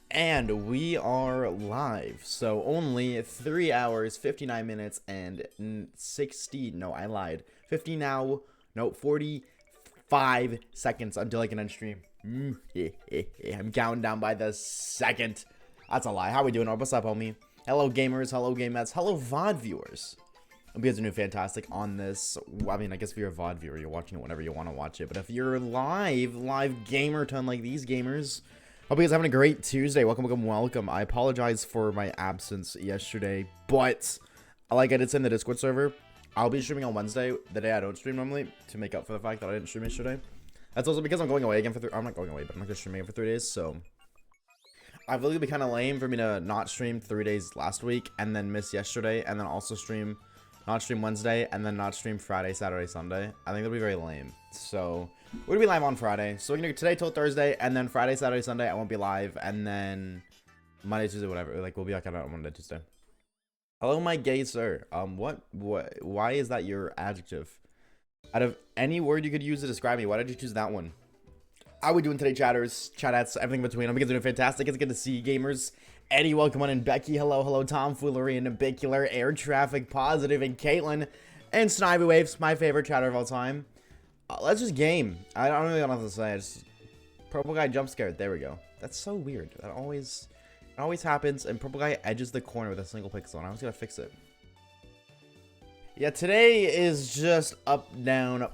And we are live. So only 3 hours, 59 minutes, and 60. No, I lied. 50 now. No, 45 seconds until I can end stream. I'm counting down by the second. That's a lie. How we doing? What's up, homie? Hello, gamers. Hello, gamettes. Hello, VOD viewers. Hope you guys are doing fantastic on this. I mean, I guess if you're a VOD viewer, you're watching it whenever you want to watch it. But if you're live gamer ton like these gamers, hope you guys are having a great Tuesday. Welcome. I apologize for my absence yesterday, but like I did say in the Discord server, I'll be streaming on Wednesday, the day I don't stream normally, to make up for the fact that I didn't stream yesterday. That's also because I'm going away again for I'm not going away, but I'm not going to stream again for 3 days, so I believe it'd be kind of lame for me to not stream 3 days last week, and then miss yesterday, and then also not stream Wednesday, and then not stream Friday, Saturday, Sunday. I think that'd be very lame. So we're gonna be live on Friday. So we're gonna do today till Thursday, and then Friday, Saturday, Sunday I won't be live, and then Monday, Tuesday, whatever. Like we'll be back on Monday, Tuesday. Hello, my gay sir. Why is that your adjective? Out of any word you could use to describe me, why did you choose that one? How are we doing today, chatters, chatettes, everything between? I'm doing fantastic. It's good to see you, gamers. Eddie, welcome on in. Becky, hello. Tomfoolery and Nabicular, Air Traffic, Positive, and Caitlin, and Oshawaves, my favorite chatter of all time. Let's just game. I don't really know what to say. It's purple guy jump scared. There we go. That's so weird. That always happens, and purple guy edges the corner with a single pixel, and I was gonna fix it. Yeah, today is just up, down,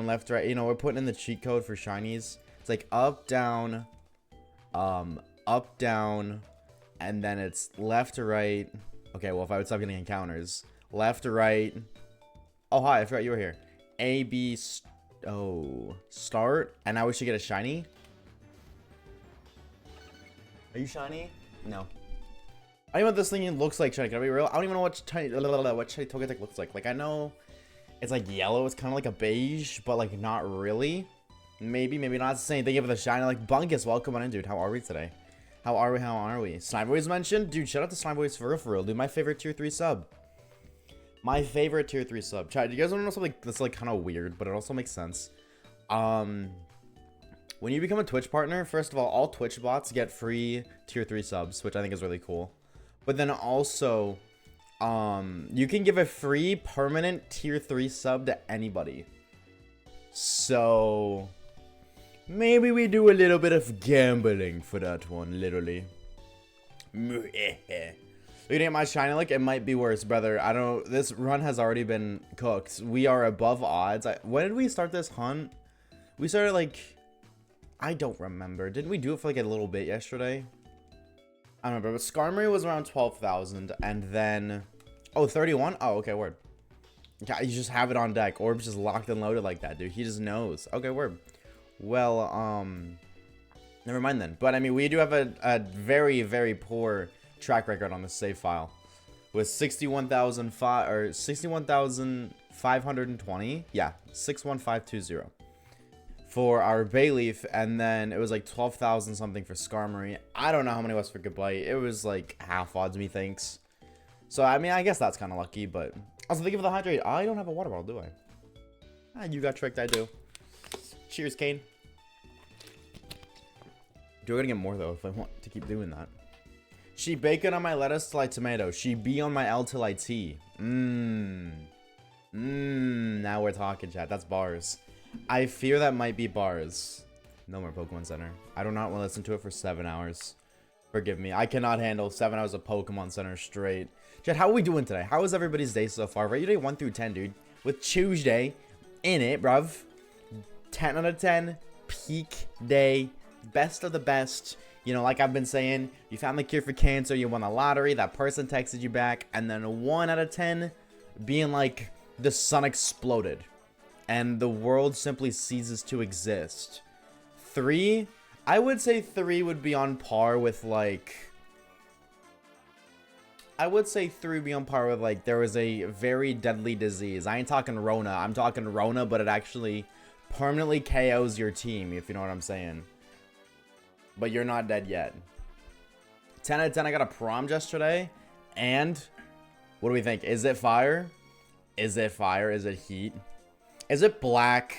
left, right. You know, we're putting in the cheat code for shinies. It's like up, down, and then it's left to right. Okay, well, if I would stop getting encounters. Left to right. Oh, hi, I forgot you were here. A, B, start. And now we should get a shiny. Are you shiny? No. I don't even know what this thing looks like, shiny. Can I be real? I don't even know what shiny Togetic looks like. Like, I know it's like yellow. It's kind of like a beige, but like not really. Maybe not. It's the same thing. Give it a shiny. Like, Bunkus, welcome on in, dude. How are we today? How are we? Sniboys mentioned? Dude, shout out to Sniboys for real, dude. My favorite tier 3 sub. Chat, do you guys want to know something that's like kind of weird, but it also makes sense? When you become a Twitch partner, first of all Twitch bots get free tier 3 subs, which I think is really cool. But then also, you can give a free permanent tier 3 sub to anybody. So maybe we do a little bit of gambling for that one, literally. Looking at my shiny, like, it might be worse, brother. I don't. This run has already been cooked. We are above odds. When did we start this hunt? We started like, I don't remember. Didn't we do it for like a little bit yesterday? I don't remember. But Skarmory was around 12,000, and then 31. Oh, okay, word. Yeah, you just have it on deck. Orb's just locked and loaded like that, dude. He just knows. Okay, word. Well, never mind then. But I mean, we do have a very, very poor track record on the save file with 61,520. Yeah, 61520 for our Bayleaf, and then it was like 12,000 something for Skarmory. I don't know how many was for Goodbye. It was like half odds, methinks. So I mean, I guess that's kind of lucky, but also thank you for the hydrate. I don't have a water bottle, do I? Ah, you got tricked. I do. Cheers, Kane. Do I gotta get more though if I want to keep doing that. She bacon on my lettuce till I tomato. She B on my L till I T. Now we're talking, chat. That's bars. I fear that might be bars. No more Pokemon Center. I do not want to listen to it for 7 hours. Forgive me. I cannot handle 7 hours of Pokemon Center straight. Chat, how are we doing today? How is everybody's day so far? Rate your day 1 through 10, dude. With Tuesday in it, bruv. 10 out of 10. Peak day. Best of the best. You know, like I've been saying, you found the cure for cancer, you won the lottery, that person texted you back, and then 1 out of 10 being like the sun exploded and the world simply ceases to exist. 3, I would say 3 would be on par with like, there was a very deadly disease. I ain't talking Rona. I'm talking Rona, but it actually permanently KOs your team, if you know what I'm saying. But you're not dead yet. 10 out of 10, I got a prom yesterday. And what do we think? Is it fire? Is it fire? Is it heat? Is it black?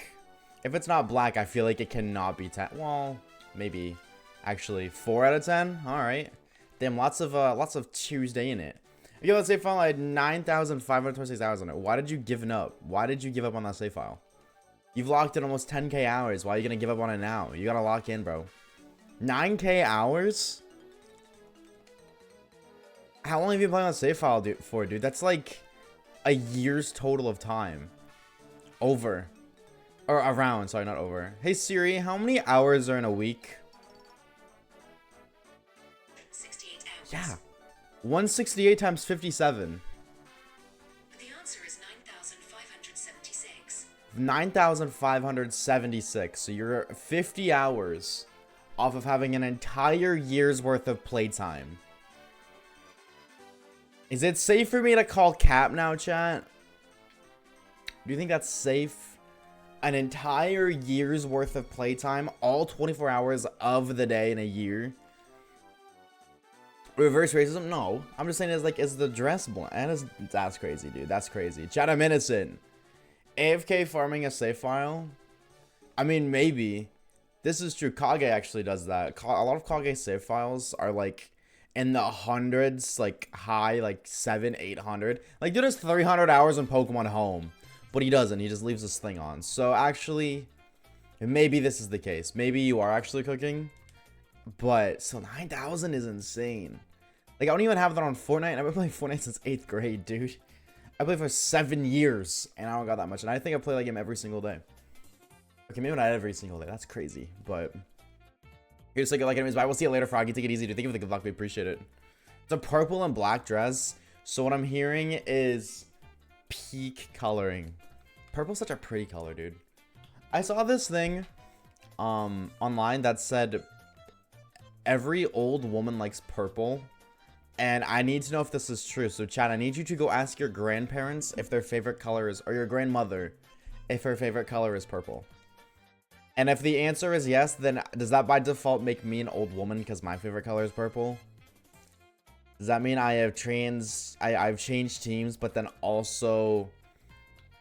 If it's not black, I feel like it cannot be 10. Well, maybe. Actually, 4 out of 10. All right. Damn, lots of Tuesday in it. Okay, let's save file. I had 9,526 hours on it. Why did you give up? Why did you give up on that save file? You've locked in almost 10k hours. Why are you gonna give up on it now? You gotta lock in, bro. 9k hours? How long have you been playing on save file for, dude? That's like a year's total of time. Over. Or around, sorry, not over. Hey Siri, how many hours are in a week? 68 hours. Yeah. 168 times 57. The answer is 9,576. 9,576. So you're 50 hours off of having an entire year's worth of playtime. Is it safe for me to call cap now, chat? Do you think that's safe? An entire year's worth of playtime, all 24 hours of the day in a year. Reverse racism? No. I'm just saying is the dress blind? That's crazy, dude. That's crazy. Chat, I'm innocent. AFK farming a save file? I mean, maybe. This is true. Kage actually does that. A lot of Kage save files are like in the hundreds, like high, like 700, 800. Like, dude has 300 hours on Pokemon Home. But he doesn't. He just leaves this thing on. So actually, maybe this is the case. Maybe you are actually cooking. But, so 9,000 is insane. Like, I don't even have that on Fortnite. I've been playing Fortnite since 8th grade, dude. I played for 7 years, and I don't got that much. And I think I play that game every single day. Okay, maybe not every single day. That's crazy. But, here's like enemies. Bye. We'll see you later, Froggy. Take it easy, dude. Thank you for the good luck. We appreciate it. It's a purple and black dress. So, what I'm hearing is peak coloring. Purple's such a pretty color, dude. I saw this thing online that said every old woman likes purple, and I need to know if this is true. So chat, I need you to go ask your grandparents if their favorite color is, or your grandmother if her favorite color is purple. And if the answer is yes, then does that by default make me an old woman because my favorite color is purple? Does that mean I have I've changed teams, but then also,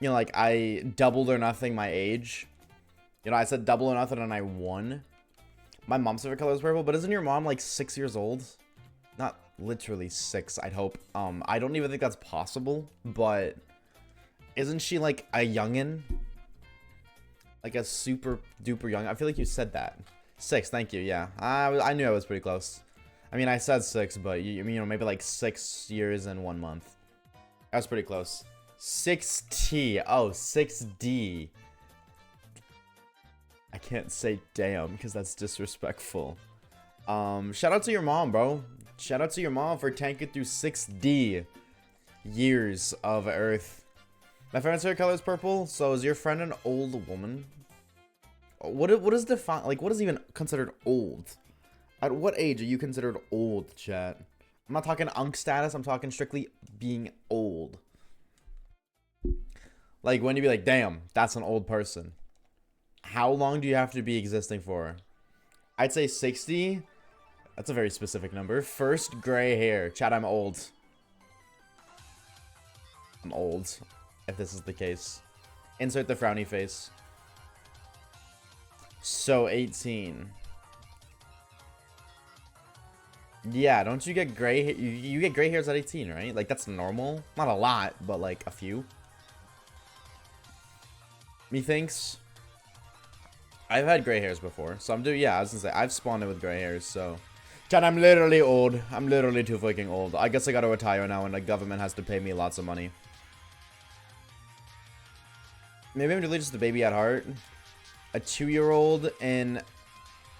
you know, like I doubled or nothing my age? You know, I said double or nothing and I won. My mom's favorite color is purple, but isn't your mom like 6 years old? Not literally 6, I'd hope. I don't even think that's possible, but isn't she like a youngin? Like a super duper young? I feel like you said that. 6, thank you, yeah. I knew I was pretty close. I mean, I said 6, but you know, maybe like 6 years and 1 month. That was pretty close. 6T. Oh, 6D. I can't say damn because that's disrespectful. Shout out to your mom, bro. Shout out to your mom for tanking through 6D years of Earth. My friend's hair color is purple. So is your friend an old woman? What is defined? Like, what is even considered old? At what age are you considered old, chat? I'm not talking unk status. I'm talking strictly being old. Like, when you be like, damn, that's an old person. How long do you have to be existing for? I'd say 60. That's a very specific number. First gray hair. Chat, I'm old. I'm old, if this is the case. Insert the frowny face. So, 18. Yeah, don't you get gray hair? You get gray hairs at 18, right? Like, that's normal. Not a lot, but like a few. Methinks. I've had gray hairs before, so yeah, I was gonna say, I've spawned it with gray hairs, so. Chat, I'm literally old. I'm literally too fucking old. I guess I gotta retire now and the government has to pay me lots of money. Maybe I'm really just a baby at heart. A 2-year-old in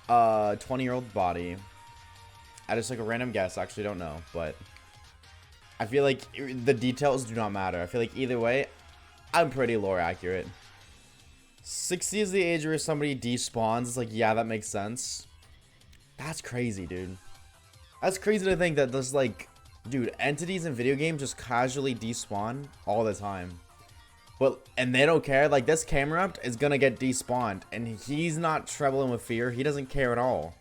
a 20-year-old body. I just like a random guess, I actually don't know, but I feel like the details do not matter. I feel like either way, I'm pretty lore accurate. 60 is the age where somebody despawns. It's like, yeah, that makes sense. That's crazy, dude. That's crazy to think that there's like, dude, entities in video games just casually despawn all the time. And they don't care. Like, this Camerupt is gonna get despawned, and he's not trembling with fear. He doesn't care at all.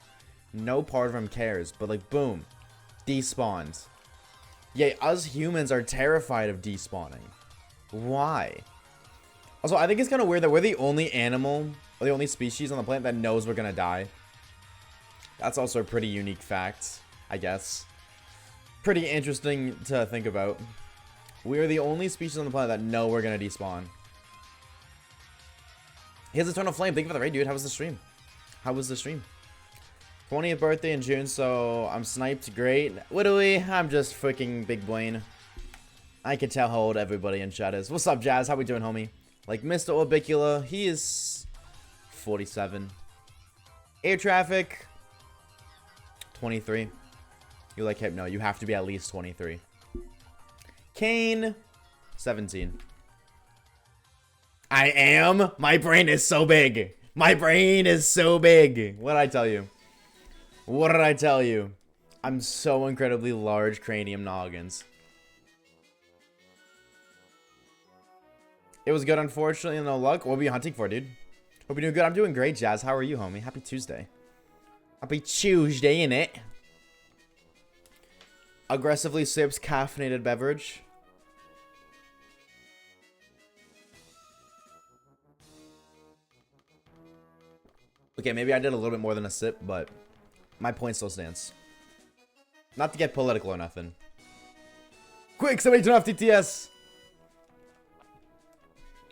No part of him cares. But like, boom, despawned. Yeah, us humans are terrified of despawning. Why? Also, I think it's kind of weird that we're the only animal, or the only species on the planet that knows we're gonna die. That's also a pretty unique fact, I guess. Pretty interesting to think about. We are the only species on the planet that know we're gonna despawn. He has Eternal Flame. Thank you for the raid, dude. How was the stream? How was the stream? 20th birthday in June, so I'm sniped. Great. What do we? I'm just freaking big brain. I can tell how old everybody in chat is. What's up, Jazz? How we doing, homie? Like Mr. Orbicula, he is 47. Air traffic, 23. You like him? No, you have to be at least 23. Kane, 17. I am? My brain is so big. My brain is so big. What did I tell you? What did I tell you? I'm so incredibly large cranium noggins. It was good, unfortunately, no luck. What were you hunting for, dude? Hope you're doing good. I'm doing great, Jazz. How are you, homie? Happy Tuesday. Happy Tuesday, innit? Aggressively sips caffeinated beverage. Okay, maybe I did a little bit more than a sip, but my point still stands. Not to get political or nothing. Quick, somebody turn off TTS.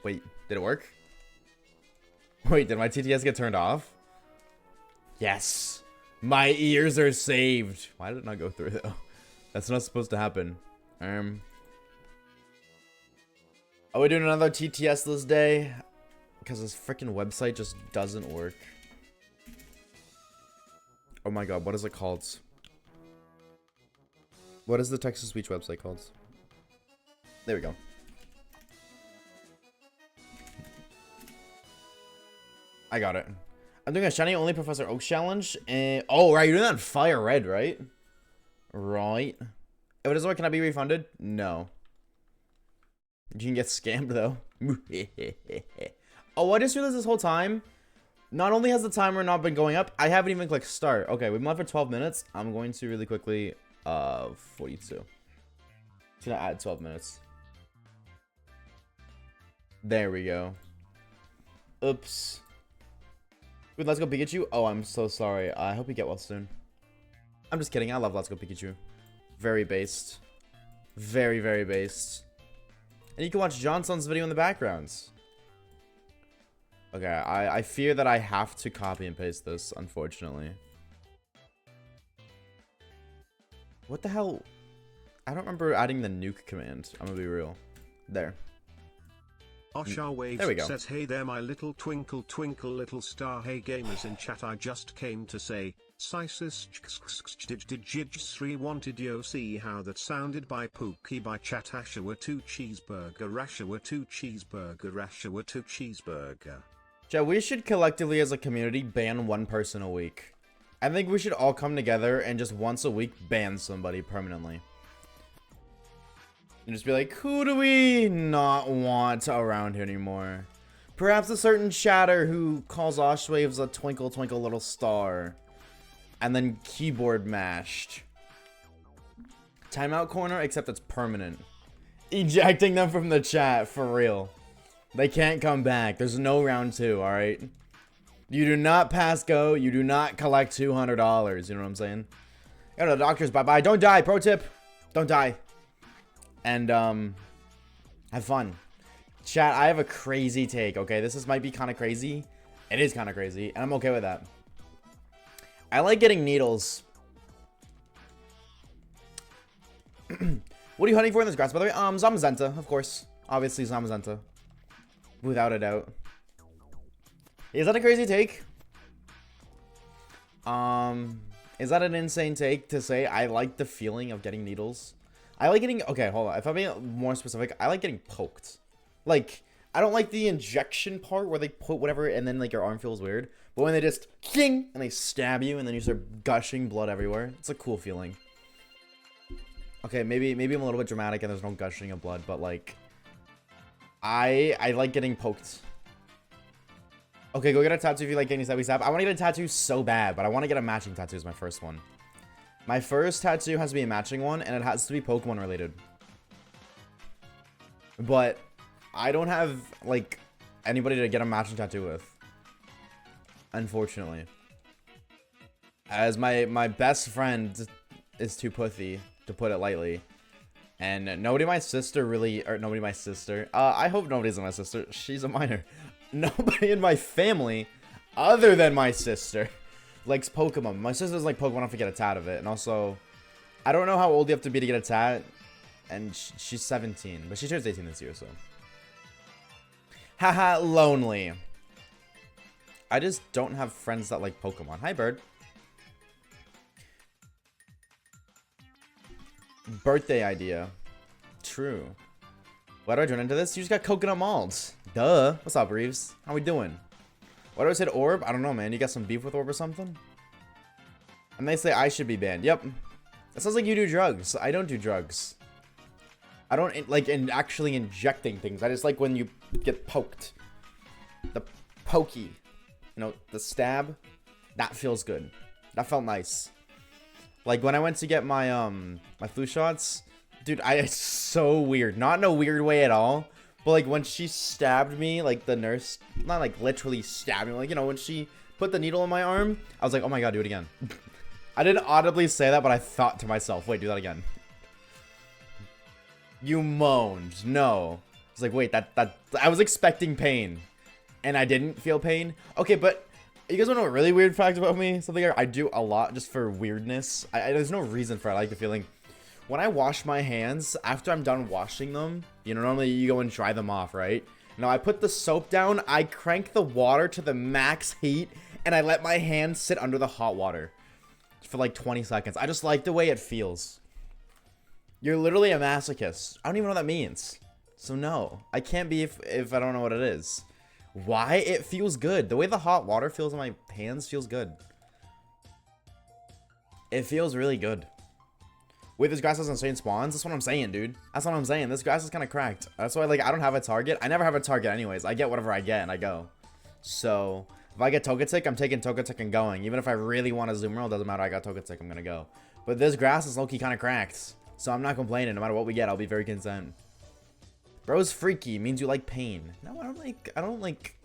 Wait, did it work? Wait, did my TTS get turned off? Yes. My ears are saved. Why did it not go through, though? That's not supposed to happen. Are we doing another TTS this day? Because this freaking website just doesn't work. Oh my god, what is it called? What is the text-to-speech website called? There we go. I got it. I'm doing a shiny only Professor Oak challenge. And oh, right, you're doing that in Fire Red, right? Right. If it doesn't work, can I be refunded? No. You can get scammed, though. Oh, I just realized this whole time. Not only has the timer not been going up, I haven't even clicked start. Okay, we've been live for 12 minutes. I'm going to really quickly, 42. It's gonna add 12 minutes. There we go. Oops. Wait, Let's Go Pikachu? Oh, I'm so sorry. I hope you get well soon. I'm just kidding. I love Let's Go Pikachu. Very based. Very, very based. And you can watch Johnson's video in the background. Okay, I fear that I have to copy and paste this, unfortunately. What the hell? I don't remember adding the nuke command. I'm gonna be real. There. Oshawaves says, hey there my little twinkle twinkle little star. Hey gamers in chat, I just came to say, Sisis did 3 wanted yo see how that sounded by Pookie by chat. Ashawa 2 cheeseburger, Rashawa 2 cheeseburger, Rashawa 2 cheeseburger. Joe, we should collectively as a community ban one person a week. I think we should all come together and just once a week ban somebody permanently. And just be like, who do we not want around here anymore? Perhaps a certain chatter who calls Oshawaves a twinkle twinkle little star. And then keyboard mashed. Timeout corner, except it's permanent. Ejecting them from the chat, for real. They can't come back. There's no round 2, alright? You do not pass go. You do not collect $200. You know what I'm saying? Go to the doctors. Bye-bye. Don't die. Pro tip. Don't die. And, have fun. Chat, I have a crazy take, okay? This might be kind of crazy. It is kind of crazy, and I'm okay with that. I like getting needles. What are you hunting for in this grass, by the way? Zamazenta, of course. Obviously, Zamazenta. Without a doubt. Is that a crazy take? Is that an insane take to say I like the feeling of getting needles? I like getting... Okay, hold on. If I'm being more specific, I like getting poked. Like, I don't like the injection part where they put whatever and then, like, your arm feels weird. But when they just... King! And they stab you and then you start gushing blood everywhere. It's a cool feeling. Okay, maybe I'm a little bit dramatic and there's no gushing of blood, but, like... I like getting poked. Okay, go get a tattoo if you like getting stabby stab. I want to get a tattoo so bad, but I want to get a matching tattoo as my first one. My first tattoo has to be a matching one, and it has to be Pokemon related. But I don't have, like, anybody to get a matching tattoo with. Unfortunately. As my best friend is too pussy, to put it lightly. And nobody my sister really, or nobody my sister. I hope nobody's my sister. She's a minor. Nobody in my family, other than my sister, likes Pokemon. My sister's like Pokemon enough to get a tat of it. And also, I don't know how old you have to be to get a tat. And she's 17, but she turns 18 this year, so. Haha, lonely. I just don't have friends that like Pokemon. Hi, bird. Birthday idea. True. Why do I turn into this? You just got coconut malts. Duh. What's up, Reeves? How we doing? Why do I say Orb? I don't know, man. You got some beef with Orb or something? And they say I should be banned. Yep. That sounds like you do drugs. I don't do drugs. I don't like actually injecting things. I just like when you get poked. The pokey. You know, the stab. That feels good. That felt nice. Like when I went to get my my flu shots, dude, it's so weird. Not in a weird way at all, but like when she stabbed me, like the nurse, not like literally stabbed me, like, you know, when she put the needle in my arm, I was like, oh my god, do it again. I didn't audibly say that, but I thought to myself, wait, do that again. You moaned. No. I was like, wait, that I was expecting pain, and I didn't feel pain. Okay, but you guys want to know a really weird fact about me? Something I do a lot just for weirdness. There's no reason for it. I like the feeling. When I wash my hands, after I'm done washing them, you know, normally you go and dry them off, right? Now I put the soap down, I crank the water to the max heat, and I let my hands sit under the hot water for like 20 seconds. I just like the way it feels. You're literally a masochist. I don't even know what that means. So no, I can't be if I don't know what it is. Why? It feels good. The way the hot water feels on my hands feels good. It feels really good. Wait, this grass has insane spawns? That's what I'm saying, dude. That's what I'm saying. This grass is kind of cracked. That's why, like, I don't have a target. I never have a target anyways. I get whatever I get and I go. So, if I get Togetic, I'm taking Togetic and going. Even if I really want a Zoomerl, doesn't matter. I got Togetic, I'm gonna go. But this grass is low-key kind of cracked. So I'm not complaining. No matter what we get, I'll be very content. Bro's freaky means you like pain. No, I don't like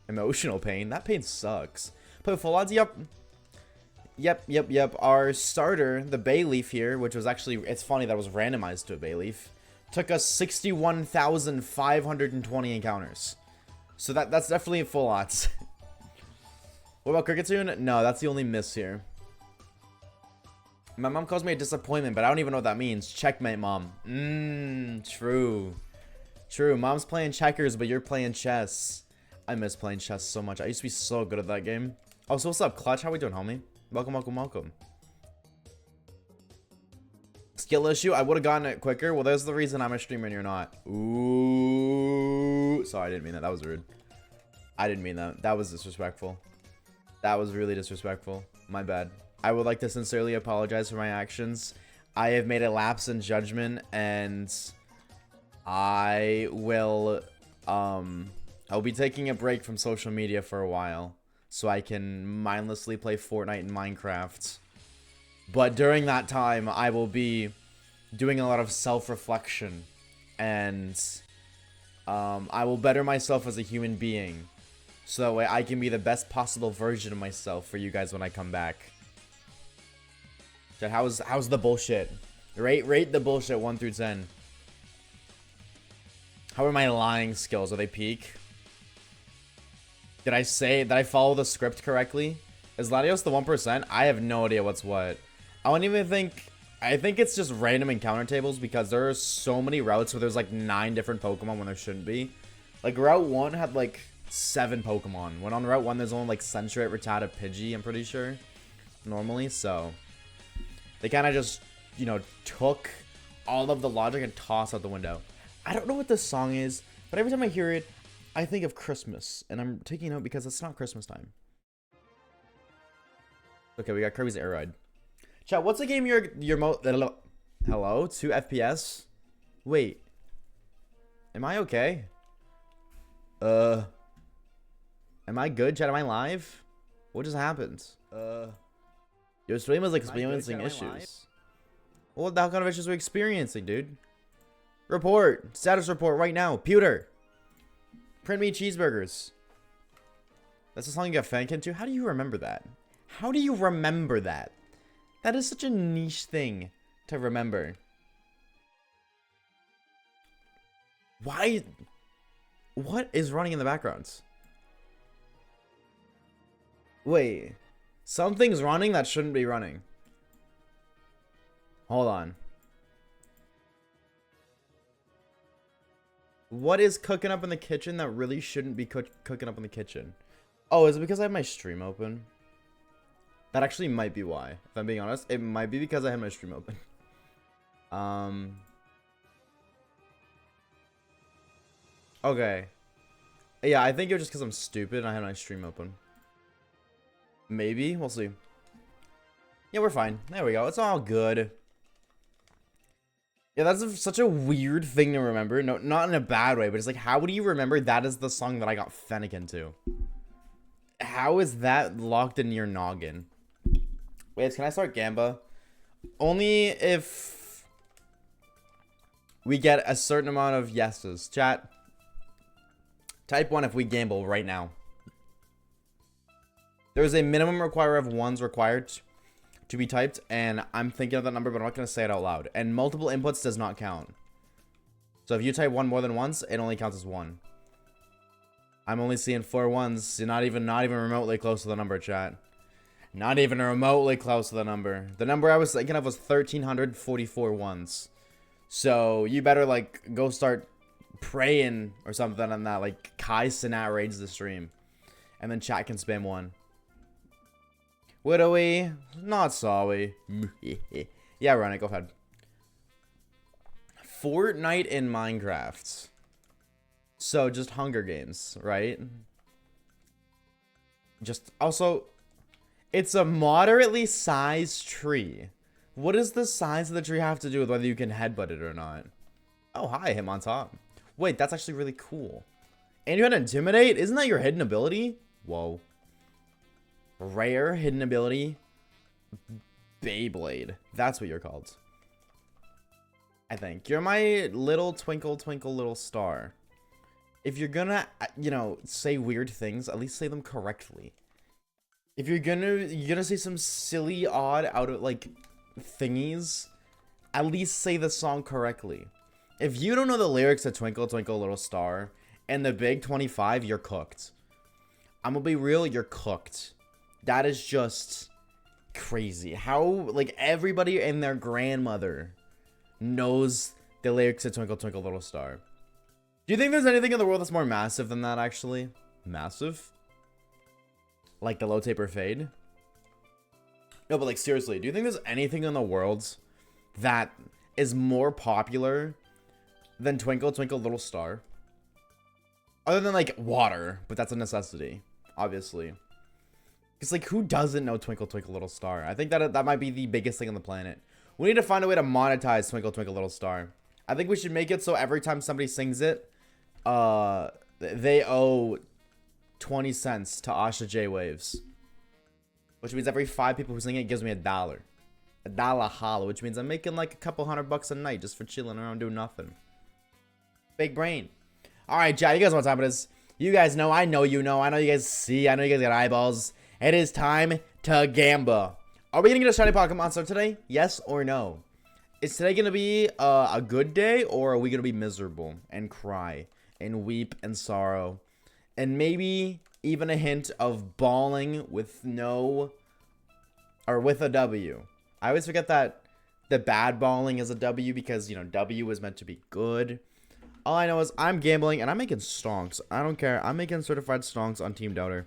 emotional pain. That pain sucks. Play full odds? Yep. Yep. Our starter, the Bayleaf here, which was actually, it's funny that was randomized to a Bayleaf, took us 61,520 encounters. So that's definitely full odds. What about Cricketune? No, that's the only miss here. My mom calls me a disappointment, but I don't even know what that means. Checkmate, mom. True. True, mom's playing checkers, but you're playing chess. I miss playing chess so much. I used to be so good at that game. Oh, so what's up, Clutch? How we doing, homie? Welcome. Skill issue? I would have gotten it quicker. Well, there's the reason I'm a streamer and you're not. Ooh. Sorry, I didn't mean that. That was rude. I didn't mean that. That was disrespectful. That was really disrespectful. My bad. I would like to sincerely apologize for my actions. I have made a lapse in judgment, and I will, I'll be taking a break from social media for a while so I can mindlessly play Fortnite and Minecraft. But during that time, I will be doing a lot of self-reflection, and I will better myself as a human being so that way I can be the best possible version of myself for you guys when I come back. How's the bullshit? Rate the bullshit 1 through 10. How are my lying skills? Are they peak? Did I follow the script correctly? Is Latios the 1%? I have no idea what's what. I don't even think... I think it's just random encounter tables because there are so many routes where there's like 9 different Pokemon when there shouldn't be. Like Route 1 had like 7 Pokemon. When on Route 1 there's only like Sentret, Rattata, Pidgey, I'm pretty sure. Normally, so... They kind of just, you know, took all of the logic and tossed out the window. I don't know what this song is, but every time I hear it, I think of Christmas. And I'm taking note because it's not Christmas time. Okay, we got Kirby's Air Ride. Chat, what's the game you're hello? 2 FPS? Wait. Am I okay? Am I good, chat? Am I live? What just happened? Your stream is experiencing issues. What the hell kind of issues are we experiencing, dude? Report. Status report right now. Pewter. Print me cheeseburgers. That's the song you got Fankin to? How do you remember that? How do you remember that? That is such a niche thing to remember. Why? What is running in the background? Wait. Something's running that shouldn't be running. Hold on. What is cooking up in the kitchen that really shouldn't be cooking up in the kitchen? Oh, is it because I have my stream open? That actually might be why. If I'm being honest, it might be because I have my stream open. Okay. Yeah, I think it was just because I'm stupid and I had my stream open. Maybe. We'll see. Yeah, we're fine. There we go. It's all good. Yeah, that's such a weird thing to remember. No, not in a bad way, but it's like, how do you remember that is the song that I got Fennec into? How is that locked in your noggin? Wait, can I start Gamba? Only if we get a certain amount of yeses. Chat. Type 1 if we gamble right now. There's a minimum require of 1s required to be typed, and I'm thinking of that number, but I'm not going to say it out loud. And multiple inputs does not count. So if you type 1 more than once, it only counts as 1. I'm only seeing 4 ones. You're not even remotely close to the number, chat. Not even remotely close to the number. The number I was thinking of was 1,344 ones. So you better like go start praying or something on that. Like Kai Sinat raids the stream, and then chat can spam 1. Would we? Not sorry. Yeah, run it. Go ahead. Fortnite in Minecraft. So just Hunger Games, right? Just also, it's a moderately sized tree. What does the size of the tree have to do with whether you can headbutt it or not? Oh, hi, him on top. Wait, that's actually really cool. And you had Intimidate? Isn't that your hidden ability? Whoa. Rare hidden ability. Beyblade. That's what you're called. I think. You're my little twinkle, twinkle, little star. If you're gonna, you know, say weird things, at least say them correctly. If you're gonna say some silly, odd, out of, like, thingies, at least say the song correctly. If you don't know the lyrics to Twinkle, Twinkle, Little Star and the Big 25, you're cooked. I'm gonna be real, you're cooked. That is just crazy. How, like, everybody and their grandmother knows the lyrics to Twinkle, Twinkle, Little Star. Do you think there's anything in the world that's more massive than that, actually? Massive? Like the low taper fade? No, but like, seriously, do you think there's anything in the world that is more popular than Twinkle, Twinkle, Little Star? Other than, like, water, but that's a necessity, obviously. It's like, who doesn't know Twinkle, Twinkle, Little Star? I think that might be the biggest thing on the planet. We need to find a way to monetize Twinkle, Twinkle, Little Star. I think we should make it so every time somebody sings it, they owe 20 cents to Oshawaves. Which means every 5 people who sing it gives me $1. $1 holla, which means I'm making like a couple $100 a night just for chilling around doing nothing. Big brain. Alright, chat, you guys know what time it is. You guys know, I know you know, I know you guys see, I know you guys got eyeballs. It is time to gamba. Are we gonna get a shiny Pokemon monster today? Yes or no? Is today gonna be a good day, or are we gonna be miserable and cry and weep and sorrow? And maybe even a hint of bawling with no, or with a W. I always forget that the bad bawling is a W because, you know, W is meant to be good. All I know is I'm gambling and I'm making stonks. I don't care. I'm making certified stonks on Team Doubter.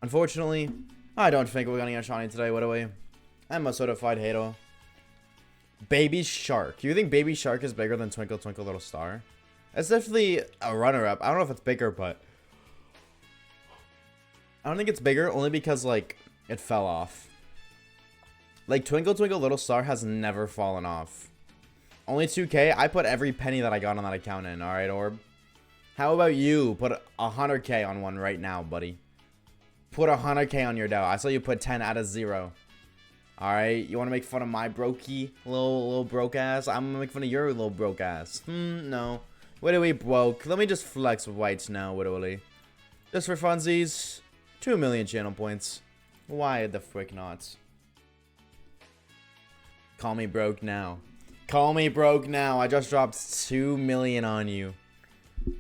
Unfortunately, I don't think we're gonna get a shiny today, what do we? I'm a certified hater. Baby Shark. You think Baby Shark is bigger than Twinkle Twinkle Little Star? It's definitely a runner-up. I don't know if it's bigger, but I don't think it's bigger only because, like, it fell off. Like, Twinkle Twinkle Little Star has never fallen off. Only 2K. I put every penny that I got on that account in. Alright, Orb? How about you put 100K on one right now, buddy? Put 100K on your dough. I saw you put 10 out of 0. Alright? You want to make fun of my brokey? Little broke ass? I'm going to make fun of your little broke ass. No. What do we broke? Let me just flex whites now, literally. Just for funsies. 2 million channel points. Why the frick not? Call me broke now. Call me broke now. I just dropped 2 million on you.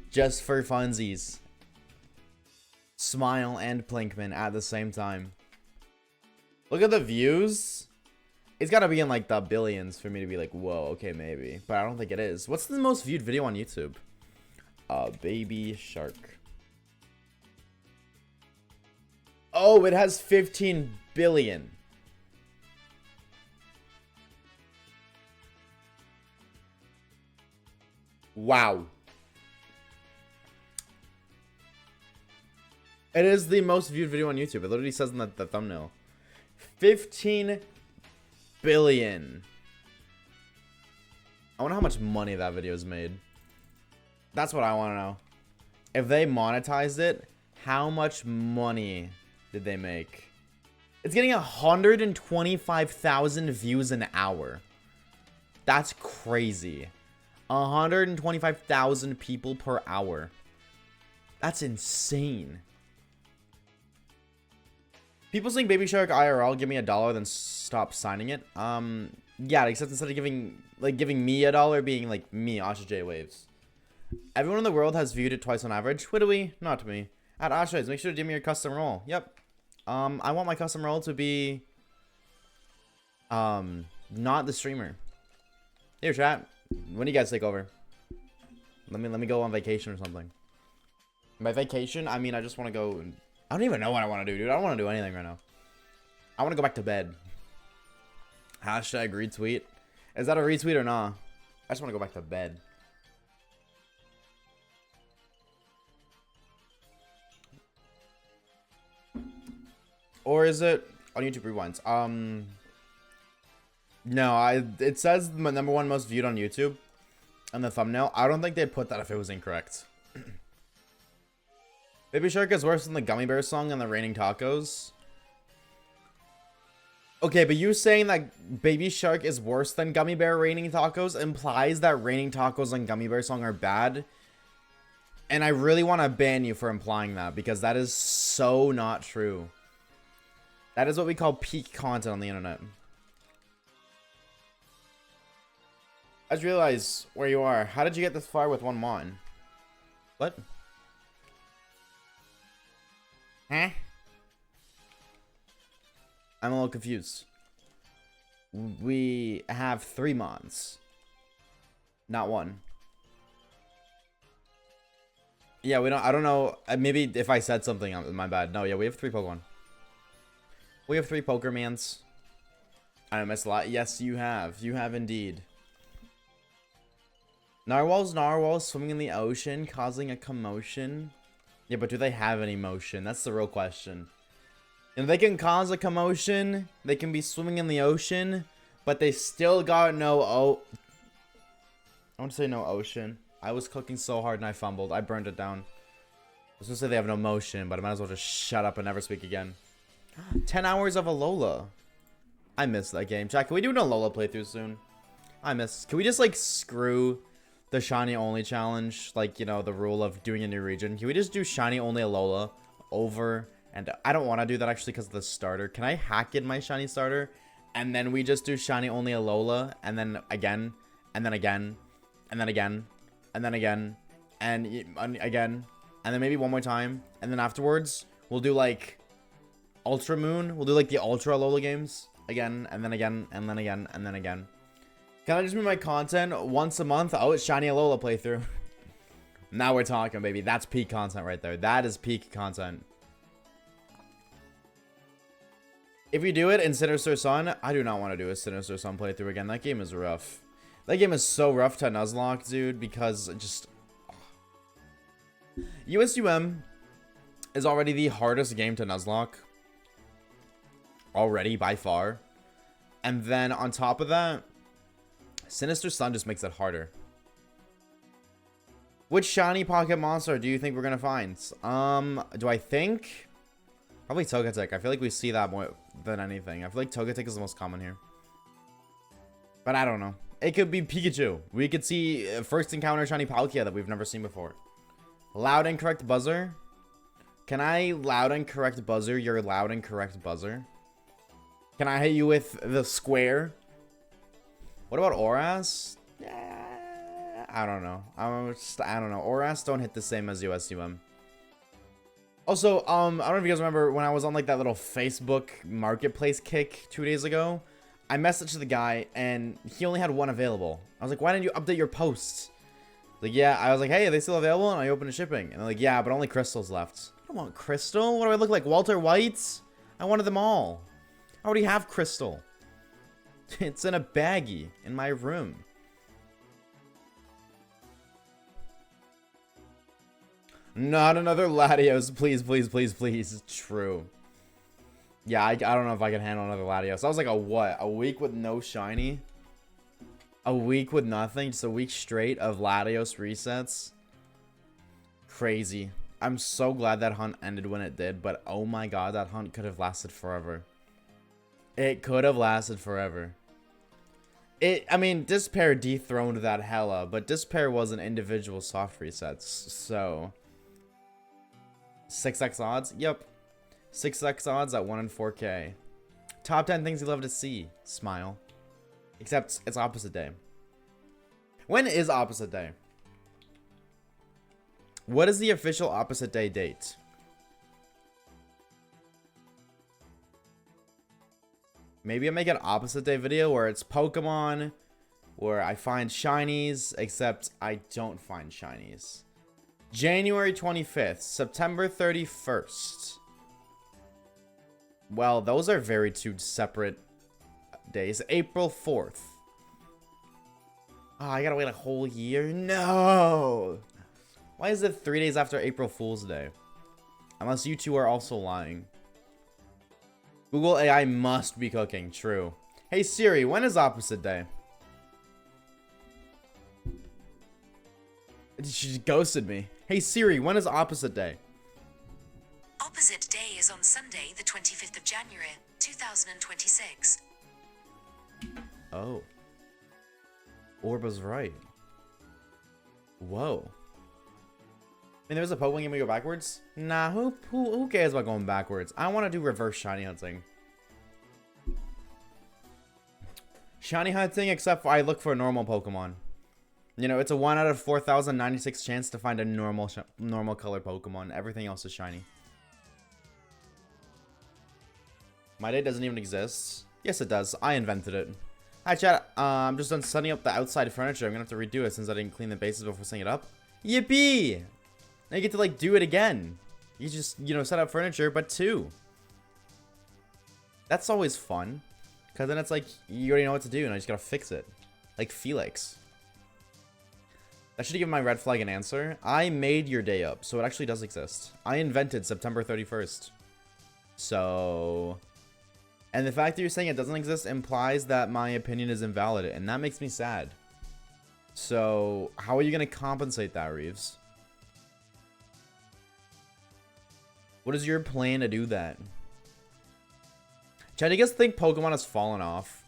Just for funsies. Smile and Plinkman at the same time. Look at the views. It's gotta be in like the billions for me to be like, whoa, okay, maybe. But I don't think it is. What's the most viewed video on YouTube? Baby Shark. Oh, it has 15 billion. Wow. It is the most viewed video on YouTube. It literally says in the thumbnail. 15 billion. I wonder how much money that video has made. That's what I want to know. If they monetized it, how much money did they make? It's getting 125,000 views an hour. That's crazy. 125,000 people per hour. That's insane. People saying Baby Shark IRL, give me $1, then stop signing it. Yeah, except instead of giving me $1, being like me, Oshawaves. Everyone in the world has viewed it twice on average. Widowy, not me. At Oshawaves, make sure to give me your custom role. Yep. I want my custom role to be not the streamer. Here, chat. When do you guys take over? Let me go on vacation or something. By vacation, I mean I just want to go. I don't even know what I want to do, dude. I don't want to do anything right now. I want to go back to bed. Hashtag retweet. Is that a retweet or not? I just want to go back to bed. Or is it on YouTube Rewinds? No, it says my #1 most viewed on YouTube on the thumbnail. I don't think they'd put that if it was incorrect. Baby Shark is worse than the Gummy Bear song and the Raining Tacos. Okay, but you saying that Baby Shark is worse than Gummy Bear Raining Tacos implies that Raining Tacos and Gummy Bear song are bad. And I really want to ban you for implying that, because that is so not true. That is what we call peak content on the internet. I just realized where you are. How did you get this far with one mon? What? Huh? I'm a little confused. We have 3 mons. Not 1. Yeah, we don't. I don't know. Maybe if I said something, my bad. No, yeah, we have 3 Pokemon. We have 3 Pokermans. I missed a lot. Yes, you have. You have indeed. Narwhals swimming in the ocean, causing a commotion. Yeah, but do they have any motion? That's the real question. And they can cause a commotion. They can be swimming in the ocean, but they still got no I want to say no ocean. I was cooking so hard and I fumbled. I burned it down. I was gonna say they have no motion, but I might as well just shut up and never speak again. 10 hours of Alola. I miss that game. Chat, can we do an Alola playthrough soon? Can we just like screw the shiny only challenge? Like, you know, the rule of doing a new region. Can we just do shiny only Alola over? And I don't want to do that actually because of the starter. Can I hack in my shiny starter? And then we just do shiny only Alola. And then again. And then again. And then again. And then again. And again. And then maybe one more time. And then afterwards, we'll do like Ultra Moon. We'll do like the Ultra Alola games. Again. And then again. And then again. And then again. Can I just make my content once a month? Oh, it's shiny Alola playthrough. Now we're talking, baby. That's peak content right there. That is peak content. If we do it in Sinister Sun, I do not want to do a Sinister Sun playthrough again. That game is rough. That game is so rough to Nuzlocke, dude, because it just... USUM is already the hardest game to Nuzlocke. Already, by far. And then on top of that, Sinister Sun just makes it harder. Which shiny pocket monster do you think we're going to find? Do I think... Probably Togetic. I feel like we see that more than anything. I feel like Togetic is the most common here. But I don't know. It could be Pikachu. We could see first encounter shiny Palkia that we've never seen before. Loud incorrect buzzer. Can I loud and correct buzzer your loud and correct buzzer? Can I hit you with the square? What about Oras? I don't know. I don't know. Oras don't hit the same as USUM. Also, I don't know if you guys remember when I was on like that little Facebook marketplace kick 2 days ago. I messaged the guy and he only had one available. I was like, why didn't you update your posts? Like, yeah, I was like, hey, are they still available? And I opened the shipping. And they're like, yeah, but only crystals left. I don't want crystal. What do I look like, Walter White? I wanted them all. I already have crystal. It's in a baggie in my room. Not another Latios, please, please, please, please. True. Yeah, I don't know if I can handle another Latios. That was like a what? A week with no shiny? A week with nothing? Just a week straight of Latios resets? Crazy. I'm so glad that hunt ended when it did, but oh my god, that hunt could have lasted forever. It could have lasted forever. I mean, Despair dethroned that hella, but Despair wasn't individual soft resets, so... 6x odds? Yep. 6x odds at 1 in 4K. Top 10 things you love to see. Smile. Except it's opposite day. When is opposite day? What is the official opposite day date? Maybe I'll make an opposite day video where it's Pokemon, where I find shinies, except I don't find shinies. January 25th, September 31st. Well, those are very two separate days. April 4th. Oh, I gotta wait a whole year? No! Why is it 3 days after April Fool's Day? Unless you two are also lying. Google AI must be cooking. True. Hey Siri, when is opposite day? She ghosted me. Hey Siri, when is opposite day? Opposite day is on Sunday, the 25th of January, 2026. Oh. Orb was right. Whoa. I mean, there's a Pokemon game we go backwards? Nah, who cares about going backwards? I want to do reverse shiny hunting. Shiny hunting, except for I look for a normal Pokemon. You know, it's a 1 out of 4,096 chance to find a normal color Pokemon. Everything else is shiny. My day doesn't even exist. Yes, it does. I invented it. Hi, chat. I'm just done setting up the outside furniture. I'm gonna have to redo it since I didn't clean the bases before setting it up. Yippee! Now you get to, like, do it again. You just, you know, set up furniture, but 2. That's always fun. Because then it's like, you already know what to do, and I just gotta fix it. Like Felix. That should give my red flag an answer. I made your day up, so it actually does exist. I invented September 31st. So... And the fact that you're saying it doesn't exist implies that my opinion is invalid, and that makes me sad. So, how are you going to compensate that, Reeves? What is your plan to do that? Chad, do you guys think Pokemon has fallen off?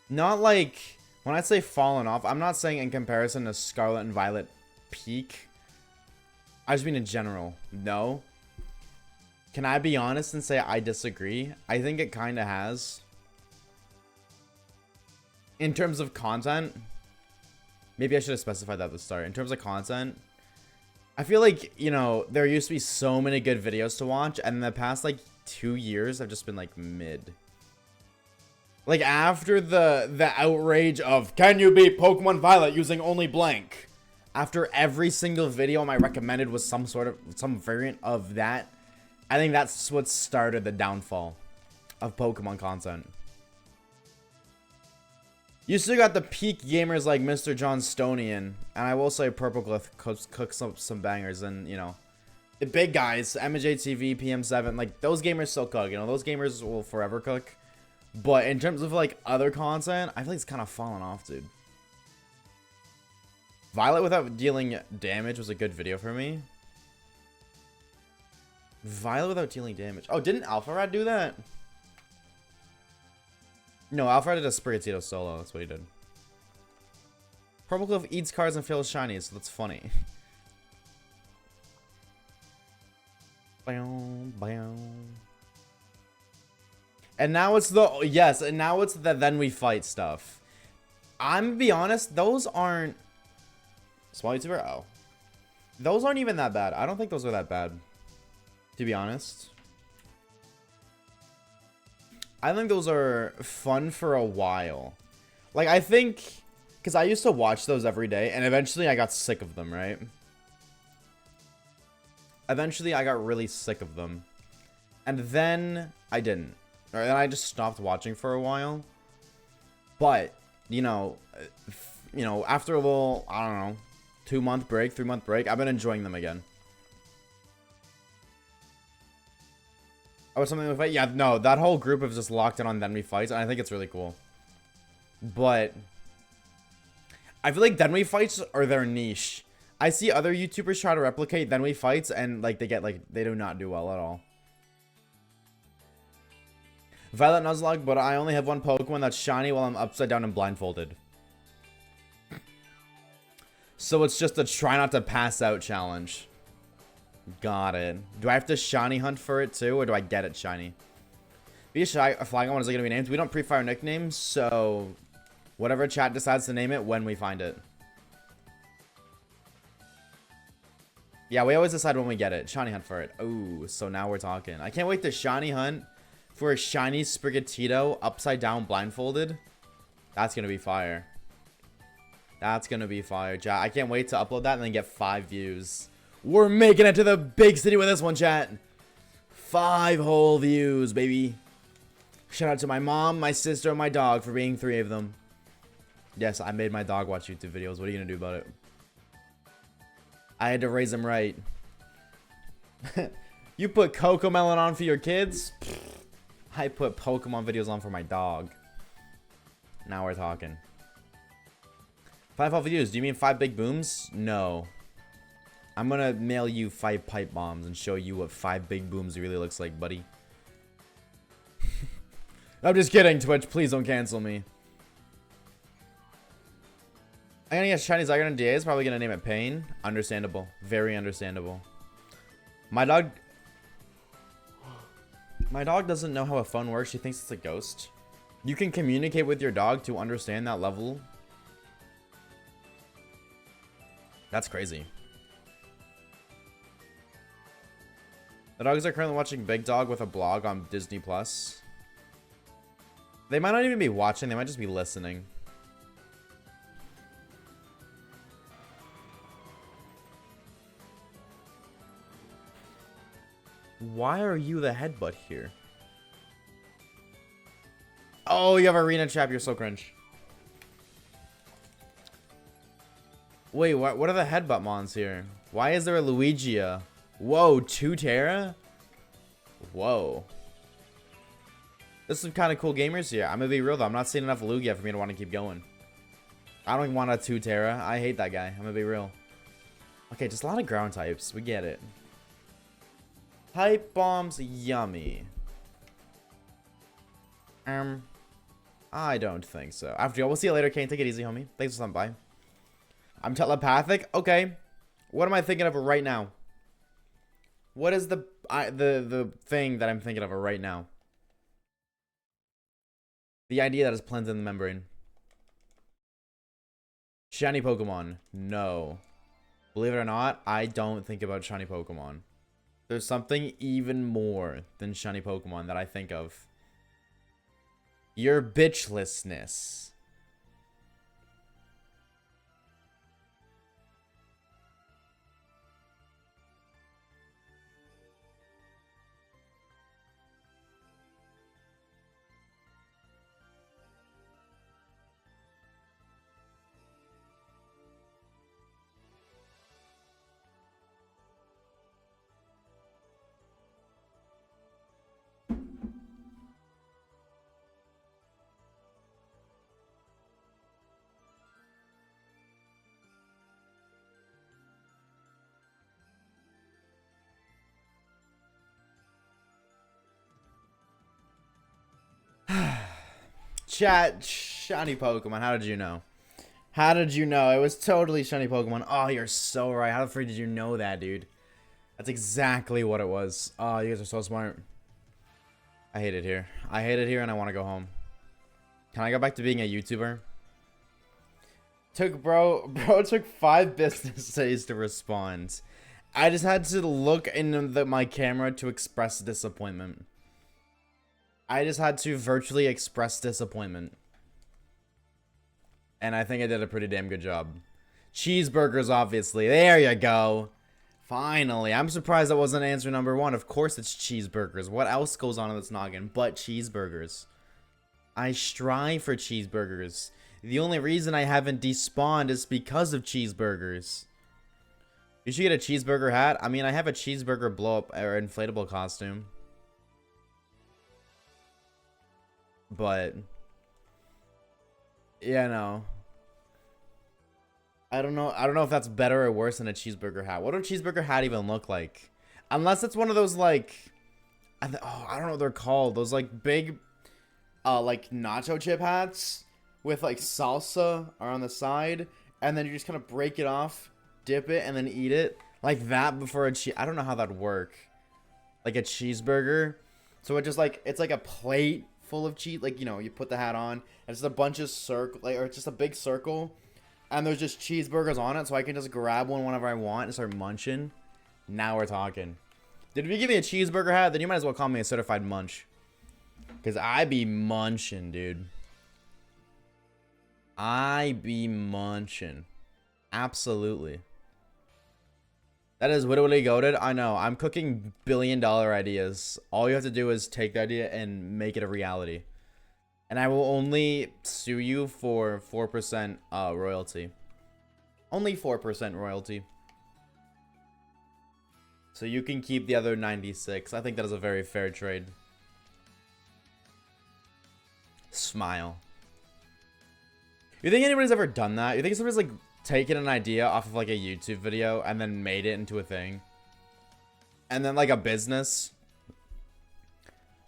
Not like... When I say fallen off, I'm not saying in comparison to Scarlet and Violet peak. I just mean in general. No. Can I be honest and say I disagree? I think it kind of has. In terms of content. Maybe I should have specified that at the start. In terms of content. I feel like, you know, there used to be so many good videos to watch. And in the past, like, 2 years, I've just been, like, mid. Like, after the outrage of, can you beat Pokemon Violet using only blank? After every single video my recommended was some variant of that. I think that's what started the downfall of Pokemon content. You still got the peak gamers like Mr. John Stonian. And I will say Purple Glyph cooks up some bangers. And, you know, the big guys, MJTV, PM7, like, those gamers still cook. You know, those gamers will forever cook. But in terms of, like, other content, I feel like it's kind of fallen off, dude. Violet without dealing damage was a good video for me. Violet without dealing damage. Oh, didn't Alpharad do that? No, Alpharad did a Sprigatito solo. That's what he did. Purple Cliff eats cards and fails shinies, so that's funny. And now it's the and now it's the then we fight stuff. I'm gonna be honest, those aren't small YouTuber. Oh, those aren't even that bad. I don't think those are that bad, to be honest. I think those are fun for a while. Like, I think, because I used to watch those every day, and eventually I got sick of them, right? Eventually I got really sick of them. And then I didn't. Or then I just stopped watching for a while. But, you know, after a little, I don't know, 2-month break, 3-month break, I've been enjoying them again. Oh, something we fight? Yeah, no, that whole group is just locked in on Then We Fights, and I think it's really cool. But I feel like Then We Fights are their niche. I see other YouTubers try to replicate Then We Fights, and like they do not do well at all. Violet Nuzlocke, but I only have one Pokemon that's shiny while I'm upside down and blindfolded. So it's just a try not to pass out challenge. Got it. Do I have to shiny hunt for it too, or do I get it shiny? Be a Flygon, what is it gonna be named? We don't pre-fire nicknames, so whatever chat decides to name it when we find it. Yeah, we always decide when we get it. Shiny hunt for it. Ooh, so now we're talking. I can't wait to shiny hunt for a shiny Sprigatito upside down blindfolded. That's gonna be fire. That's gonna be fire, chat. I can't wait to upload that and then get 5 views. We're making it to the big city with this one, chat. 5 whole views, baby. Shout out to my mom, my sister, and my dog for being 3 of them. Yes, I made my dog watch YouTube videos. What are you gonna do about it? I had to raise him right. You put Cocomelon on for your kids? I put Pokemon videos on for my dog. Now we're talking. 5 whole views. Do you mean 5 big booms? No. I'm gonna mail you 5 pipe bombs and show you what 5 big booms really looks like, buddy. I'm just kidding, Twitch. Please don't cancel me. I'm gonna get shiny Zygarde DA. Is probably gonna name it Pain. Understandable. Very understandable. My dog doesn't know how a phone works. She thinks it's a ghost. You can communicate with your dog to understand that level. That's crazy. The dogs are currently watching Big Dog with a blog on Disney Plus. They might not even be watching, they might just be listening. Why are you the headbutt here? Oh, you have Arena Chap, you're so cringe. Wait, what are the headbutt mons here? Why is there a Luigia? Whoa, 2 Terra? Whoa. There's some kind of cool gamers here. I'm gonna be real though, I'm not seeing enough Lugia for me to want to keep going. I don't want a 2 Terra. I hate that guy. I'm gonna be real. Okay, just a lot of ground types. We get it. Pipe bombs, yummy. I don't think so. After all, we'll see you later, Kane. Take it easy, homie. Thanks for stopping by. I'm telepathic. Okay. What am I thinking of right now? What is the thing that I'm thinking of right now? The idea that is planted in the membrane. Shiny Pokemon. No. Believe it or not, I don't think about shiny Pokemon. There's something even more than shiny Pokemon that I think of. Your bitchlessness. Chat, shiny Pokemon. How did you know? How did you know? It was totally shiny Pokemon. Oh, you're so right. How the freak did you know that, dude? That's exactly what it was. Oh, you guys are so smart. I hate it here. I hate it here and I want to go home. Can I go back to being a YouTuber? Bro, it took 5 business days to respond. I just had to look into my camera to express disappointment. I just had to virtually express disappointment. And I think I did a pretty damn good job. Cheeseburgers, obviously. There you go. Finally. I'm surprised that wasn't answer number 1. Of course it's cheeseburgers. What else goes on in this noggin but cheeseburgers? I strive for cheeseburgers. The only reason I haven't despawned is because of cheeseburgers. You should get a cheeseburger hat. I mean, I have a cheeseburger blow-up or inflatable costume. But yeah, no. I don't know if that's better or worse than a cheeseburger hat. What would a cheeseburger hat even look like? Unless it's one of those like I don't know what they're called. Those like big like nacho chip hats with like salsa on the side, and then you just kind of break it off, dip it, and then eat it like that before a cheese. I don't know how that'd work. Like a cheeseburger. So it just like it's like a plate full of cheese. Like, you know, you put the hat on, and it's just a bunch of or it's just a big circle, and there's just cheeseburgers on it, so I can just grab one whenever I want and start munching. Now we're talking. Dude, if you give me a cheeseburger hat, then you might as well call me a certified munch. Because I be munching, dude. I be munching. Absolutely. That is literally goated. I know. I'm cooking billion-dollar ideas. All you have to do is take the idea and make it a reality. And I will only sue you for 4% royalty. Only 4% royalty. So you can keep the other 96. I think that is a very fair trade. Smile. You think anybody's ever done that? You think somebody's like taken an idea off of like a YouTube video and then made it into a thing? And then like a business?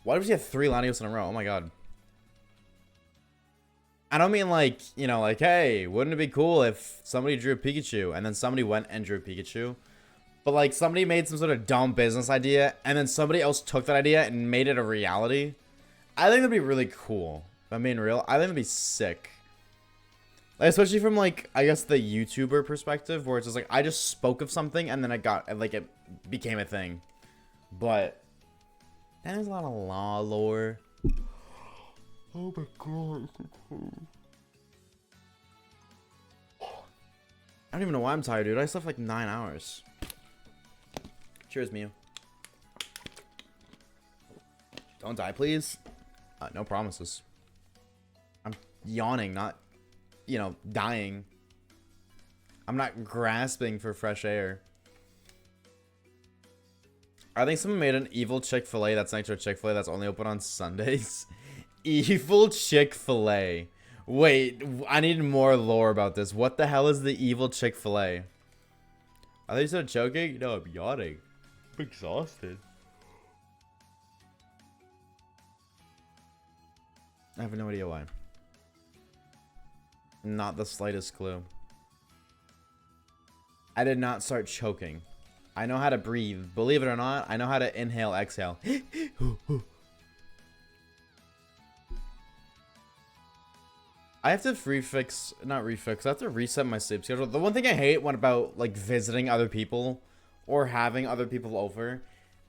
Why did we have 3 Lanios in a row? Oh my god. I don't mean like, you know, like, hey, wouldn't it be cool if somebody drew Pikachu and then somebody went and drew Pikachu? But like somebody made some sort of dumb business idea and then somebody else took that idea and made it a reality. I think that'd be really cool. If I'm being real, I think it'd be sick. Like, especially from like, I guess the YouTuber perspective, where it's just like, I just spoke of something and then it became a thing. But that is a lot of law lore. Oh my god. I don't even know why I'm tired, dude. I slept like 9 hours. Cheers, Mew. Don't die, please. No promises. I'm yawning, not, you know, dying. I'm not grasping for fresh air. I think someone made an evil Chick-fil-A that's next to a Chick-fil-A that's only open on Sundays. Evil Chick-fil-A. Wait, I need more lore about this. What the hell is the evil Chick-fil-A? Are they still choking? No, I'm yawning. I'm exhausted. I have no idea why. Not the slightest clue. I did not start choking. I know how to breathe. Believe it or not, I know how to inhale, exhale. I have to I have to reset my sleep schedule. The one thing I hate about like visiting other people or having other people over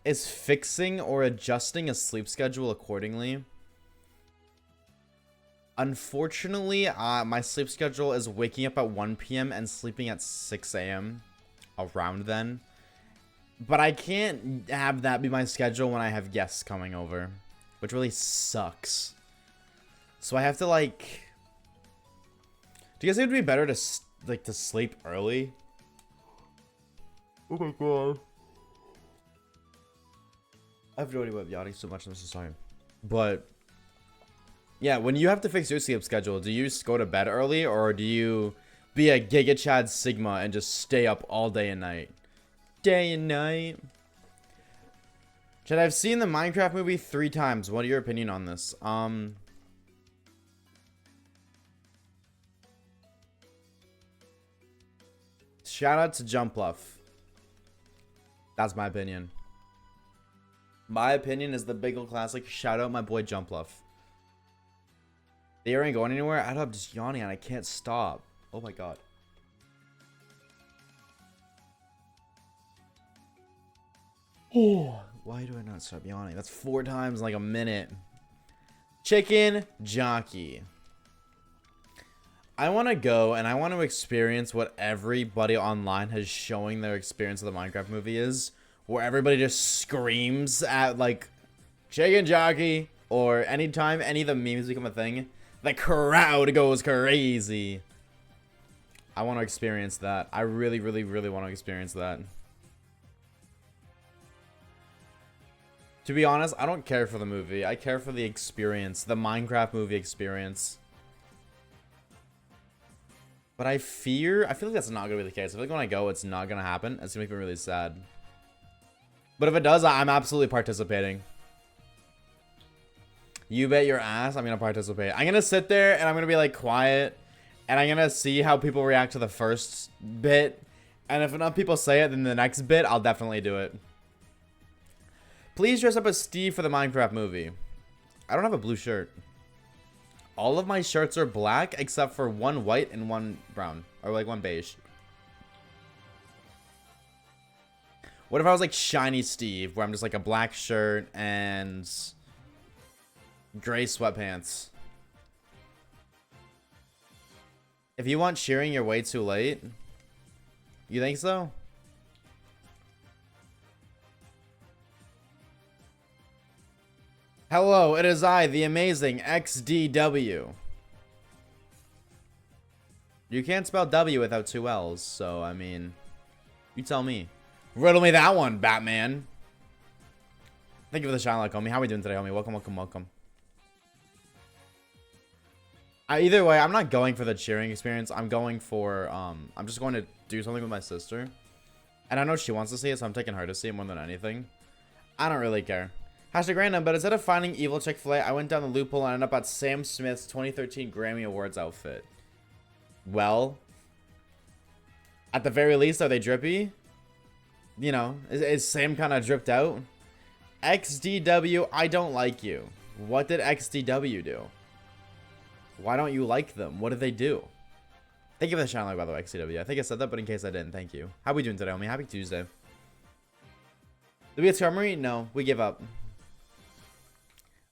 is fixing or adjusting a sleep schedule accordingly. Unfortunately, my sleep schedule is waking up at 1 p.m. and sleeping at 6 a.m. around then. But I can't have that be my schedule when I have guests coming over, which really sucks. So I have to like... Do you guys think it would be better to sleep early? Oh my god. I have no idea why I'm yawning so much. I'm so sorry. But... yeah, when you have to fix your sleep schedule, do you just go to bed early, or do you be a Giga Chad Sigma and just stay up all day and night? Day and night. Chad, I've seen the Minecraft movie 3 times. What are your opinion on this? Shout out to Jumpluff. That's my opinion. My opinion is the big old classic. Shout out my boy Jumpluff. The ear ain't going anywhere. I'm just yawning and I can't stop. Oh my god. Oh, why do I not stop yawning? That's 4 times in like a minute. Chicken jockey. I want to go and I want to experience what everybody online has showing their experience of the Minecraft movie is, where everybody just screams at like chicken jockey, or anytime any of the memes become a thing, the crowd goes crazy. I want to experience that. I really, really, really want to experience that. To be honest, I don't care for the movie. I care for the experience, the Minecraft movie experience. But I feel like that's not gonna be the case. I feel like when I go, it's not gonna happen. It's gonna make me really sad. But if it does, I'm absolutely participating. You bet your ass I'm gonna participate. I'm gonna sit there and I'm gonna be like quiet, and I'm gonna see how people react to the first bit. And if enough people say it, then the next bit, I'll definitely do it. Please dress up as Steve for the Minecraft movie. I don't have a blue shirt. All of my shirts are black except for one white and one brown. Or like one beige. What if I was like Shiny Steve, where I'm just like a black shirt and gray sweatpants? If you want cheering, you're way too late. You think so? Hello, it is I, the amazing XDW. You can't spell W without 2 L's, so, I mean, you tell me. Riddle me that one, Batman. Thank you for the shine like, homie. How are we doing today, homie? Welcome, welcome, welcome. Either way, I'm not going for the cheering experience. I'm going for, I'm just going to do something with my sister. And I know she wants to see it, so I'm taking her to see it more than anything. I don't really care. Hashtag random, but instead of finding evil Chick-fil-A, I went down the loophole and ended up at Sam Smith's 2013 Grammy Awards outfit. Well, at the very least, are they drippy? You know, is Sam kind of dripped out? XDW, I don't like you. What did XDW do? Why don't you like them? What did they do? Thank you for the shine like, by the way, XDW. I think I said that, but in case I didn't, thank you. How we doing today, homie? Happy Tuesday. Did we get Skarmory? No, we give up.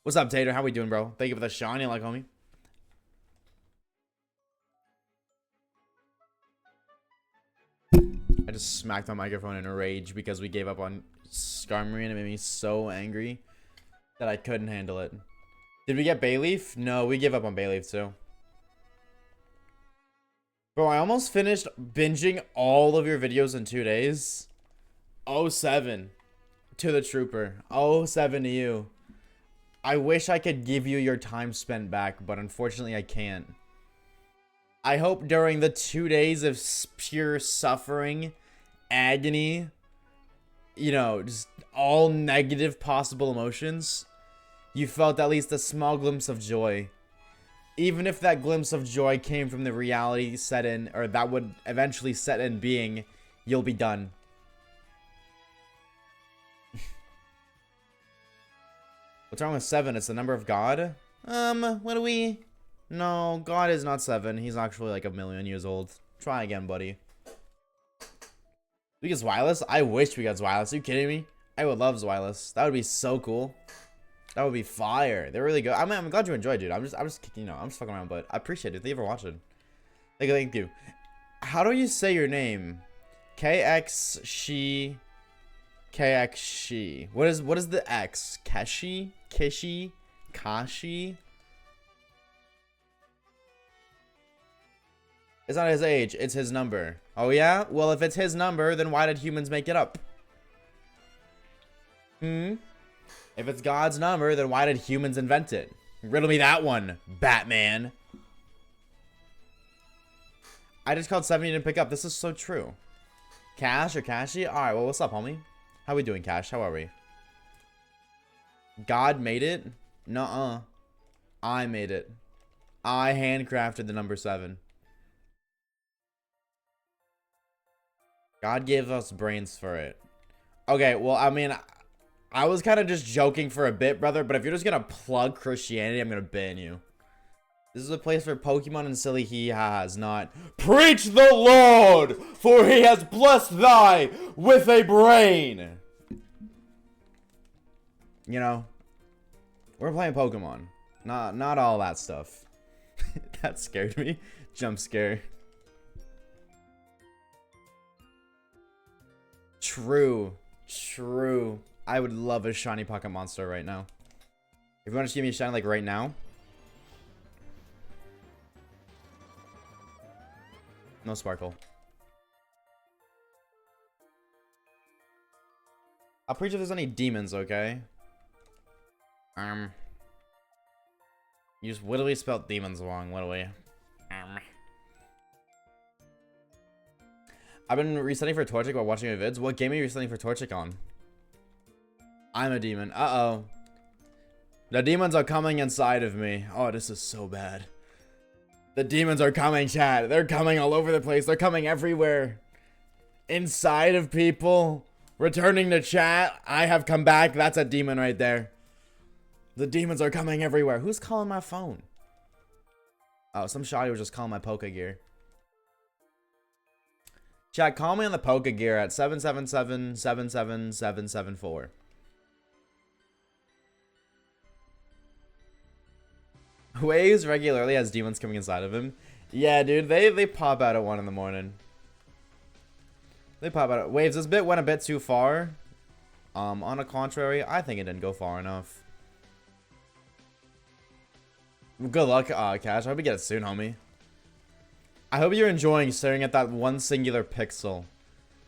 What's up, Tater? How we doing, bro? Thank you for the shiny like, homie. I just smacked my microphone in a rage because we gave up on Skarmory, and it made me so angry that I couldn't handle it. Did we get Bayleaf? No, we gave up on Bayleaf too. Bro, I almost finished binging all of your videos in 2 days. 07 to the Trooper. 07 to you. I wish I could give you your time spent back, but unfortunately I can't. I hope during the 2 days of pure suffering, agony, you know, just all negative possible emotions, you felt at least a small glimpse of joy. Even if that glimpse of joy came from the reality set in, or that would eventually set in being, you'll be done. What's wrong with 7? It's the number of God? What do we... No, God is not 7. He's actually like 1,000,000 years old. Try again, buddy. We get Zwilus? I wish we got Zwilus. Are you kidding me? I would love Zwilus. That would be so cool. That would be fire. They're really good. I'm glad you enjoyed, dude. I'm just, you know, I'm just fucking around, but I appreciate it. If you ever watch it. Thank you. How do you say your name? KX she. KX she. What is the X? Keshi? Kishi? Kashi? It's not his age, it's his number. Oh yeah? Well, if it's his number, then why did humans make it up? If it's God's number, then why did humans invent it? Riddle me that one, Batman. I just called 7, you didn't pick up. This is so true. Cash or Cashy? Alright, well, what's up, homie? How we doing, Cash? How are we? God made it? Nuh-uh. I made it. I handcrafted the number 7. God gave us brains for it. Okay, well, I mean, I was kind of just joking for a bit, brother, but if you're just gonna plug Christianity, I'm gonna ban you. This is a place for Pokemon and silly hee-haws, not preach the Lord, for he has blessed thy with a brain. You know, we're playing Pokemon, not all that stuff. That scared me. Jump scare. True. I would love a shiny pocket monster right now. If you want to give me a shiny like right now. No sparkle. I'll preach if there's any demons, okay? You just literally spelled demons wrong, literally. I've been resetting for Torchic while watching your vids. What game are you resetting for Torchic on? I'm a demon. Uh-oh. The demons are coming inside of me. Oh, this is so bad. The demons are coming, chat. They're coming all over the place. They're coming everywhere. Inside of people. Returning to chat. I have come back. That's a demon right there. The demons are coming everywhere. Who's calling my phone? Oh, some shoddy was just calling my Pokegear. Chat, call me on the Pokegear at 777-77774. Waves regularly has demons coming inside of him. Yeah, dude, they pop out at 1 in the morning. They pop out. Waves, this bit went a bit too far. On the contrary, I think it didn't go far enough. Good luck, Cash. I hope you get it soon, homie. I hope you're enjoying staring at that one singular pixel.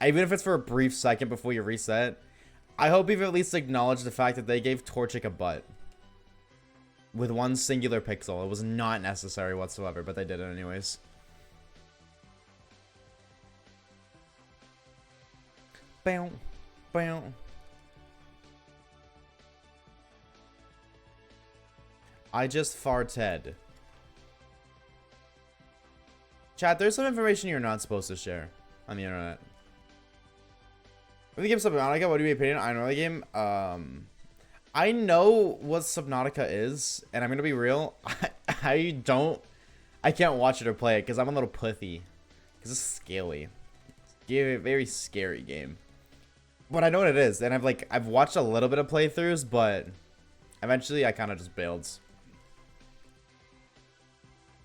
Even if it's for a brief second before you reset. I hope you've at least acknowledged the fact that they gave Torchic a butt. With one singular pixel. It was not necessary whatsoever, but they did it anyways. Bow. Bow. I just farted. Chat, there's some information you're not supposed to share on the internet. If the game Subnautica, what do you opinion on early game? I know what Subnautica is, and I'm gonna be real. I can't watch it or play it because I'm a little pussy. Because it's scaly. It's a very scary game. But I know what it is, and I've watched a little bit of playthroughs, but eventually I kind of just bailed.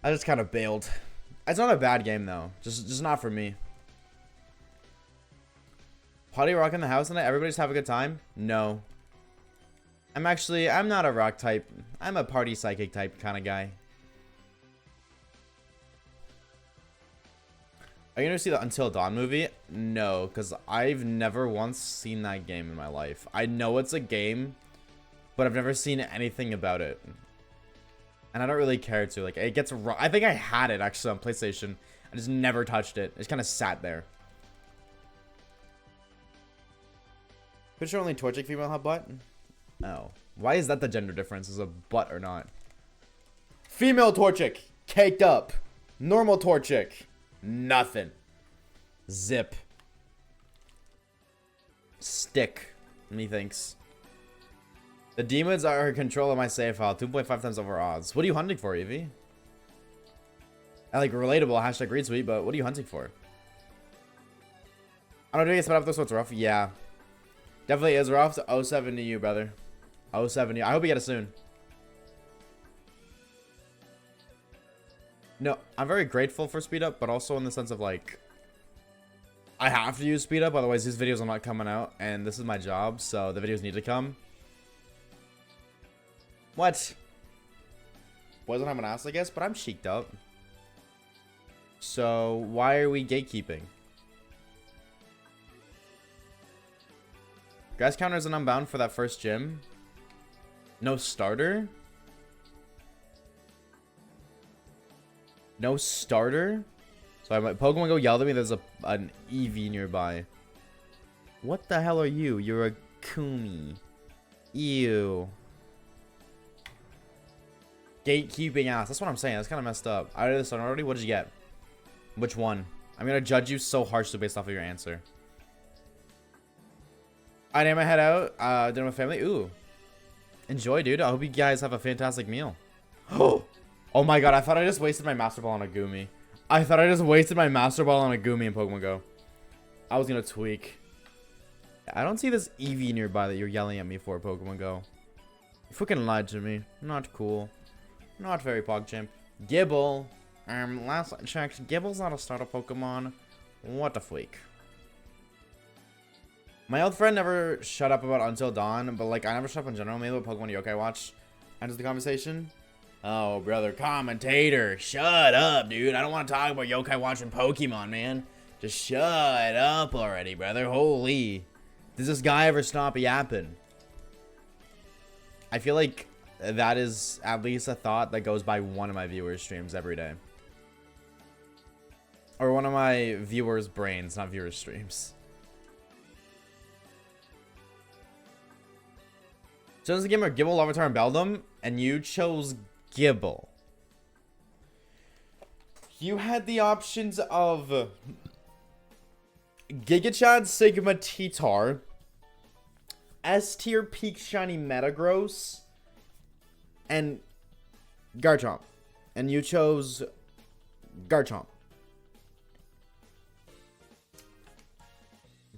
I just kind of bailed. It's not a bad game though, just not for me. Party rock in the house tonight? Everybody just have a good time? No. I'm not a rock type. I'm a party psychic type kind of guy. Are you gonna see the Until Dawn movie? No, because I've never once seen that game in my life. I know it's a game, but I've never seen anything about it. And I don't really care to. Like, it gets I think I had it actually on PlayStation. I just never touched it. It just kind of sat there. Pretty sure only Torchic female have butt? Oh. Why is that the gender difference? Is a butt or not? Female Torchic. Caked up. Normal Torchic. Nothing. Zip. Stick. Methinks. The demons are in control of my save file. 2.5 times over odds. What are you hunting for, Evie? I like relatable. Hashtag retweet, but what are you hunting for? I don't know if you sped up this, so it's rough. Yeah. Definitely is rough. 07 to you, brother. 07 to you. I hope you get it soon. No, I'm very grateful for speed up, but also in the sense of like, I have to use speed up, otherwise these videos are not coming out, and this is my job, so the videos need to come. What? Boys don't have an ass, I guess, but I'm cheeked up. So why are we gatekeeping? Grass counters and Unbound for that first gym. No starter? No starter? So my Pokemon Go yelled at me there's an Eevee nearby. What the hell are you? You're a Kumi. Ew. Gatekeeping ass. That's what I'm saying. That's kind of messed up. I did this one already. What did you get? Which one? I'm going to judge you so harshly based off of your answer. I need my head out. Dinner with family. Ooh. Enjoy, dude. I hope you guys have a fantastic meal. Oh my god, I thought I just wasted my Master Ball on a Goomy. I thought I just wasted my Master Ball on a Goomy in Pokemon Go. I was gonna tweak. I don't see this Eevee nearby that you're yelling at me for, Pokemon Go. You fucking lied to me. Not cool. Not very PogChamp. Gibble. Last I checked, Gibble's not a starter Pokemon. What the freak. My old friend never shut up about Until Dawn, but like I never shut up in general. Maybe with Pokemon Yokai Watch enters the conversation. Oh, brother, commentator, shut up, dude. I don't want to talk about Yokai Watch and Pokemon, man. Just shut up already, brother. Holy. Does this guy ever stop yapping? I feel like that is at least a thought that goes by one of my viewers' streams every day. Or one of my viewers' brains, not viewers' streams. Chose the gamer Gibble, Larvitar, and Beldum, and you chose Gibble. You had the options of Gigachad, Sigma, T-Tar, S-Tier, Peak Shiny, Metagross, and Garchomp. And you chose Garchomp.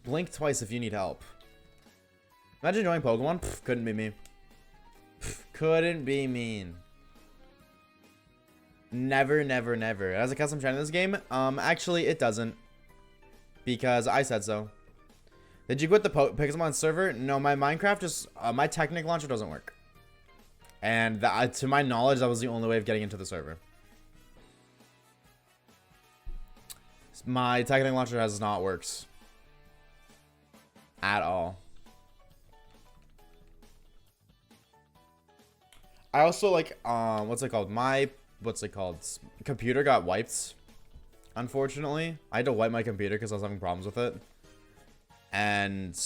Blink twice if you need help. Imagine joining Pokemon. Pff, couldn't be me. Pff, couldn't be mean. Never, never, never. It has a custom trend in this game? Actually, it doesn't. Because I said so. Did you quit the Pixelmon server? No, my Minecraft just... my Technic launcher doesn't work. And to my knowledge, that was the only way of getting into the server. My Technic launcher has not worked. At all. I also like what's it called? My computer got wiped. Unfortunately, I had to wipe my computer because I was having problems with it. And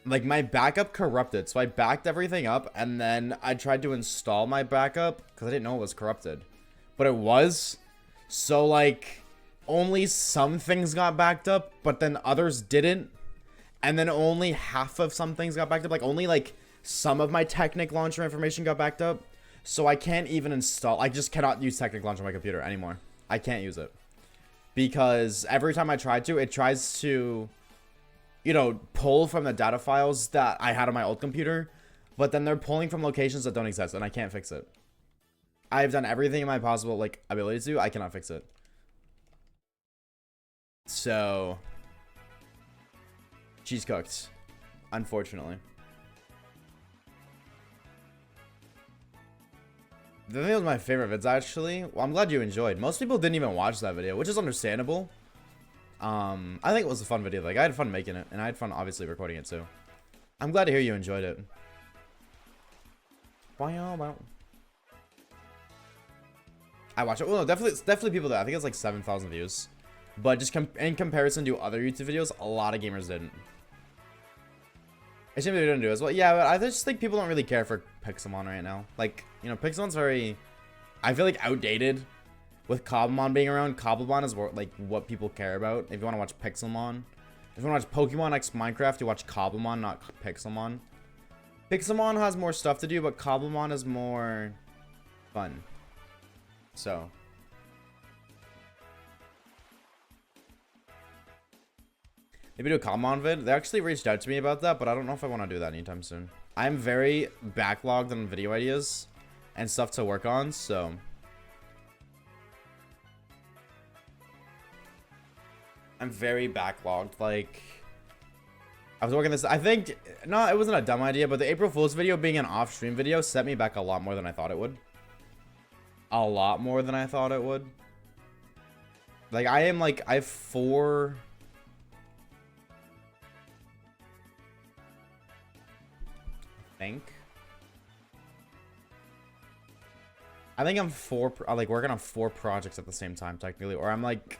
like my backup corrupted, so I backed everything up and then I tried to install my backup because I didn't know it was corrupted. But it was. So like only some things got backed up, but then others didn't. And then only half of some things got backed up. Like only like some of my Technic launcher information got backed up. So I can't even install. I just cannot use Technic launcher on my computer anymore. I can't use it. Because every time I try to, it tries to, you know, pull from the data files that I had on my old computer. But then they're pulling from locations that don't exist. And I can't fix it. I've done everything in my possible like ability to. I cannot fix it. So... she's cooked, unfortunately. I think it was my favorite vids, actually. Well, I'm glad you enjoyed. Most people didn't even watch that video, which is understandable. I think it was a fun video. Like, I had fun making it, and I had fun, obviously, recording it, too. I'm glad to hear you enjoyed it. I watch it. Well, no, definitely people that I think it's like 7,000 views. But just in comparison to other YouTube videos, a lot of gamers didn't. I assume they didn't do as well. Yeah, but I just think people don't really care for Pixelmon right now. Like, you know, Pixelmon's very... I feel like outdated. With Cobblemon being around, Cobblemon is like what people care about. If you want to watch Pixelmon. If you want to watch Pokemon X Minecraft, you watch Cobblemon, not Pixelmon. Pixelmon has more stuff to do, but Cobblemon is more fun. So... maybe do a Cobblemon vid. They actually reached out to me about that, but I don't know if I want to do that anytime soon. I'm very backlogged on video ideas and stuff to work on, so... I'm very backlogged. Like, I was working this... I think... no, it wasn't a dumb idea, but the April Fool's video being an off-stream video set me back a lot more than I thought it would. A lot more than I thought it would. Like, I have 4... I think I'm working on 4 projects at the same time technically, or I'm like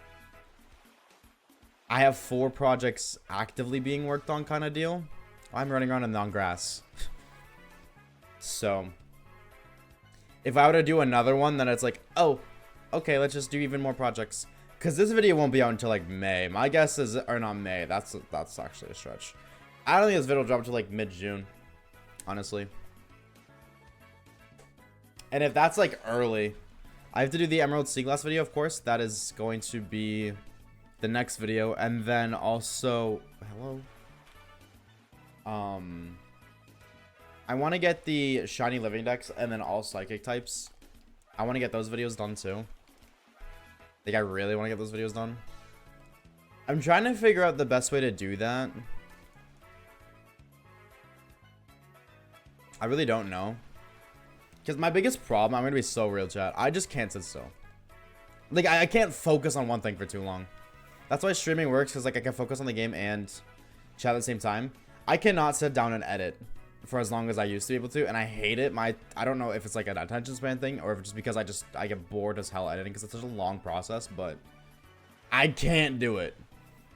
I have 4 projects actively being worked on kind of deal. I'm running around in the long grass. So if I were to do another one, then it's like, oh, okay, let's just do even more projects, because this video won't be out until like May. My guess is, or not May, that's actually a stretch. I don't think this video will drop until like mid-June, honestly. And if that's like early, I have to do the Emerald Sea Glass video, of course. That is going to be the next video. And then also, hello. I want to get the Shiny Living Dex and then all Psychic types. I want to get those videos done too. Like, I really want to get those videos done. I'm trying to figure out the best way to do that. I really don't know. Because my biggest problem, I'm going to be so real, chat. I just can't sit still. Like, I can't focus on one thing for too long. That's why streaming works, because, like, I can focus on the game and chat at the same time. I cannot sit down and edit for as long as I used to be able to, and I hate it. I don't know if it's, like, an attention span thing, or if it's just because I get bored as hell editing, because it's such a long process, but I can't do it.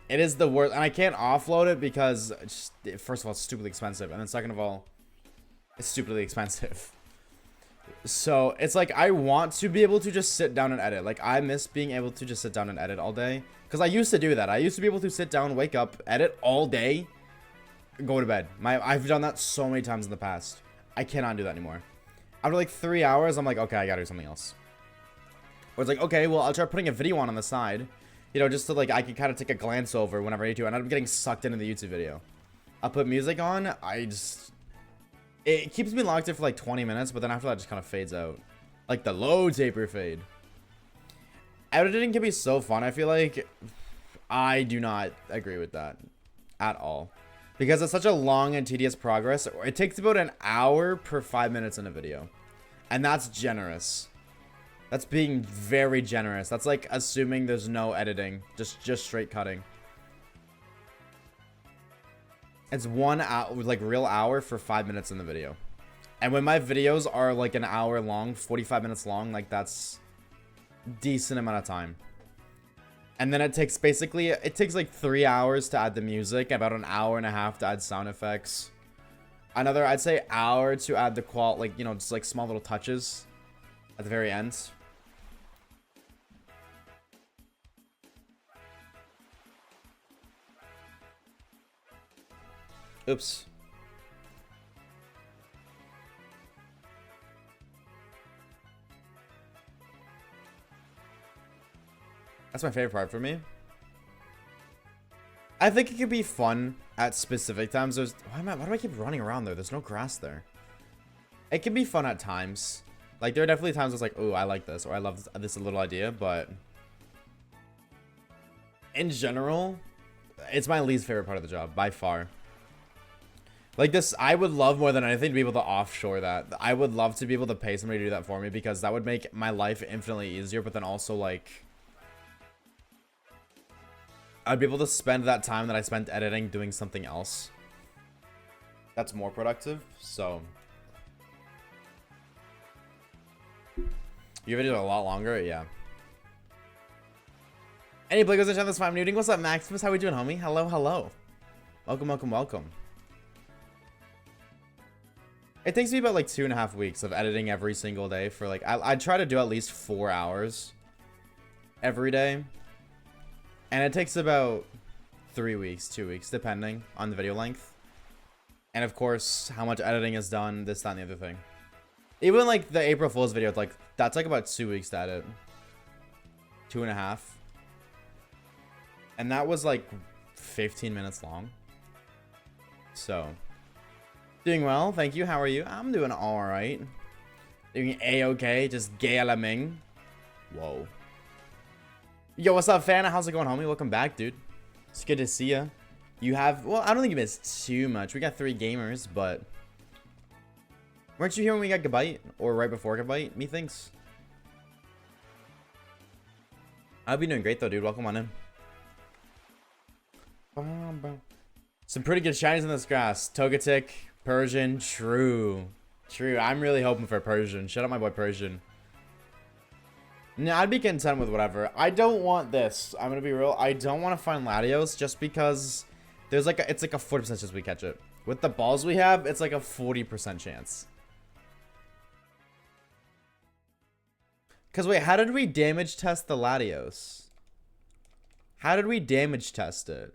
It is the worst, and I can't offload it because, first of all, it's stupidly expensive, and then second of all, it's stupidly expensive. So it's like I want to be able to just sit down and edit. Like, I miss being able to just sit down and edit all day, because I used to do that. I used to be able to sit down, wake up, edit all day, go to bed. I've done that so many times in the past. I cannot do that anymore. After like 3 hours, I'm like, okay, I gotta do something else. Or it's like, okay, well, I'll try putting a video on the side, you know, just so like I can kind of take a glance over whenever I need to, and I'm getting sucked into the YouTube video. I'll put music on. It keeps me locked in for like 20 minutes, but then after that, it just kind of fades out. Like the low taper fade. Editing can be so fun, I feel like. I do not agree with that at all. Because it's such a long and tedious progress. It takes about an hour per 5 minutes in a video. And that's generous. That's being very generous. That's like assuming there's no editing. Just straight cutting. It's 1 hour, like real hour for 5 minutes in the video. And when my videos are like an hour long, 45 minutes long, like that's decent amount of time. And then it takes like 3 hours to add the music, about an hour and a half to add sound effects. Another, I'd say, hour to add the like, you know, just like small little touches at the very end. Oops. That's my favorite part for me. I think it could be fun at specific times. Why do I keep running around there? There's no grass there. It can be fun at times. Like, there are definitely times it's like, oh, I like this, or I love this little idea, but in general, it's my least favorite part of the job, by far. Like this, I would love more than anything to be able to offshore that. I would love to be able to pay somebody to do that for me, because that would make my life infinitely easier, but then also, like, I'd be able to spend that time that I spent editing doing something else that's more productive. So your video a lot longer, yeah. Any Bliggers in the chat this time nuding? What's up, Maximus? How we doing, homie? Hello, hello. Welcome, welcome, welcome. It takes me about like 2.5 weeks of editing every single day for like, I try to do at least 4 hours every day. And it takes about 3 weeks, 2 weeks, depending on the video length. And of course, how much editing is done, this, that, and the other thing. Even like the April Fool's video, like that's like about 2 weeks to edit. 2.5. And that was like 15 minutes long. So, doing well, thank you. How are you? I'm doing alright. Doing A-okay, just gay a la Ming. Whoa. Yo, what's up, fan? How's it going, homie? Welcome back, dude. It's good to see you. You have, well, I don't think you missed too much. We got 3 gamers, but weren't you here when we got Gabite? Or right before Gabite? Methinks. I'll be doing great, though, dude. Welcome on in. Some pretty good shinies in this grass. Togetic, Persian, true. True. I'm really hoping for Persian. Shout out my boy Persian. No, I'd be content with whatever. I don't want this. I'm gonna be real. I don't want to find Latios just because there's like it's like a 40% chance we catch it. With the balls we have, it's like a 40% chance. Cause wait, how did we damage test the Latios? How did we damage test it?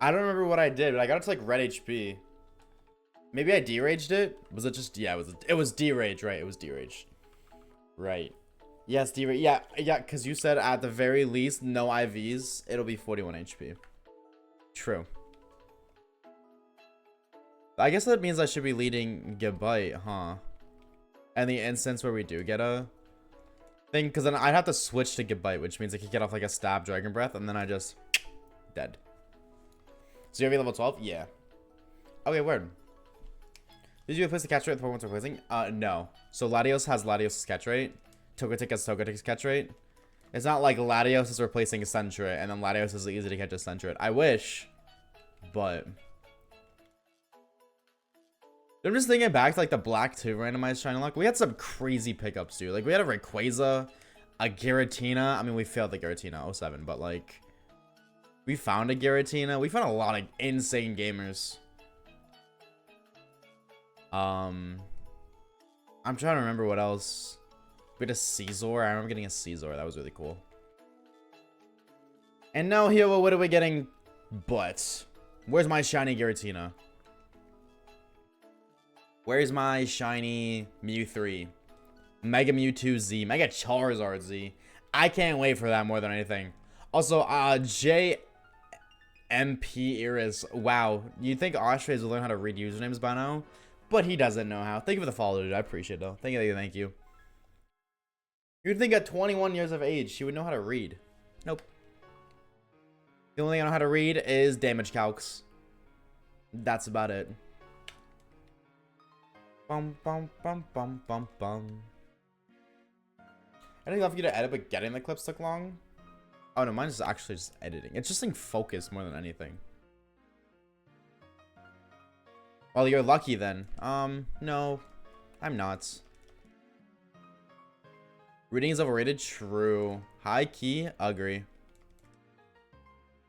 I don't remember what I did, but I got it to like red HP. Maybe I deraged it. Was it just, yeah, it was deraged, right? It was deraged. Right. Yes, deraged. Yeah, because you said at the very least, no IVs, it'll be 41 HP. True. I guess that means I should be leading Gabite, huh? And the instance where we do get a thing, because then I'd have to switch to Gabite, which means I could get off like a stab Dragon Breath, and then I just dead. So you have level 12? Yeah. Okay, word. Did you replace the catch rate with the Pokemon replacing? No. So Latios has Latios' catch rate. Togetic has Togetic's catch rate. It's not like Latios is replacing Sentret, and then Latios is easy to catch a Sentret. I wish, but I'm just thinking back to like the Black 2 randomized Shiny Lock. We had some crazy pickups, dude. Like we had a Rayquaza, a Giratina. I mean, we failed the Giratina 07, but like we found a Giratina. We found a lot of insane gamers. I'm trying to remember what else. We had a Caesar. I remember getting a Caesar. That was really cool. And now here, well, what are we getting? But where's my shiny Giratina? Where's my shiny Mew 3? Mega Mewtwo Z. Mega Charizard Z. I can't wait for that more than anything. Also, JMP Iris. Wow. You'd think Oshawaves would learn how to read usernames by now, but he doesn't know how. Thank you for the follow, dude. I appreciate it, though. Thank you, thank you. You'd think at 21 years of age, she would know how to read. Nope. The only thing I know how to read is damage calcs. That's about it. Bum, bum, bum, bum, bum, bum. I didn't love for you to edit, but getting the clips took long. Oh, no, mine is actually just editing. It's just in focus more than anything. Well, you're lucky then. No, I'm not. Reading is overrated? True. High key? Agree.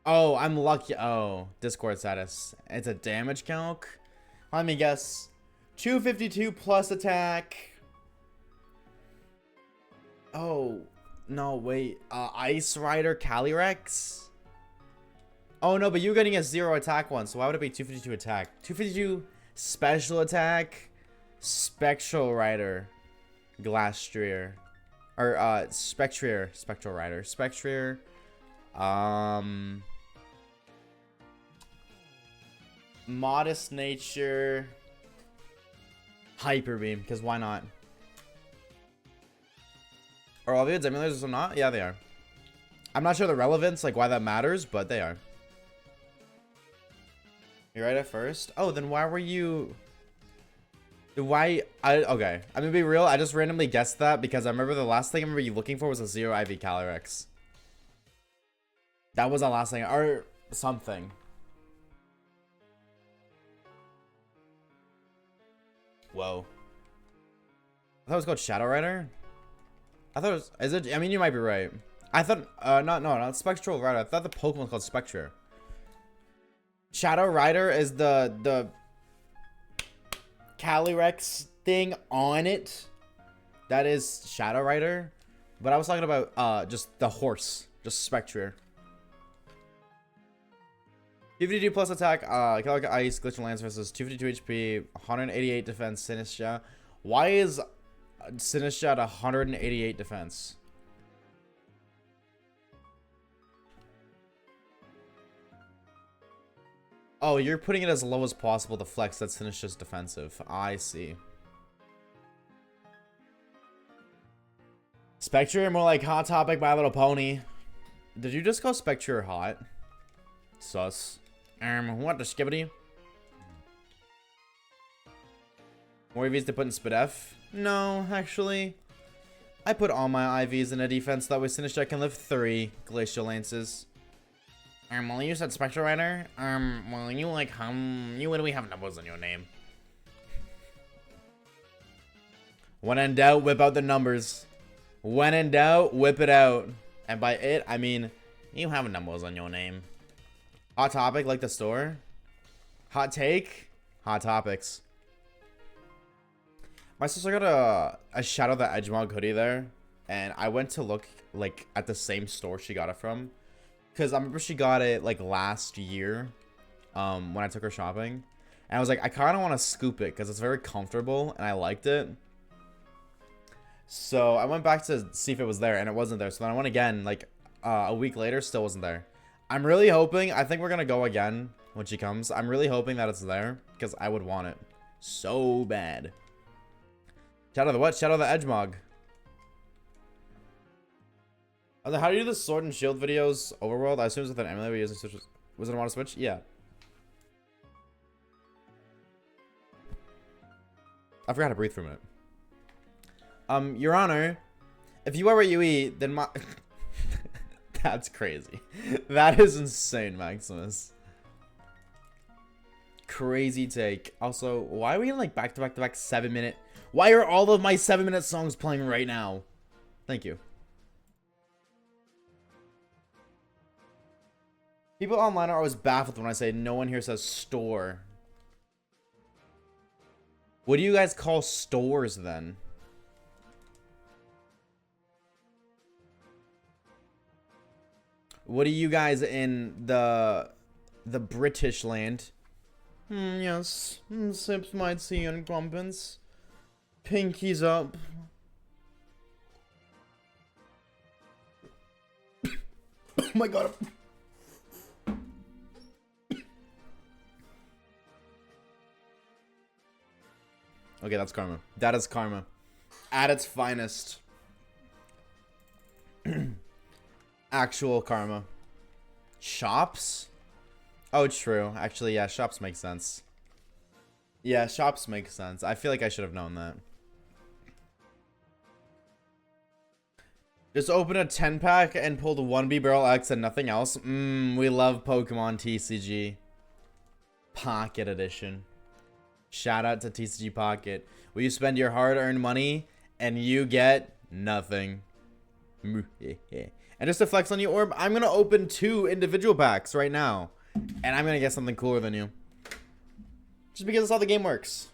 Oh, I'm lucky. Oh, Discord status. It's a damage calc. Let me guess. 252 plus attack. Oh, no, wait. Ice Rider Calyrex? Oh, no, but you're getting a 0 attack one, so why would it be 252 attack? 252 special attack? Spectral Rider. Glastrier. Or, Spectrier. Spectral Rider. Spectrier. Modest Nature. Hyper Beam, because why not? Are all the emulators or not? Yeah, they are. I'm not sure the relevance, like why that matters, but they are. You're right at first? Oh, then why were you... Okay, I'm gonna be real. I just randomly guessed that because I remember the last thing I remember you looking for was a 0 IV Calyrex. That was the last thing, or something. Whoa. I thought it was called Shadow Rider. I thought it was, is it? I mean, you might be right. I thought, not Spectral Rider. I thought the Pokemon was called Spectre. Shadow Rider is the Calyrex thing on it. That is Shadow Rider. But I was talking about just the horse. Just Spectre. 252 plus attack, Calyrex Ice, Glitch and Lance versus 252 HP, 188 defense, Sinistra. Why is Sinistra at 188 defense? Oh, you're putting it as low as possible to flex that Sinistra's defensive. I see. Spectre, more like Hot Topic, My Little Pony. Did you just call Spectre hot? Sus. What the skibbity? More EVs to put in Spadef? No, actually. I put all my IVs in a defense, that way Sinistra can live 3 Glacial Lances. Well, you said Spectral Rider? Well, you like, you literally have numbers on your name. When in doubt, whip out the numbers. When in doubt, whip it out. And by it, I mean, you have numbers on your name. Hot Topic, like the store. Hot Take, Hot Topics. My sister got a Shadow the Edgemog hoodie there, and I went to look like at the same store she got it from, because I remember she got it like last year, when I took her shopping. And I was like, I kind of want to scoop it because it's very comfortable and I liked it. So I went back to see if it was there and it wasn't there. So then I went again like a week later, still wasn't there. I'm really hoping, I think we're going to go again when she comes. I'm really hoping that it's there because I would want it so bad. Shadow the what? Shadow the Edgemog. How do you do the Sword and Shield videos overworld? I assume it's with an emulator using Switch. Was it on a Switch? Yeah. I forgot to breathe for a minute. Your Honor, if you are what you eat, then my... That's crazy. That is insane, Maximus. Crazy take. Also, why are we in like back-to-back-to-back 7-minute... Why are all of my 7-minute songs playing right now? Thank you. People online are always baffled when I say no one here says store. What do you guys call stores then? What are you guys in the British land? Yes. Sips might see incumbents. Pinkies up. Oh my god. Okay, that's karma. That is karma. At its finest. Actual karma. Shops? Oh, true. Actually, yeah, shops make sense. Yeah, shops make sense. I feel like I should have known that. Just open a 10-pack and pull the 1B Barrel X and nothing else. We love Pokemon TCG. Pocket Edition. Shout out to TCG Pocket. Will you spend your hard-earned money and you get nothing? And just to flex on you, Orb, I'm going to open 2 individual packs right now. And I'm going to get something cooler than you. Just because that's how the game works.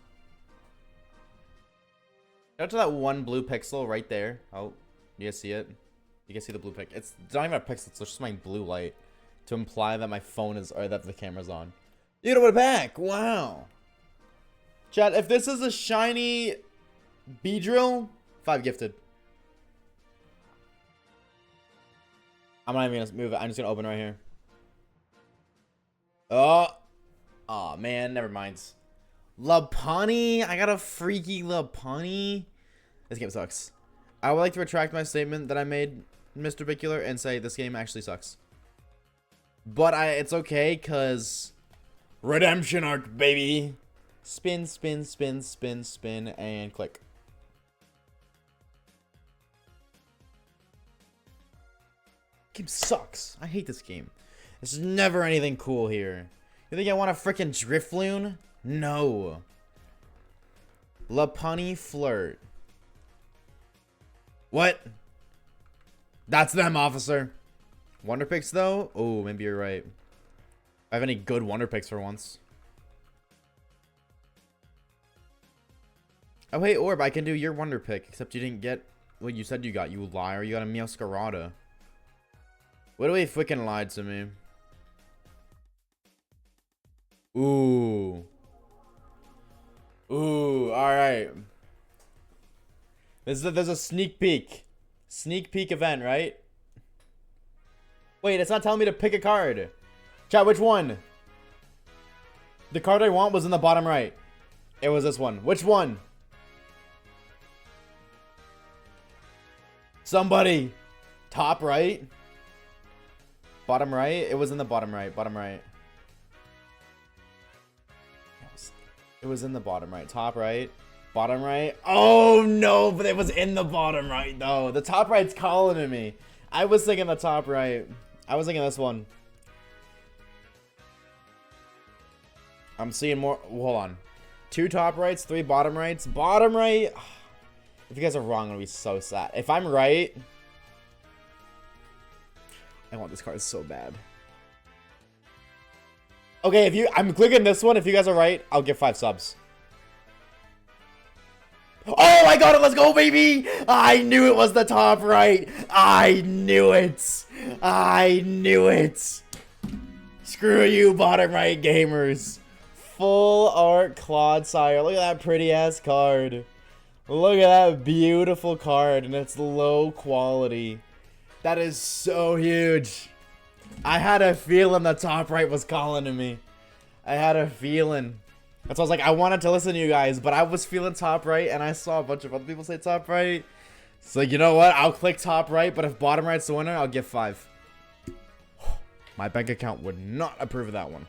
Shout out to that one blue pixel right there. Oh, you guys see it? You can see the blue pixel. It's not even a pixel, it's just my blue light. To imply that my phone is, or that the camera's on. You know what, a pack! Wow! Chat, if this is a shiny Beedrill, 5 gifted. I'm not even gonna move it. I'm just gonna open right here. Oh man, never mind. Lapani, I got a freaky Lapani. This game sucks. I would like to retract my statement that I made, Mr. Bicular, and say this game actually sucks. But it's okay, cause redemption arc, baby. Spin, spin, spin, spin, spin, and click. Game sucks. I hate this game. There's never anything cool here. You think I want a freaking Drifloon? No. Lapani Flirt. What? That's them, officer. Wonder Picks, though? Oh, maybe you're right. I have any good Wonder Picks for once. Oh, hey, Orb, I can do your Wonder Pick, except you didn't get what you said you got, you liar. You got a Meowscarada. What do we freaking lied to me? Ooh. Ooh, alright. There's a sneak peek. Sneak peek event, right? Wait, it's not telling me to pick a card. Chat, which one? The card I want was in the bottom right. It was this one. Which one? Somebody. Top right? Bottom right? It was in the bottom right. Bottom right. It was in the bottom right. Top right. Bottom right. Oh, no. But it was in the bottom right, though. The top right's calling to me. I was thinking the top right. I was thinking this one. I'm seeing more. Hold on. 2 top rights, 3 bottom rights. Bottom right. If you guys are wrong, I'm going to be so sad. If I'm right. I want this card so bad. Okay, I'm clicking this one. If you guys are right, I'll give 5 subs. Oh, I got it. Let's go, baby. I knew it was the top right. I knew it. I knew it. Screw you, bottom right gamers. Full art Clodsire. Look at that pretty ass card. Look at that beautiful card, and it's low quality. That is so huge. I had a feeling the top right was calling to me. I had a feeling. That's why I was like, I wanted to listen to you guys, but I was feeling top right, and I saw a bunch of other people say top right. So you know what? I'll click top right, but if bottom right's the winner, I'll give 5. My bank account would not approve of that one.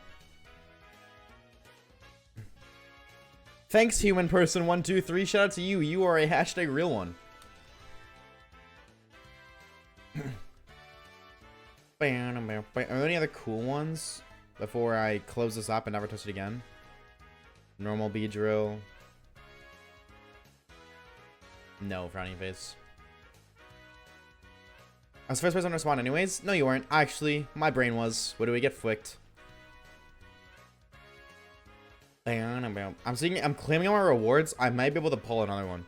Thanks, human person 123. Shout out to you. You are a hashtag real one. Are there any other cool ones before I close this up and never touch it again? Normal B drill. No, frowny face. I was the first person to respond anyways. No, you weren't. Actually, my brain was. What do we get flicked? I'm claiming all my rewards. I might be able to pull another one.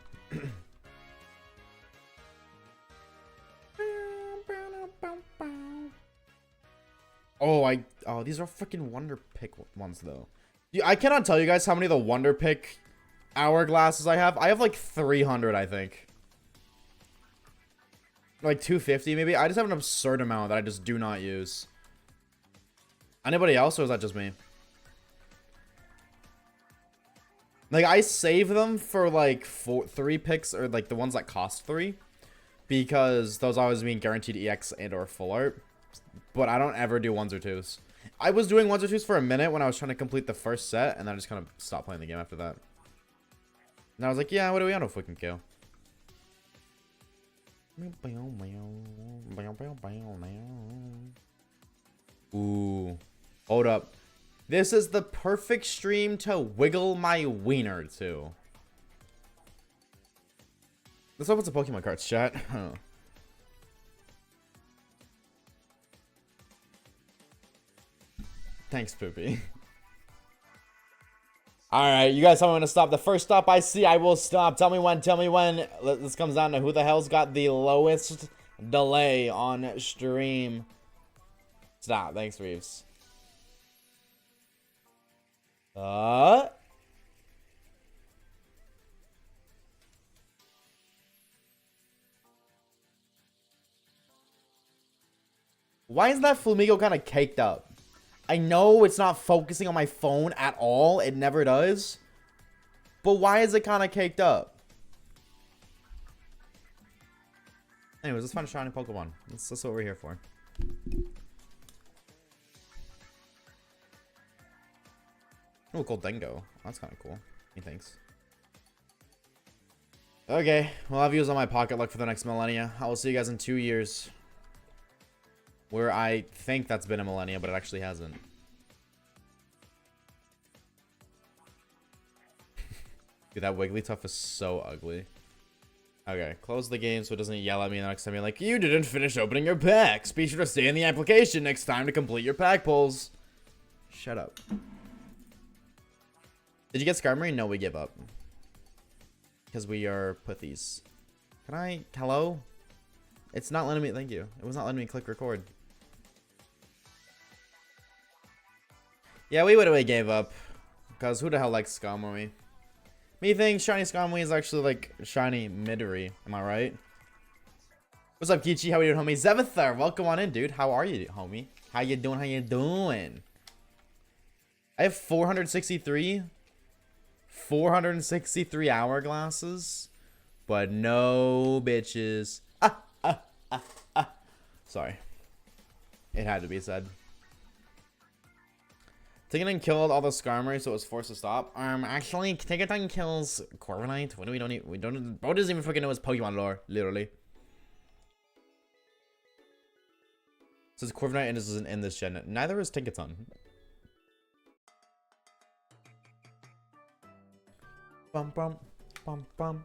Oh, these are freaking Wonder Pick ones though. I cannot tell you guys how many of the Wonder Pick hourglasses I have. I have like 300, I think. Like 250 maybe. I just have an absurd amount that I just do not use. Anybody else, or is that just me? Like, I save them for like 3 picks, or like the ones that cost 3, because those always mean guaranteed EX and or full art. But I don't ever do 1s or 2s. I was doing 1s or 2s for a minute when I was trying to complete the first set, and then I just kind of stopped playing the game after that. And I was like, yeah, what do we on if we can kill? Ooh. Hold up. This is the perfect stream to wiggle my wiener to. Let's open some Pokemon cards, chat. Thanks, Poopy. Alright, you guys tell me when to stop. The first stop I see, I will stop. Tell me when, tell me when. This comes down to who the hell's got the lowest delay on stream. Stop. Thanks, Reeves. Why is that Flamingo kind of caked up? I know it's not focusing on my phone at all. It never does. But why is it kind of caked up? Anyways, let's find a shiny Pokemon. That's what we're here for. Oh, Goldengo. That's kind of cool. Thanks. Okay, well, I've used all my pocket luck for the next millennia. I will see you guys in 2 years. Where I think that's been a millennia, but it actually hasn't. Dude, that Wigglytuff is so ugly. Okay, close the game so it doesn't yell at me the next time you're like, you didn't finish opening your packs. Be sure to stay in the application next time to complete your pack pulls. Shut up. Did you get Skarmory? No, we give up. Because we are puthies. Can I? Hello? It's not letting me. Thank you. It was not letting me click record. Yeah, we would have gave up. Because who the hell likes Skarmory? Me thinks shiny Skarmory is actually like shiny Midori. Am I right? What's up, Kichi? How are you doing, homie? Zevithar, welcome on in, dude. How are you, homie? How you doing? How you doing? I have 463 hourglasses, but no bitches. Sorry. It had to be said. Tinkerton killed all the Skarmory, so it was forced to stop. Actually, Tinkerton kills Corviknight. What do we don't even, Bo doesn't even freaking know his Pokemon lore, literally. Says Corviknight isn't in this gen. Neither is Tinkerton. Bum bum bum bum.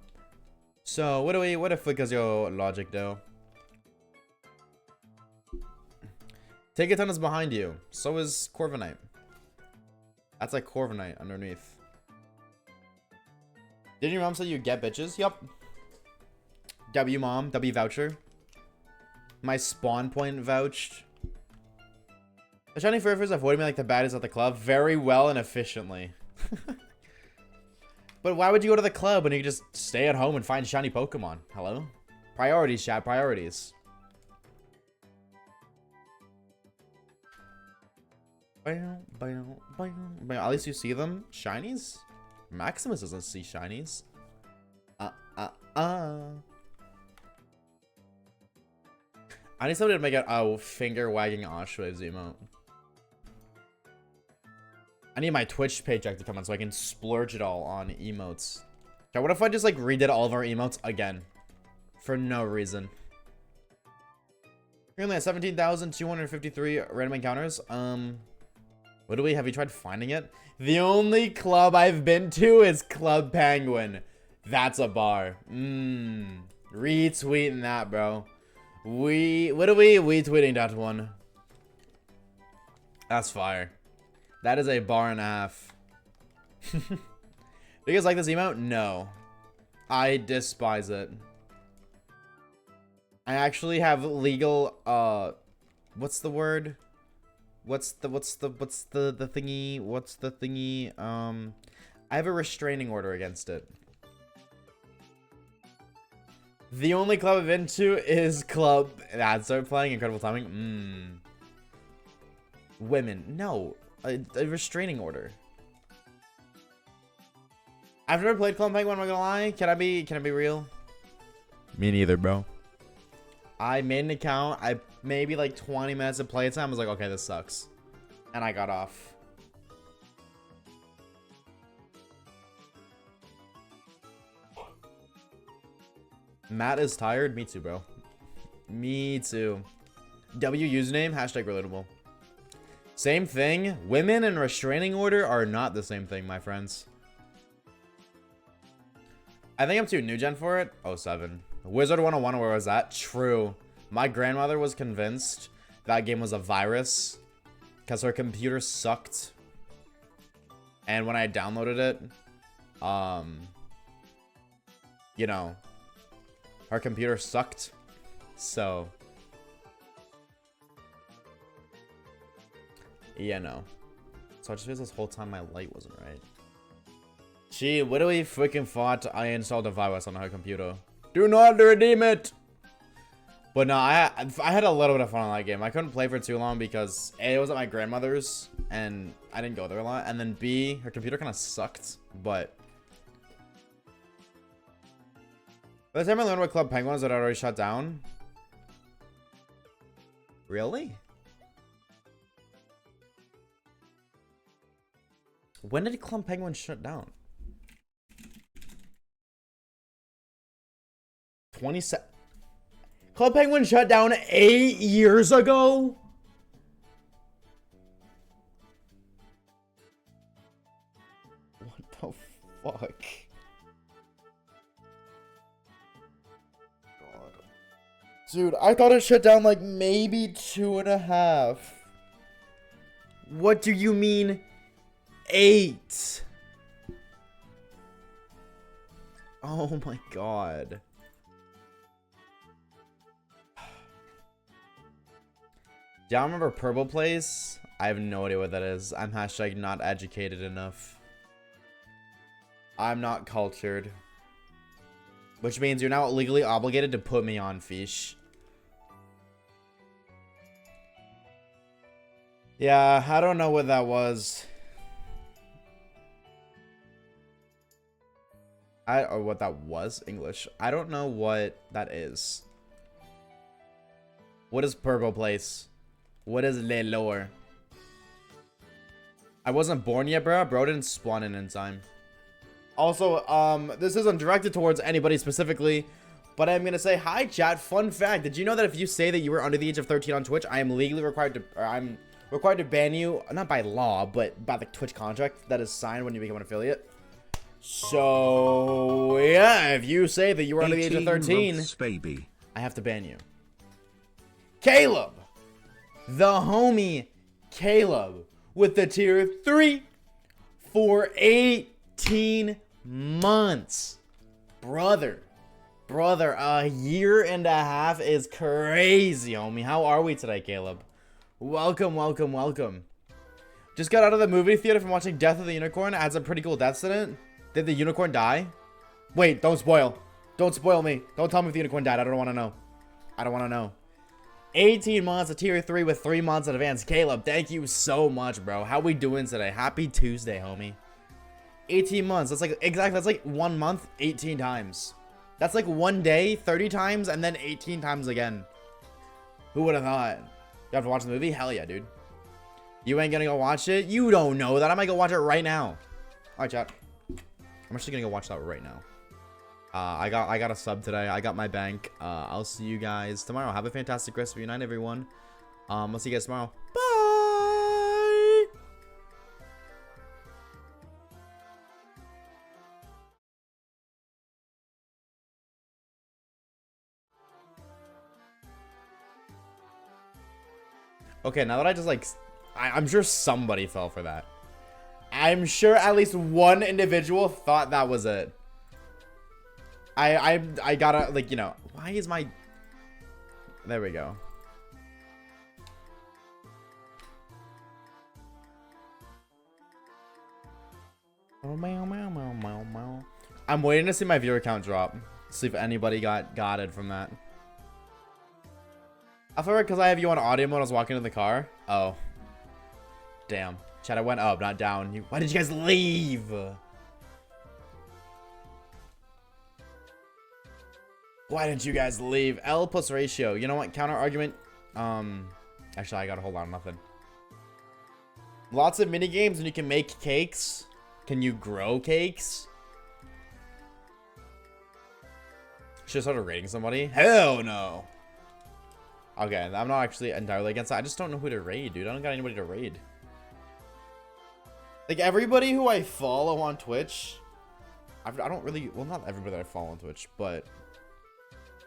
So what if we got your logic though? Tinkerton is behind you. So is Corviknight. That's like Corviknight underneath. Didn't your mom say you get bitches? Yup. W mom. W voucher. My spawn point vouched. The shiny furfurs avoid me like the baddies at the club very well and efficiently. But why would you go to the club when you could just stay at home and find shiny Pokemon? Hello? Priorities, chat. Priorities. At least you see them. Shinies? Maximus doesn't see shinies. I need somebody to make a finger wagging Oshawaves emote. I need my Twitch paycheck to come on so I can splurge it all on emotes. Okay, what if I just like redid all of our emotes again? For no reason. Currently at 17,253 random encounters. What do we have? You tried finding it? The only club I've been to is Club Penguin. That's a bar. Retweeting that, bro. What are we tweeting that one? That's fire. That is a bar and a half. Do you guys like this emote? No. I despise it. I actually have legal, what's the word? What's the thingy? I have a restraining order against it. The only club I've been to is Club. I'd start playing Incredible Timing. Women. No. A restraining order. I've never played Club Penguin, I'm not gonna lie. Can I be real? Me neither, bro. I made an account. Maybe like 20 minutes of playtime. I was like, okay, this sucks. And I got off. Matt is tired. Me too, bro. Me too. W username, hashtag relatable. Same thing. Women and restraining order are not the same thing, my friends. I think I'm too new gen for it. 07. Wizard 101, where was that? True. My grandmother was convinced that game was a virus because her computer sucked. And when I downloaded it, you know, her computer sucked. So, yeah, no. So I just realized this whole time my light wasn't right. She literally freaking thought I installed a virus on her computer. Do not redeem it! But no, I had a little bit of fun on that game. I couldn't play for too long because A, it was at my grandmother's and I didn't go there a lot. And then B, her computer kind of sucked. But by the time I learned what Club Penguin was, that I already shut down. Really? When did Club Penguin shut down? 27. Club Penguin shut down 8 years ago? What the fuck? God. Dude, I thought it shut down like maybe 2.5. What do you mean 8? Oh my god. Do y'all remember Purple Place? I have no idea what that is. I'm hashtag not educated enough. I'm not cultured. Which means you're now legally obligated to put me on, fish. Yeah, I don't know what that was. Or what that was, English. I don't know what that is. What is Purple Place? What is Le Lore? I wasn't born yet, bro. Bro didn't spawn in time. Also, this isn't directed towards anybody specifically, but I'm gonna say hi, chat. Fun fact: did you know that if you say that you were under the age of 13 on Twitch, I am legally required to, or I'm required to ban you, not by law, but by the Twitch contract that is signed when you become an affiliate. So yeah, if you say that you were under the age of 13, months, baby, I have to ban you. Caleb. The homie Caleb with the tier 3 for 18 months. Brother, a year and a half is crazy, homie. How are we today, Caleb? Welcome, welcome, welcome. Just got out of the movie theater from watching Death of the Unicorn. It had some pretty cool deaths in it. Did the unicorn die? Wait, don't spoil. Don't spoil me. Don't tell me if the unicorn died. I don't want to know. I don't want to know. 18 months of tier 3 with 3 months in advance. Caleb, thank you so much, bro. How we doing today? Happy Tuesday, homie. 18 months. That's like, exactly, that's like 1 month, 18 times. That's like 1 day, 30 times, and then 18 times again. Who would have thought? You have to watch the movie? Hell yeah, dude. You ain't gonna go watch it? You don't know that. I might go watch it right now. Alright, chat. I'm actually gonna go watch that right now. I got a sub today. I got my bank. I'll see you guys tomorrow. Have a fantastic rest of your night, everyone. I'll see you guys tomorrow. Bye. Okay, now that I just like, I'm sure somebody fell for that. I'm sure at least one individual thought that was it. I gotta, like, you know, why is my... There we go. I'm waiting to see my viewer count drop. See if anybody got it from that. I feel like because I have you on audio mode, I was walking in the car. Oh. Damn. Chat, I went up, not down. Why did you guys leave? Why didn't you guys leave? L plus ratio. You know what? Counter argument. Actually, I gotta hold on. Nothing. Lots of mini games and you can make cakes. Can you grow cakes? Should I start rating somebody? Hell no. Okay, I'm not actually entirely against that. I just don't know who to raid, dude. I don't got anybody to raid. Like, everybody who I follow on Twitch, I don't really... Well, not everybody that I follow on Twitch, but...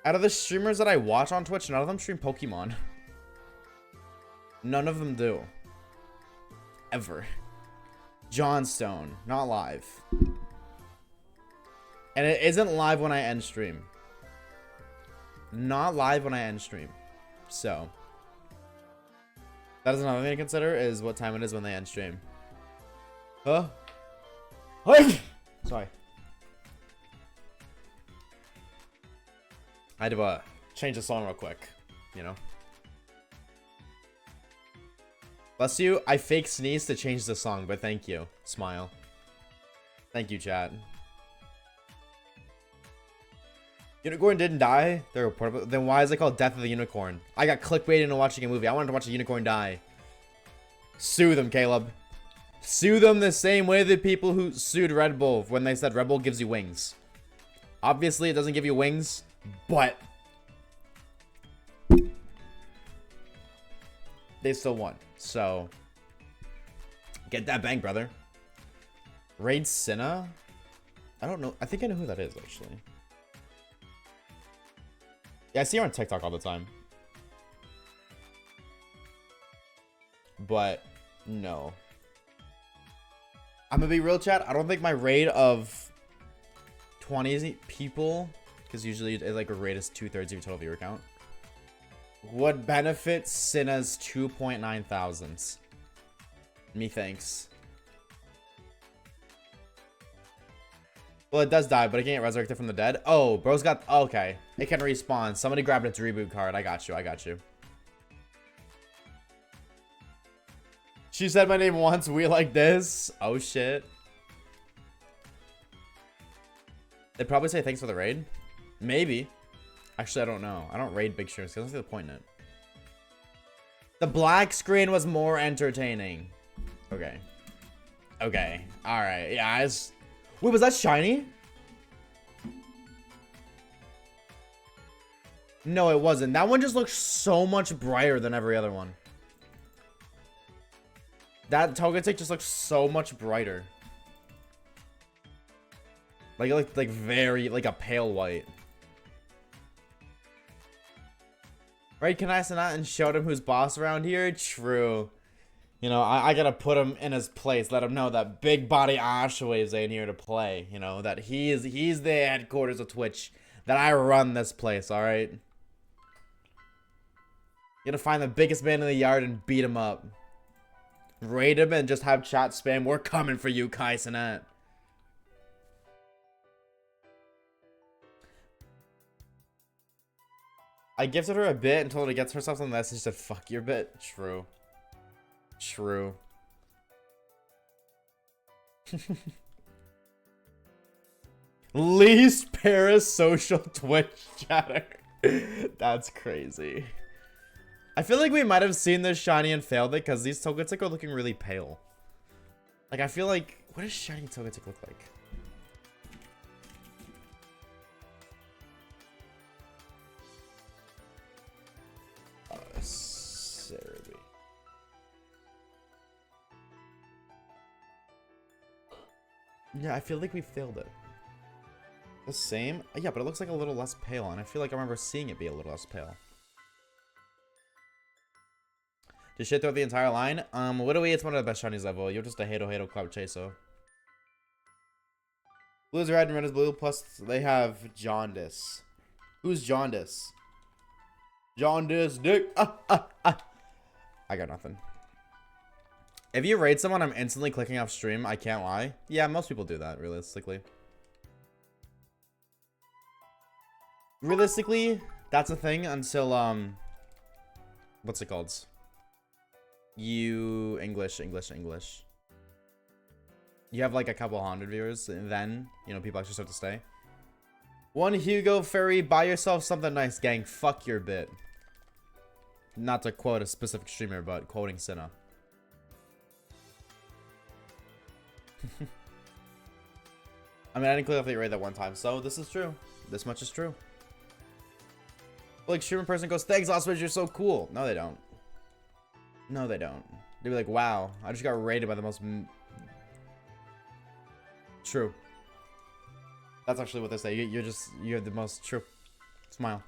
Out of the streamers that I watch on Twitch, none of them stream Pokemon. None of them do. Ever. Johnstone, not live. And it isn't live when I end stream. Not live when I end stream. So. That is another thing to consider, is what time it is when they end stream. Huh? Sorry. I had to change the song real quick, you know. Bless you. I fake sneezed to change the song, but thank you. Smile. Thank you, chat. Unicorn didn't die? They're reportable. Then why is it called Death of the Unicorn? I got clickbaited into watching a movie. I wanted to watch a unicorn die. Sue them, Caleb. Sue them the same way that people who sued Red Bull when they said Red Bull gives you wings. Obviously, it doesn't give you wings, but they still won. So, get that bank, brother. Raid Cinna? I don't know. I think I know who that is, actually. Yeah, I see her on TikTok all the time. But, no. I'm gonna be real, chat. I don't think my raid of 20 people, because usually like a raid is 2/3 of your total viewer count, would benefit Cinna's 2.9 thousands. Methinks. Well, it does die, but it can't get resurrected from the dead. Oh, bro's got... Okay. It can respawn. Somebody grabbed its reboot card. I got you. I got you. She said my name once. We like this. Oh, shit. They'd probably say thanks for the raid. Maybe. Actually, I don't know. I don't raid big streams. I don't see the point in it. The black screen was more entertaining. Okay. Okay. Alright. Yeah, wait, was that shiny? No, it wasn't. That one just looks so much brighter than every other one. That Togetic just looks so much brighter. Like it looked like very, like a pale white. Right, can I send that and show him who's boss around here? True. You know, I gotta put him in his place. Let him know that big body Oshawaves ain't here to play. You know, that he's the headquarters of Twitch. That I run this place, alright? You gotta find the biggest man in the yard and beat him up. Raid him and just have chat spam. We're coming for you, Kai Cenat. I gifted her a bit and told her to get herself something that she said, fuck your bit. True. True. Least parasocial Twitch chatter. That's crazy. I feel like we might have seen this shiny and failed it because these Togetic are looking really pale. Like, I feel like... What does shiny Togetic look like? Cerebi. Yeah, I feel like we failed it. The same? Yeah, but it looks like a little less pale, and I feel like I remember seeing it be a little less pale. Did shit throughout the entire line? What do we? It's one of the best shinies ever. You're just a Hado Cloud Chaser. Blue is red and red is blue, plus they have Jaundice. Who's Jaundice? Jaundice dick. I got nothing. If you raid someone, I'm instantly clicking off stream. I can't lie. Yeah, most people do that, realistically. Realistically, that's a thing until, what's it called? English. You have like a couple hundred viewers, and then, you know, people actually start to stay. One Hugo Fairy, buy yourself something nice, gang. Fuck your bit. Not to quote a specific streamer, but quoting Cinna. I mean, I didn't click off the raid that one time, so this is true. This much is true. Like, streamer person goes, thanks, Oshawaves, you're so cool. No, they don't. No, they don't. They'd be like, wow, I just got raided by the most... True. That's actually what they say. You're the most true. Smile.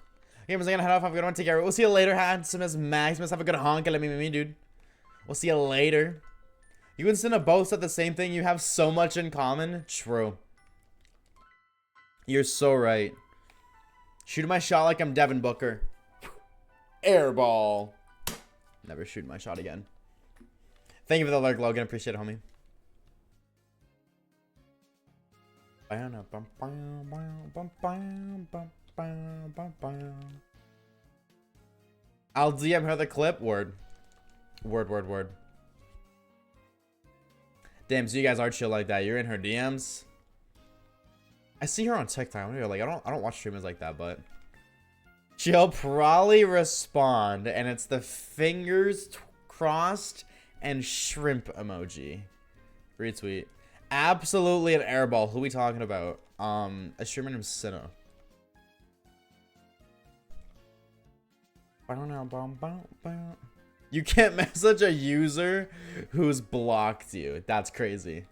Gamers, I'm gonna head off. Have a good one. Take care. We'll see you later, Handsomest Maximus. Have a good honk. Let me, dude. We'll see you later. You and Cinna both said the same thing. You have so much in common. True. You're so right. Shoot my shot like I'm Devin Booker. Airball. Never shoot my shot again. Thank you for the lurk, Logan. Appreciate it, homie. I'll DM her the clip. Word. Damn, so you guys are chill like that. You're in her DMs. I see her on TikTok. Like, I don't watch streamers like that, but she'll probably respond, and it's the fingers crossed and shrimp emoji. Retweet. Absolutely an airball. Who are we talking about? A streamer named Cinna. You can't message a user who's blocked you. That's crazy.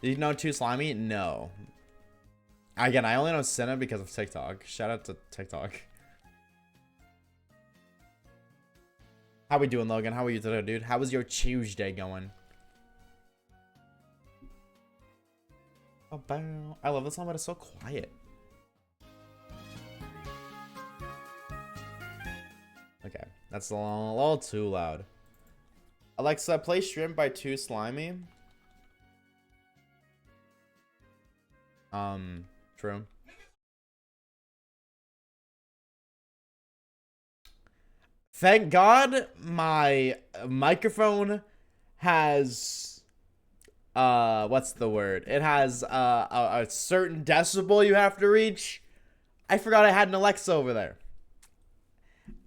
Did you know Too Slimy? No. Again, I only know Cinna because of TikTok. Shout out to TikTok. How we doing, Logan? How are you today, dude? How was your Tuesday going? I love this song, but it's so quiet. Okay, that's a little too loud. Alexa, play Shrimp by Too Slimy. True. Thank God my microphone has what's the word? It has a certain decibel you have to reach. I forgot I had an Alexa over there.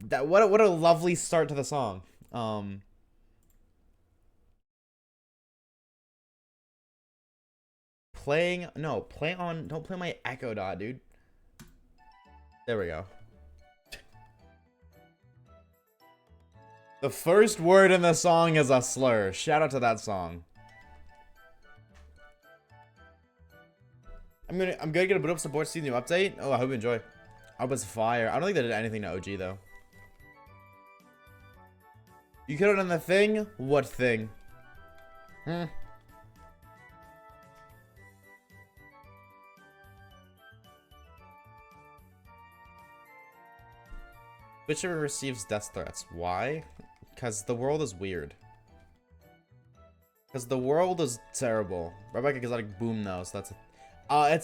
That what a lovely start to the song. Don't play my Echo Dot, dude. There we go. The first word in the song is a slur. Shout out to that song. I'm gonna get a boot up support, see the new update. Oh, I hope you enjoy. I hope it's fire. I don't think they did anything to OG though. You could have done the thing? What thing? Twitch receives death threats. Why? Because the world is weird. Because the world is terrible. Rebecca Exotic Boom though, so that's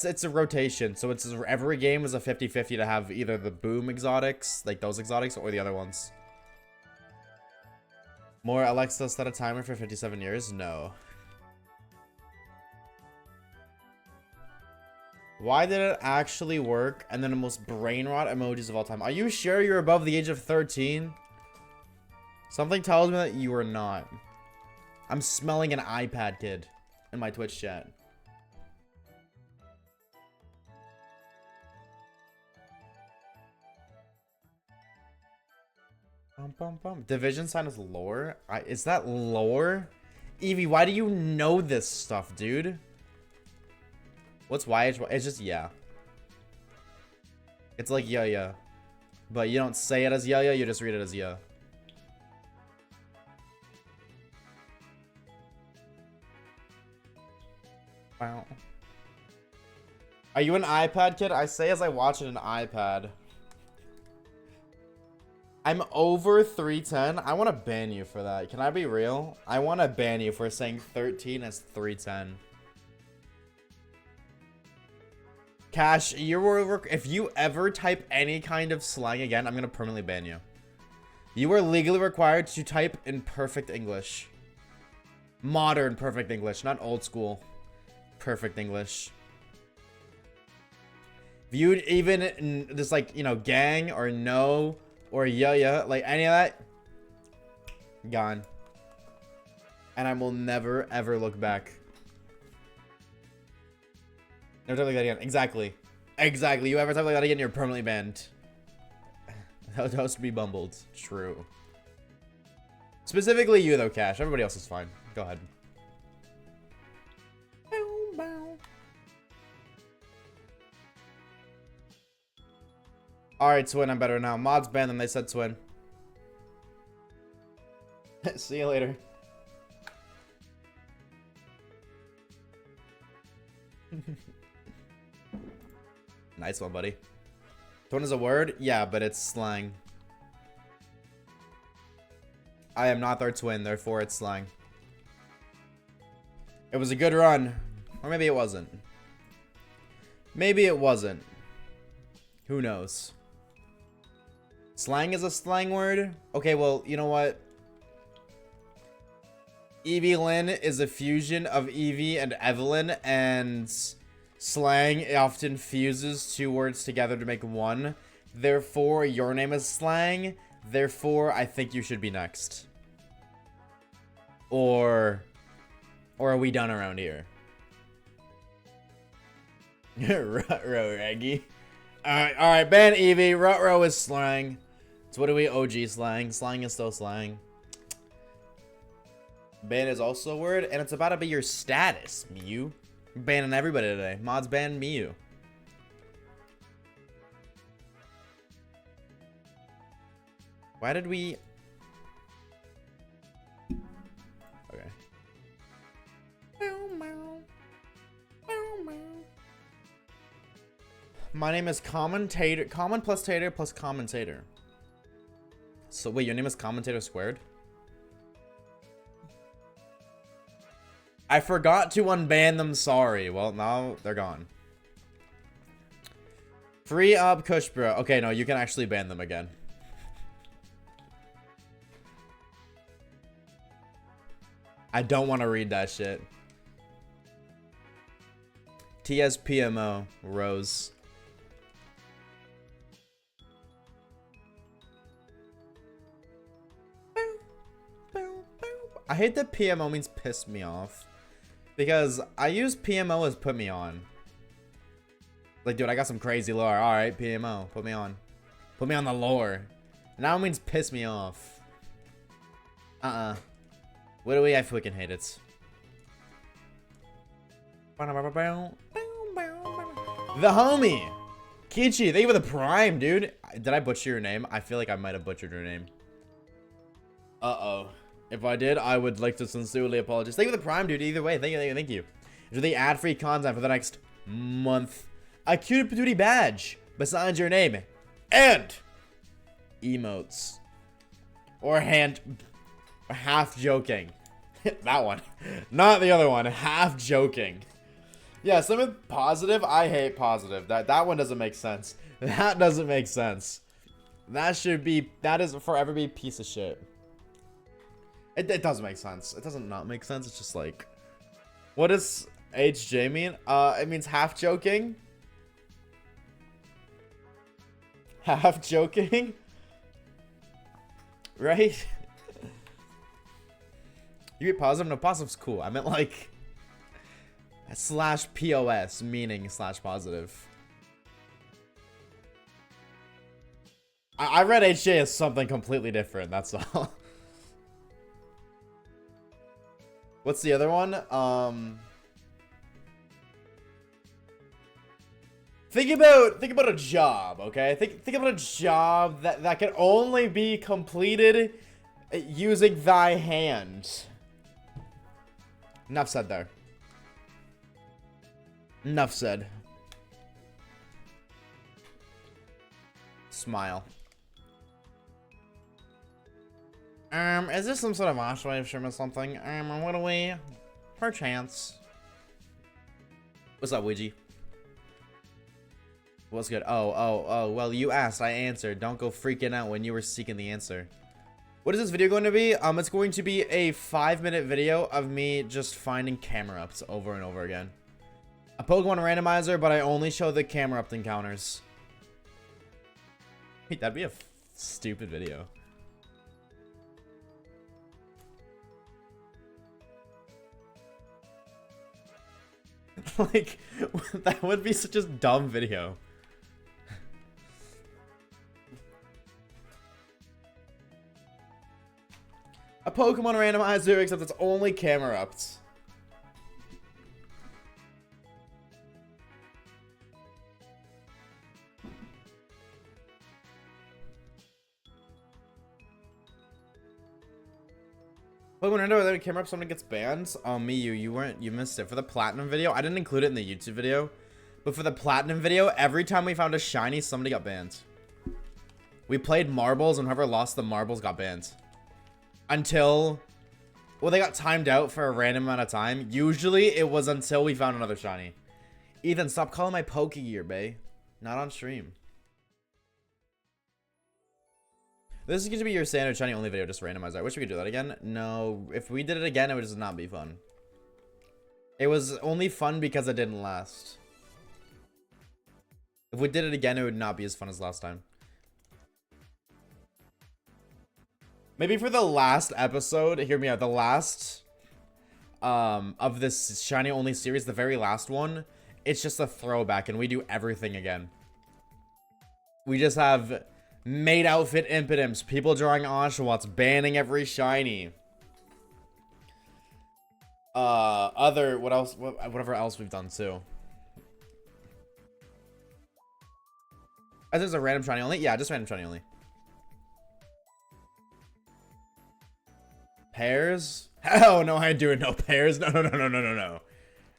it's a rotation. So it's every game is a 50-50 to have either the Boom exotics, like those exotics, or the other ones. More Alexa set a timer for 57 years? No. Why did it actually work? And then the most brain rot emojis of all time. Are you sure you're above the age of 13? Something tells me that you are not. I'm smelling an iPad kid in my Twitch chat. Division sign is lore? Is that lore? Evie, why do you know this stuff, dude? What's YH? It's just yeah. It's like yeah. But you don't say it as yeah, you just read it as yeah. Wow. Are you an iPad kid? I say as I watch it an iPad. I'm over 310. I want to ban you for that. Can I be real? I want to ban you for saying 13 as 310. Cash, if you ever type any kind of slang again, I'm going to permanently ban you. You are legally required to type in perfect English. Modern perfect English, not old school perfect English. If you even just like, you know, gang or no or yeah, like any of that, gone. And I will never ever look back. Never type like that again. Exactly. You ever type like that again, you're permanently banned. That was to be bumbled. True. Specifically you though, Cash. Everybody else is fine. Go ahead. Alright, Twin, I'm better now. Mods banned them, they said Twin. See you later. Nice one, buddy. Twin is a word? Yeah, but it's slang. I am not their twin, therefore it's slang. It was a good run. Or maybe it wasn't. Maybe it wasn't. Who knows? Slang is a slang word? Okay, well, you know what? Evie Lynn is a fusion of Evie and Evelyn, and slang often fuses two words together to make one. Therefore, your name is slang. Therefore, I think you should be next. Or are we done around here? Ruh-roh, Reggie. Alright, ban Evie. Ruh-roh is slang. So what do we OG slang? Slang is still slang. Ban is also a word, and it's about to be your status, Mew. Banning everybody today. Mods ban Mew. Why did we... Okay. My name is Commentator. Common plus Tater plus Commentator. So wait, your name is Commentator squared? I forgot to unban them, sorry. Well, now they're gone. Free up Kushbra. Okay, no, you can actually ban them again. I don't want to read that shit. TSPMO, Rose. I hate that PMO means piss me off. Because I use PMO as put me on. Like, dude, I got some crazy lore. Alright, PMO, put me on. Put me on the lore. Now it means piss me off. What do we? I freaking hate it. The homie! Kichi, thank you for the prime, dude. Did I butcher your name? I feel like I might have butchered your name. Uh-oh. If I did, I would like to sincerely apologize. Thank you for the prime, dude. Either way, thank you. Enjoy the ad-free content for the next month. A cute patootie badge besides your name. And emotes. Or half joking. That one. Not the other one. Half joking. Yeah, something positive. I hate positive. That one doesn't make sense. That doesn't make sense. That is forever be piece of shit. It doesn't make sense. It doesn't not make sense. It's just like, what does HJ mean? It means half joking. Half joking. Right? You get positive? No, positive's cool. I meant like slash POS, meaning slash positive. I read HJ as something completely different, that's all. What's the other one? Think about a job, okay? Think about a job that can only be completed using thy hand. Enough said there. Enough said. Smile. Is this some sort of Oshawaves stream or something? What do we? Perchance. What's up, Ouija? What's good? Oh, well, you asked, I answered. Don't go freaking out when you were seeking the answer. What is this video going to be? It's going to be a 5-minute video of me just finding camera ups over and over again. A Pokemon randomizer, but I only show the camera up encounters. Wait, that'd be a stupid video. Like, that would be such a dumb video. A Pokemon randomizer, except it's only camera ups. Pokemon random, whether camera up someone gets banned. You missed it. For the platinum video, I didn't include it in the YouTube video, but for the platinum video, every time we found a shiny, somebody got banned. We played marbles, and whoever lost the marbles got banned. Until, well, they got timed out for a random amount of time. Usually, it was until we found another shiny. Ethan, stop calling my Pokegear, bae. Not on stream. This is going to be your standard shiny only video, just randomizer. I wish we could do that again. No, if we did it again, it would just not be fun. It was only fun because it didn't last. If we did it again, it would not be as fun as last time. Maybe for the last episode, hear me out, the last of this shiny only series, the very last one, it's just a throwback and we do everything again. We just have maid outfit impotence, people drawing Oshawoves, banning every shiny. What else? Whatever else we've done too. As there's a random shiny only? Yeah, just random shiny only. Pairs? Hell no, I ain't doing no pairs. No.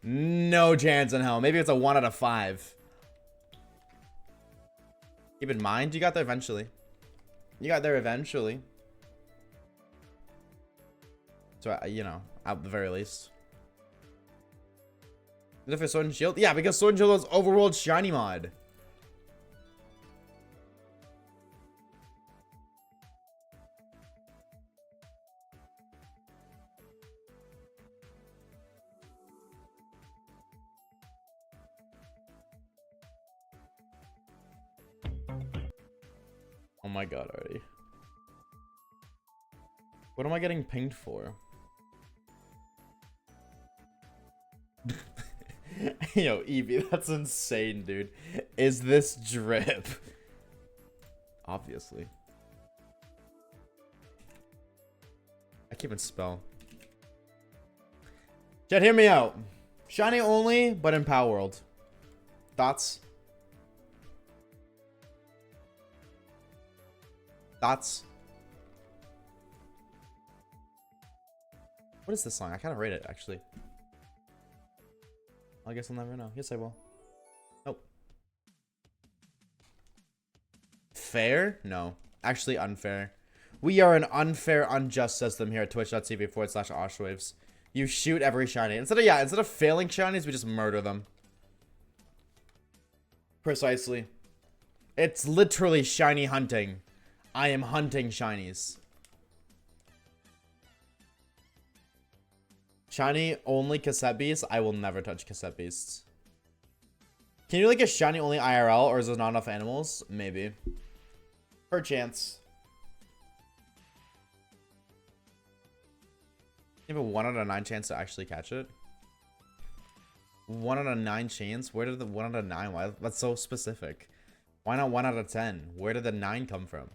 No chance in hell. Maybe it's a 1 out of 5. Keep in mind, you got there eventually. You got there eventually. So, you know, at the very least. Is it for Sword and Shield? Yeah, because Sword and Shield is overworld shiny mod. Oh my god, already. What am I getting pinged for? Yo, Evie, that's insane, dude. Is this drip? Obviously. I can't even spell. Chat, hear me out. Shiny only, but in Power World. Thoughts? Thoughts? What is this song? I kind of rate it, actually. I guess I'll never know. Yes, I will. Nope. Fair? No. Actually unfair. We are an unfair, unjust system here at twitch.tv/Oshawaves. You shoot every shiny. Instead of failing shinies, we just murder them. Precisely. It's literally shiny hunting. I am hunting shinies. Shiny only cassette beasts? I will never touch cassette beasts. Can you like a shiny only IRL, or is there not enough animals? Maybe. Per chance. You have a 1 out of 9 chance to actually catch it. 1 out of 9 chance? Where did the 1 out of 9? Why? That's so specific. Why not 1 out of 10? Where did the 9 come from?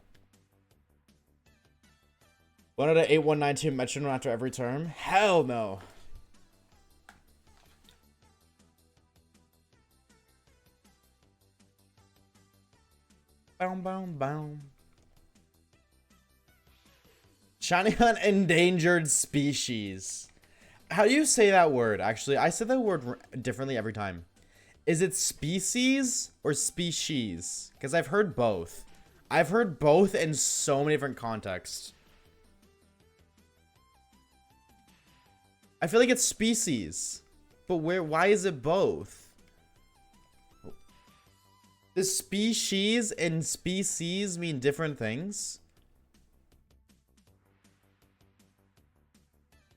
1 out of 8192 metronome after every term? Hell no. Boom, boom, boom. Shiny hunt endangered species. How do you say that word? Actually, I say that word differently every time. Is it species or species? Because I've heard both. I've heard both in so many different contexts. I feel like it's species. But why is it both? Does species and species mean different things?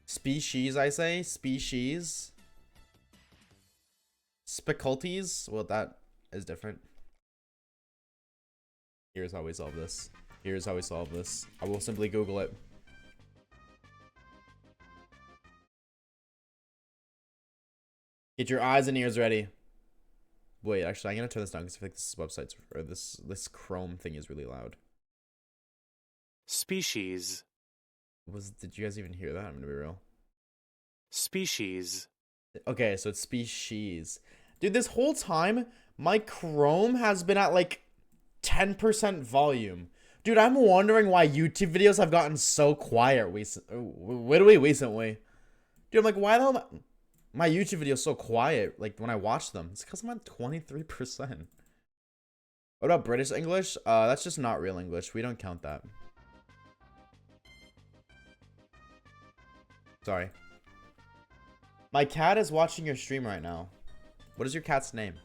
Species, I say. Species. Spiculties? Well, that is different. Here's how we solve this. Here's how we solve this. I will simply Google it. Get your eyes and ears ready. Wait, actually, I'm gonna turn this down because I feel like this website's or this Chrome thing is really loud. Species. Did you guys even hear that? I'm gonna be real. Species. Okay, so it's species. Dude, this whole time, my Chrome has been at like 10% volume. Dude, I'm wondering why YouTube videos have gotten so quiet recently. Dude, I'm like, why the hell my YouTube videos so quiet? Like when I watch them, it's because I'm at 23%. What about British English? That's just not real English. We don't count that. Sorry. My cat is watching your stream right now. What is your cat's name?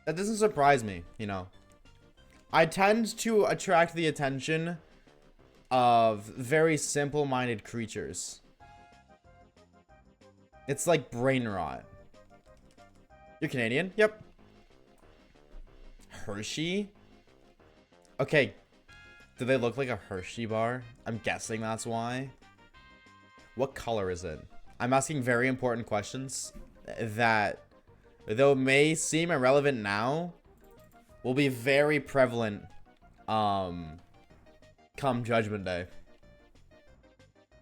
That doesn't surprise me, you know. I tend to attract the attention of very simple-minded creatures. It's like brain rot. You're Canadian? Yep. Hershey? Okay. Do they look like a Hershey bar? I'm guessing that's why. What color is it? I'm asking very important questions that, though may seem irrelevant now, will be very prevalent come Judgment Day.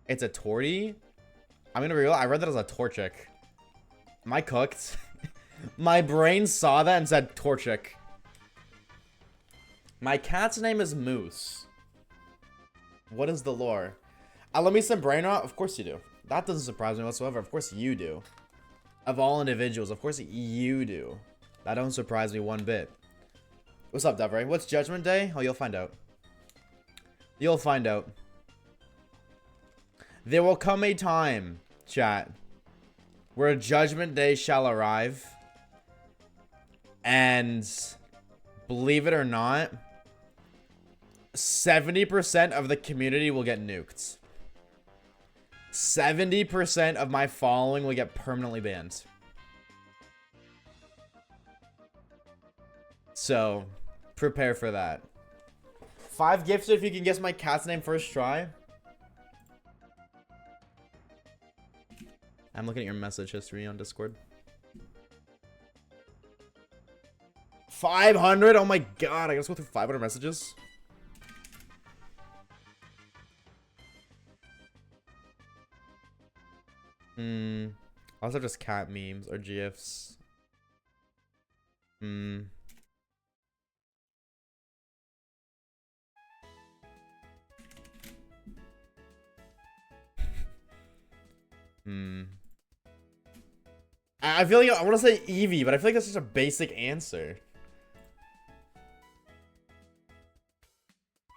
It's a tortie? I'm gonna be real, I read that as a torchic. Am I cooked? My brain saw that and said torchic. My cat's name is Moose. What is the lore? Let me some brain rot? Of course you do. That doesn't surprise me whatsoever. Of course you do. Of all individuals, of course you do. That don't surprise me one bit. What's up, Devray? What's Judgment Day? Oh, you'll find out. You'll find out. There will come a time, chat, where Judgment Day shall arrive. And believe it or not, 70% of the community will get nuked. 70% of my following will get permanently banned. So, prepare for that. 5 gifted if you can guess my cat's name first try. I'm looking at your message history on Discord. 500? Oh my god, I gotta go through 500 messages. Also just cat memes or GIFs. I feel like I want to say Eevee, but I feel like that's just a basic answer.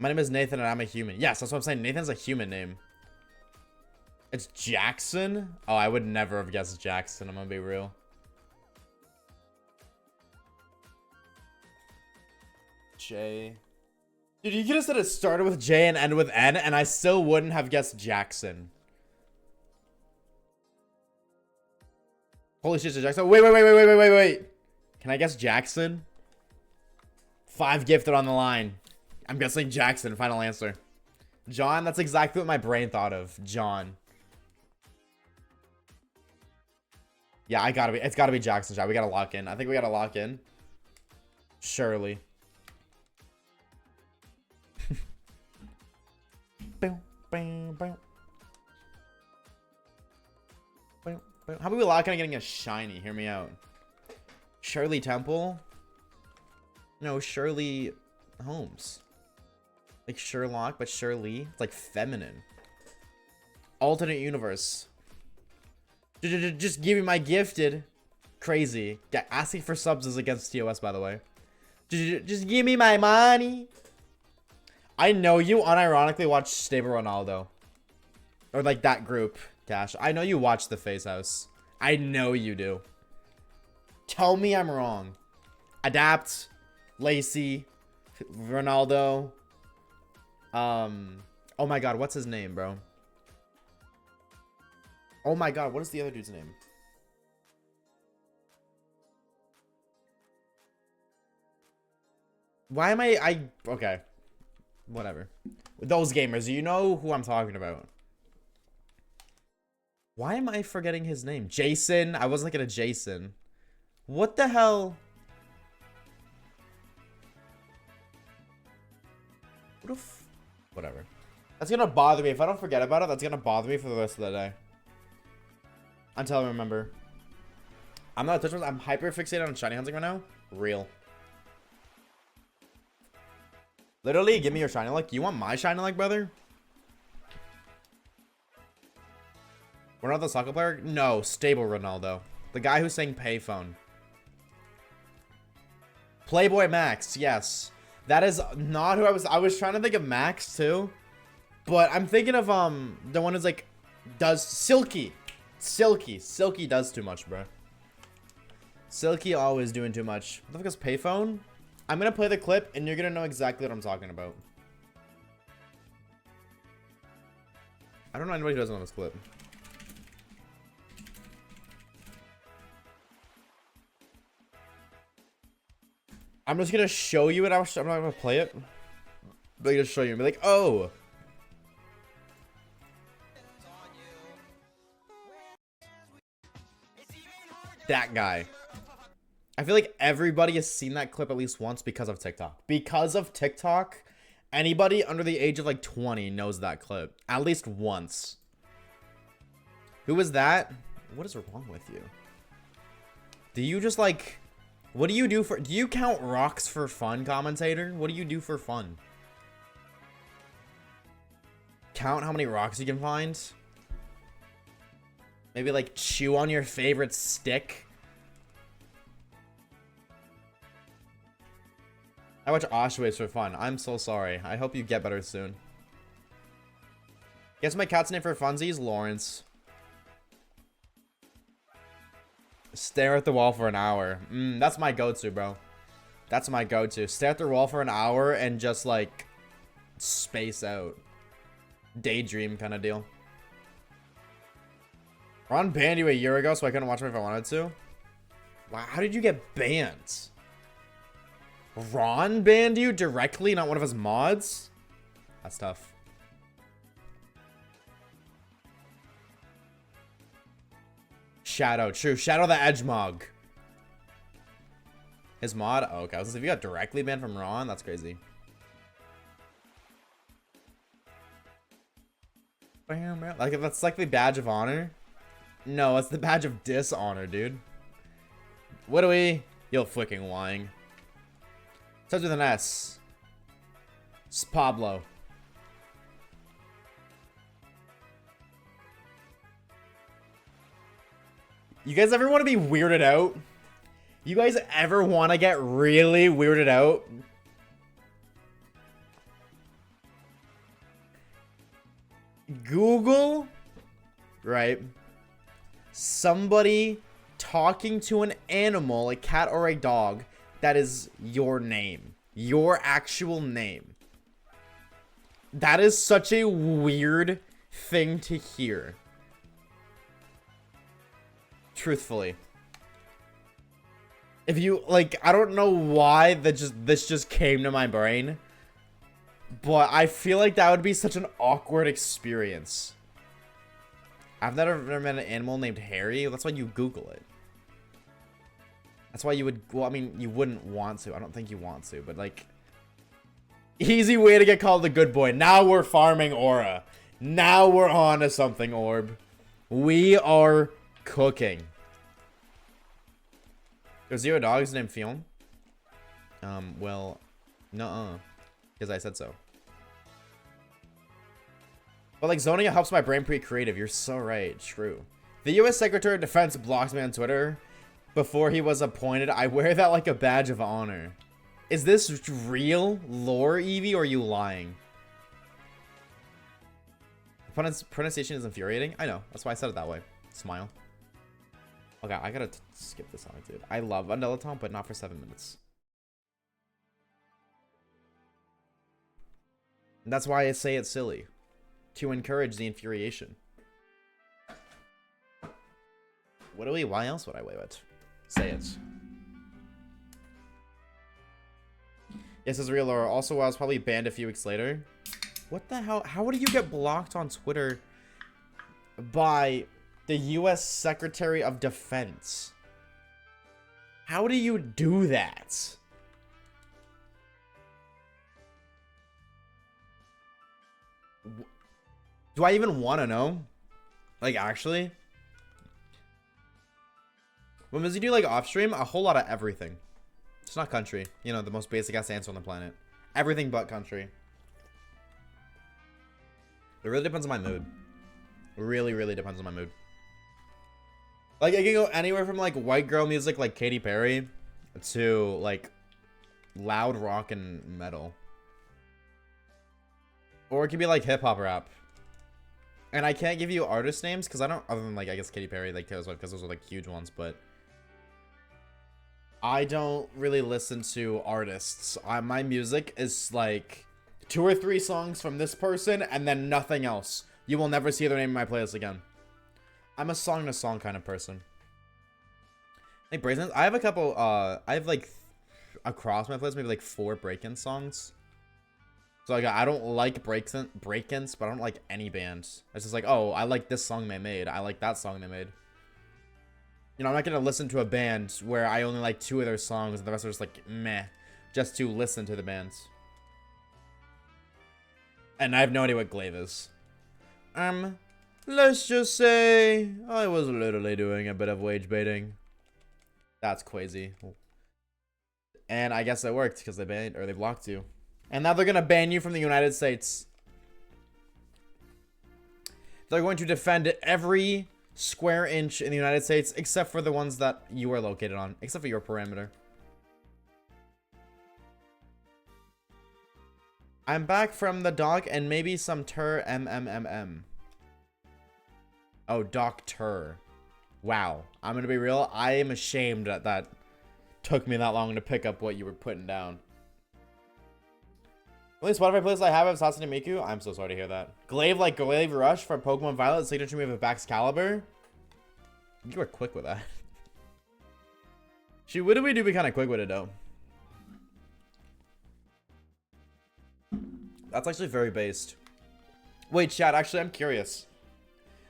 My name is Nathan and I'm a human. Yes, that's what I'm saying. Nathan's a human name. It's Jackson? Oh, I would never have guessed Jackson. I'm gonna be real. J. Dude, you could have said it started with J and ended with N, and I still wouldn't have guessed Jackson. Holy shit, Jackson. Wait. Can I guess Jackson? 5 gifted on the line. I'm guessing Jackson. Final answer. John, that's exactly what my brain thought of. John. Yeah, it's gotta be Jackson, John. We gotta lock in. I think we gotta lock in. Surely. How about we lock in on getting a shiny? Hear me out. Shirley Temple? No, Shirley Holmes. Like Sherlock, but Shirley. It's like feminine. Alternate universe. Just give me my gifted. Crazy. Yeah, asking for subs is against TOS, by the way. Just give me my money. I know you unironically watch Stable Ronaldo. Or like that group, Cash. I know you watch The Face House. I know you do. Tell me I'm wrong. Adapt. Lacey. Ronaldo. Oh my god, what's his name, bro? Oh my god, what is the other dude's name? Why am okay. Whatever. Those gamers, you know who I'm talking about. Why am I forgetting his name? Jason? I was looking at Jason. What the hell? Whatever. That's gonna bother me. If I don't forget about it, that's gonna bother me for the rest of the day. Until I remember. I'm not a touch. I'm hyper fixated on shiny hunting right now. Real. Literally, give me your shiny luck. You want my shiny luck, brother? Ronaldo, the soccer player? No, Stable Ronaldo. The guy who's saying payphone. Playboy Max, yes. That is not who I was trying to think of Max too. But I'm thinking of the one who's like does Silky. Silky does too much, bro. Silky always doing too much. What the fuck is payphone? I'm gonna play the clip and you're gonna know exactly what I'm talking about. I don't know anybody who doesn't know this clip. I'm just gonna show you it. I'm not gonna play it. But I'm gonna show you and be like, oh. That guy. I feel like everybody has seen that clip at least once because of TikTok. Because of TikTok, anybody under the age of like 20 knows that clip. At least once. Who is that? What is wrong with you? Do you just like... What do you do for... Do you count rocks for fun, commentator? What do you do for fun? Count how many rocks you can find? Maybe like chew on your favorite stick? I watch Oshawaves for fun. I'm so sorry. I hope you get better soon. Guess my cat's name for funsies? Lawrence. Stare at the wall for an hour. That's my go-to, bro. That's my go-to. Stare at the wall for an hour and just, like, space out. Daydream kind of deal. Ron banned you a year ago, so I couldn't watch him if I wanted to. Wow, how did you get banned? Ron banned you directly, not one of his mods? That's tough. Shadow, true. Shadow the Edgemog. His mod? Oh, okay. I was gonna say, if you got directly banned from Ron, that's crazy. Like, that's like the badge of honor? No, it's the badge of dishonor, dude. What do we? You're flicking lying. Starts with an S. It's Pablo. You guys ever want to be weirded out? You guys ever want to get really weirded out? Google, right? Somebody talking to an animal, a cat or a dog, that is your name. Your actual name. That is such a weird thing to hear. Truthfully. If you, like, I don't know why this just came to my brain. But I feel like that would be such an awkward experience. I've never met an animal named Harry. That's why you Google it. That's why you would, well, I mean, you wouldn't want to. I don't think you want to, but like, easy way to get called a good boy. Now we're farming aura. Now we're on to something, Orb. We are cooking. There's 0 dogs named Fion. Well, nuh-uh. Because I said so. But like, zoning it helps my brain pretty creative. You're so right. True. The U.S. Secretary of Defense blocked me on Twitter before he was appointed. I wear that like a badge of honor. Is this real lore, Evie, or are you lying? Pronunciation is infuriating. I know. That's why I said it that way. Smile. Okay, I gotta skip this song, dude. I love Vanilla but not for 7 minutes. And that's why I say it's silly. To encourage the infuriation. Why else would I wave it? Say it. Yes, it's real lore. Also, I was probably banned a few weeks later. What the hell? How do you get blocked on Twitter by the U.S. Secretary of Defense? How do you do that? Do I even want to know? Like, actually? When does he do, like, off-stream? A whole lot of everything. It's not country. You know, the most basic-ass answer on the planet. Everything but country. It really depends on my mood. Really, really depends on my mood. Like, it can go anywhere from, like, white girl music like Katy Perry to, like, loud rock and metal. Or it could be, like, hip-hop rap. And I can't give you artist names because I don't, other than, like, I guess Katy Perry, like, because those are, like, huge ones, but I don't really listen to artists. My music is, like, 2 or 3 songs from this person and then nothing else. You will never see their name in my playlist again. I'm a song-to-song kind of person. Like, break-ins, I have a couple, I have, like, across my playlist, maybe, like, 4 break-in songs. So, like, I don't like break-ins, but I don't like any bands. It's just like, oh, I like this song they made. I like that song they made. You know, I'm not going to listen to a band where I only like 2 of their songs and the rest are just like, meh. Just to listen to the bands. And I have no idea what glaive is. Let's just say I was literally doing a bit of wage baiting. That's crazy. And I guess it worked because they banned, or they blocked you. And now they're going to ban you from the United States. They're going to defend every square inch in the United States except for the ones that you are located on. Except for your parameter. I'm back from the doc and maybe some MMMM. Oh, doctor. Wow. I'm going to be real. I am ashamed that that took me that long to pick up what you were putting down. Only Spotify playlist I have of Sasune Miku. I'm so sorry to hear that. Glaive like Glaive Rush from Pokemon Violet, signature move of Baxcalibur. You were quick with that. She would do be kind of quick with it though. That's actually very based. Wait, chat, actually I'm curious.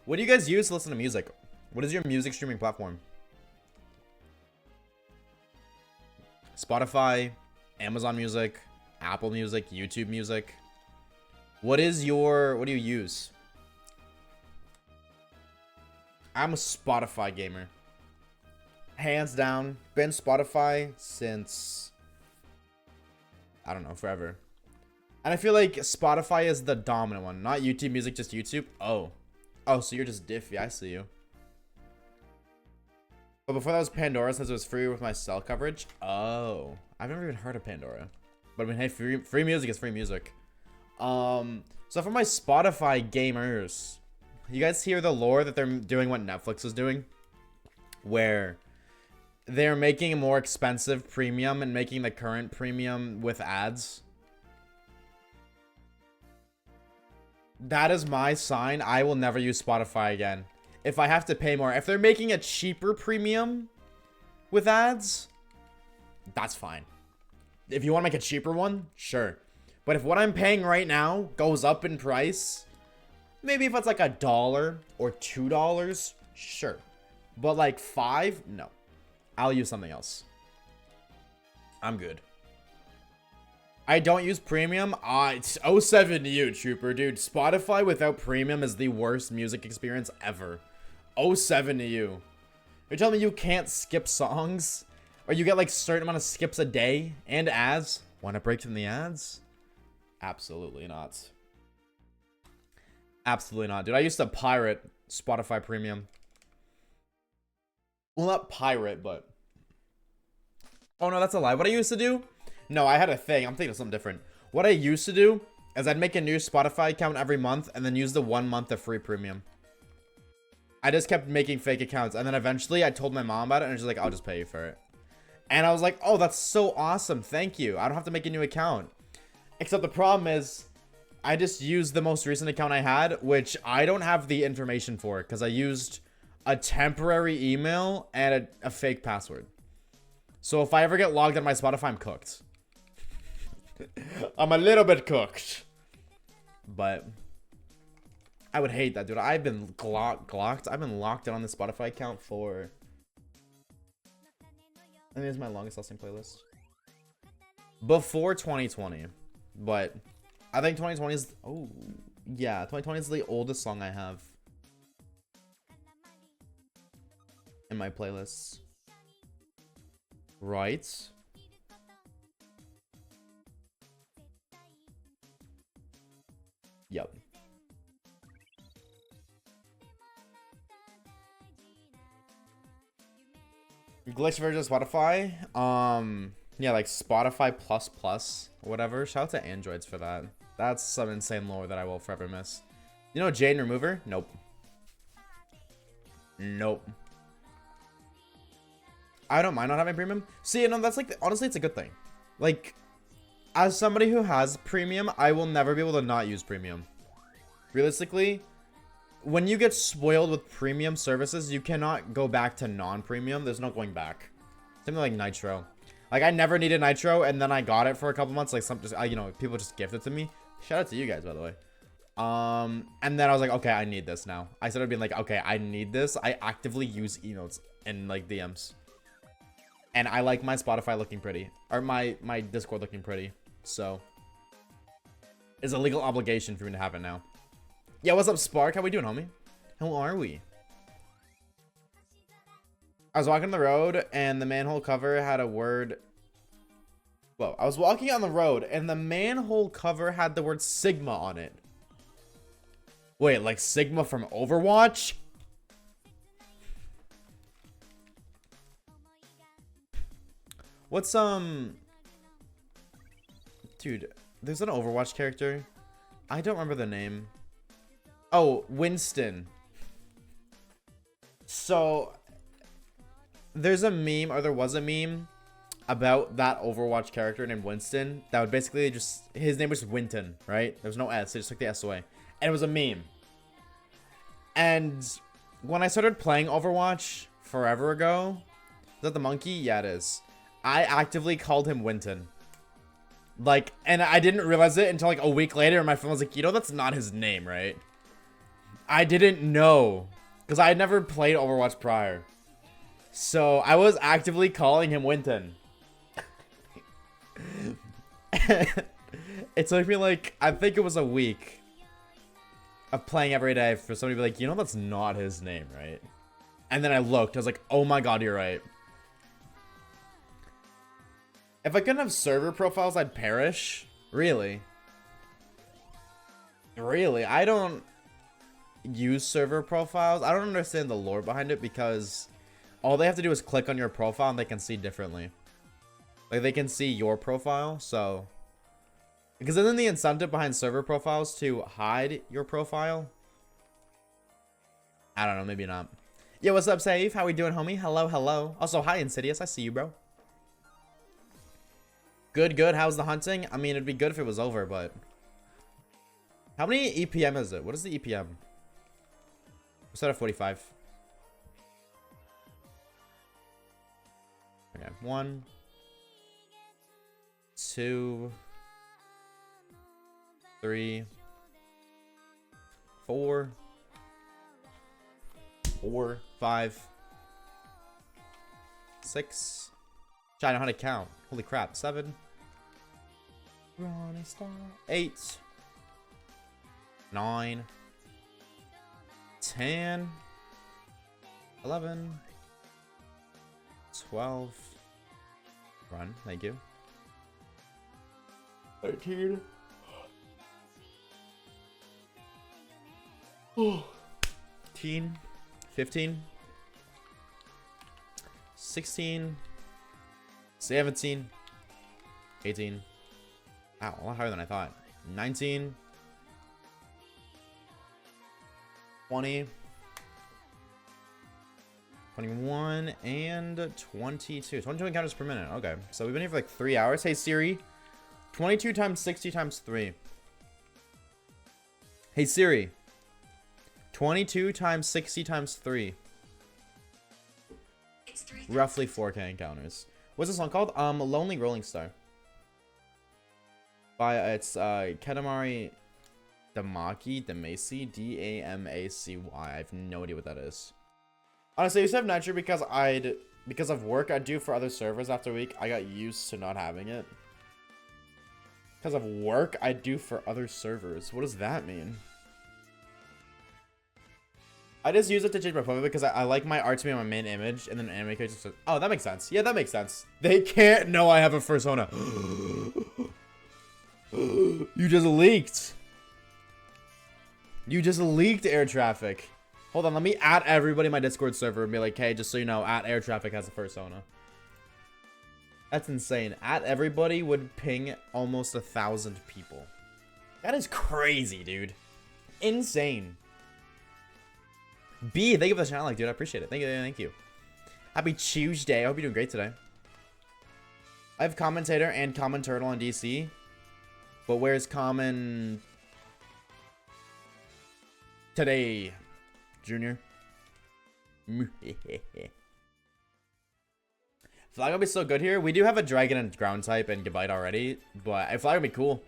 What do you guys use to listen to music? What is your music streaming platform? Spotify, Amazon Music, Apple Music, YouTube Music. What do you use? I'm a Spotify gamer. Hands down. Been Spotify since, I don't know, forever. And I feel like Spotify is the dominant one. Not YouTube Music, just YouTube. Oh. Oh, so you're just diffy. I see you. But before that was Pandora, since it was free with my cell coverage. Oh. I've never even heard of Pandora. But I mean, hey, free music is free music. So for my Spotify gamers, you guys hear the lore that they're doing what Netflix is doing? Where they're making a more expensive premium and making the current premium with ads. That is my sign. I will never use Spotify again. If I have to pay more. If they're making a cheaper premium with ads, that's fine. If you want to make a cheaper one, sure. But if what I'm paying right now goes up in price, maybe if it's like $1 or $2, sure. But like $5, no. I'll use something else. I'm good. I don't use premium. It's 07 to you, Trooper, dude. Spotify without premium is the worst music experience ever. 07 to you. You're telling me you can't skip songs? Or you get like certain amount of skips a day and ads? Want to break from the ads? Absolutely not. Absolutely not, dude. I used to pirate Spotify Premium. Well, not pirate, but... Oh, no, that's a lie. What I used to do? No, I had a thing. I'm thinking of something different. What I used to do is I'd make a new Spotify account every month and then use the 1 month of free premium. I just kept making fake accounts. And then eventually I told my mom about it and she's like, I'll just pay you for it. And I was like, oh, that's so awesome. Thank you. I don't have to make a new account. Except the problem is I just used the most recent account I had, which I don't have the information for because I used a temporary email and a fake password. So if I ever get logged on my Spotify, I'm cooked. I'm a little bit cooked. But I would hate that, dude. I've been glocked. I've been locked in on the Spotify account for... I think it's my longest listening playlist. Before 2020. But I think 2020 is... Oh, yeah. 2020 is the oldest song I have in my playlists. Right. Yep. Glitch version of Spotify. Yeah, like Spotify plus or whatever. Shout out to Androids for that. That's some insane lore that I will forever miss. You know Jane Remover? Nope. Nope. I don't mind not having premium. See, you know, that's like, honestly, it's a good thing. Like, as somebody who has premium, I will never be able to not use premium. Realistically, when you get spoiled with premium services, you cannot go back to non-premium. There's no going back. Something like Nitro. Like, I never needed Nitro, and then I got it for a couple months. Like, you know, people just gifted it to me. Shout out to you guys, by the way. And then I was like, okay, I need this now. I started being like, okay, I need this. I actively use emotes and, like, DMs. And I like my Spotify looking pretty. Or my Discord looking pretty. So, it's a legal obligation for me to have it now. Yeah, what's up, Spark? How we doing, homie? How are we? I was walking on the road, and the manhole cover had a word... Well, I was walking on the road, and the manhole cover had the word Sigma on it. Wait, like Sigma from Overwatch? What's, Dude, there's an Overwatch character. I don't remember the name. Oh, Winston. So, there's a meme, or there was a meme, about that Overwatch character named Winston. That would basically just... His name was Winton, right? There was no S. They just took the S away. And it was a meme. And when I started playing Overwatch forever ago... Is that the monkey? Yeah, it is. I actively called him Winton. Like, and I didn't realize it until like a week later, and my phone was like, you know, that's not his name, right? I didn't know. Because I had never played Overwatch prior. So, I was actively calling him Winton. It took me like, I think it was a week of playing every day for somebody to be like, you know, that's not his name, right? And then I looked, I was like, oh my god, you're right. If I couldn't have server profiles, I'd perish. Really? Really? I don't use server profiles. I don't understand the lore behind it because all they have to do is click on your profile and they can see differently. Like, they can see your profile, so... Because isn't the incentive behind server profiles to hide your profile? I don't know, maybe not. Yo, what's up, Safe? How we doing, homie? Hello, hello. Also, hi, Insidious. I see you, bro. Good, good. How's the hunting? I mean, it'd be good if it was over, but... How many EPM is it? What is the EPM? We set at 45. Okay, 1, 2, 3, 4, 5, 6. I know how to count. Holy crap. 7. 8. 9. 10. 11. 12. Run. Thank you. 13. 14. 15. 16. 17. 18. Wow, a lot higher than I thought. 19. 20. 21 and 22. 22 encounters per minute. Okay, so we've been here for like 3 hours. Hey Siri, 22 times 60 times 3. Hey Siri, 22 times 60 times 3. It's 3. Roughly 4K encounters. What's this song called? Lonely Rolling Star. By it's Katamari Damacy, Damacy. I have no idea what that is. Honestly, I used to have Nitro because of work I do for other servers after a week. I got used to not having it. Because of work I do for other servers. What does that mean? I just use it to change my profile because I like my art to be on my main image, and then anime characters says, oh, that makes sense. Yeah, that makes sense. They can't know I have a persona. You just leaked. You just leaked air traffic. Hold on, let me add everybody in my Discord server and be like, hey, just so you know, air traffic has a persona. That's insane. Everybody would ping almost 1,000 people. That is crazy, dude. Insane. B, thank you for the channel, dude. I appreciate it. Thank you, thank you. Happy Tuesday. I hope you're doing great today. I have commentator and common turtle on DC. But where's common today, Junior? Flag would be so good here. We do have a dragon and ground type and Gabite already, but a flag would be cool.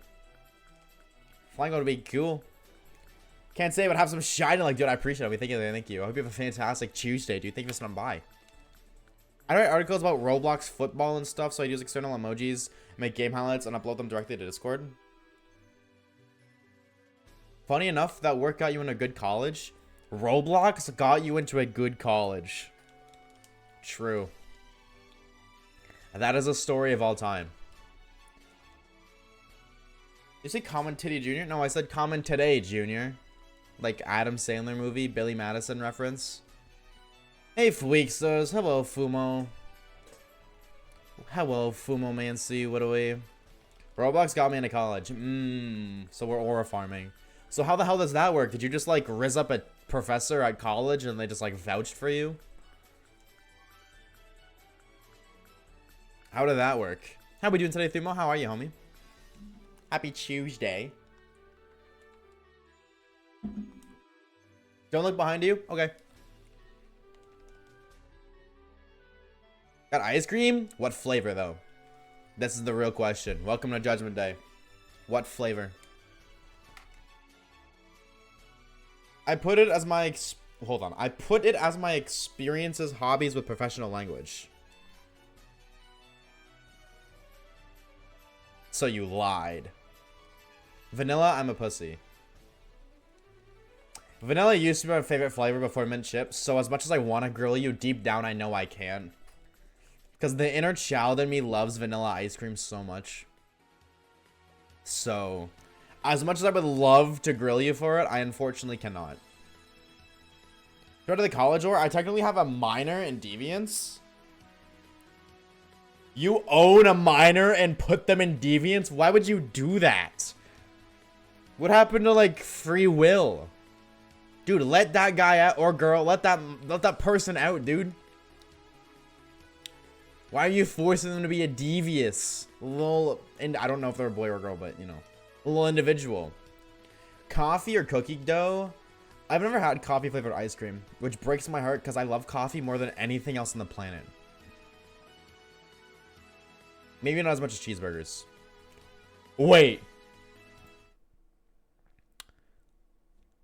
Flag would be cool. Can't say, but have some shine. Like, dude, I appreciate it. Thank you, thank you. I hope you have a fantastic Tuesday, dude. Thank you for stopping by. I write articles about Roblox football and stuff, so I use external emojis, make game highlights, and upload them directly to Discord. Funny enough, that work got you in a good college. Roblox got you into a good college. True. That is a story of all time. You say Common Titty Jr.? No, I said Common Today Jr. Like Adam Sandler movie, Billy Madison reference. Hey, Fweeksters. Hello, Fumo. Hello, Fumo Mancy. What are we? Roblox got me into college. So we're aura farming. So how the hell does that work? Did you just like rizz up a professor at college and they just like vouched for you? How did that work? How we doing today, Thumo? How are you, homie? Happy Tuesday. Don't look behind you? Okay. Got ice cream? What flavor, though? This is the real question. Welcome to Judgment Day. What flavor? I put it as my... Hold on. I put it as my experiences, hobbies with professional language. So you lied. Vanilla, I'm a pussy. Vanilla used to be my favorite flavor before mint chips, so as much as I want to grill you, deep down I know I can't. Because the inner child in me loves vanilla ice cream so much. So, as much as I would love to grill you for it, I unfortunately cannot. Go to the college or I technically have a minor in deviance. You own a minor and put them in deviance? Why would you do that? What happened to, like, free will? Dude, let that guy out, or girl, let that person out, dude. Why are you forcing them to be a devious little, and I don't know if they're a boy or a girl, but, you know, a little individual. Coffee or cookie dough? I've never had coffee flavored ice cream, which breaks my heart because I love coffee more than anything else on the planet. Maybe not as much as cheeseburgers. Wait.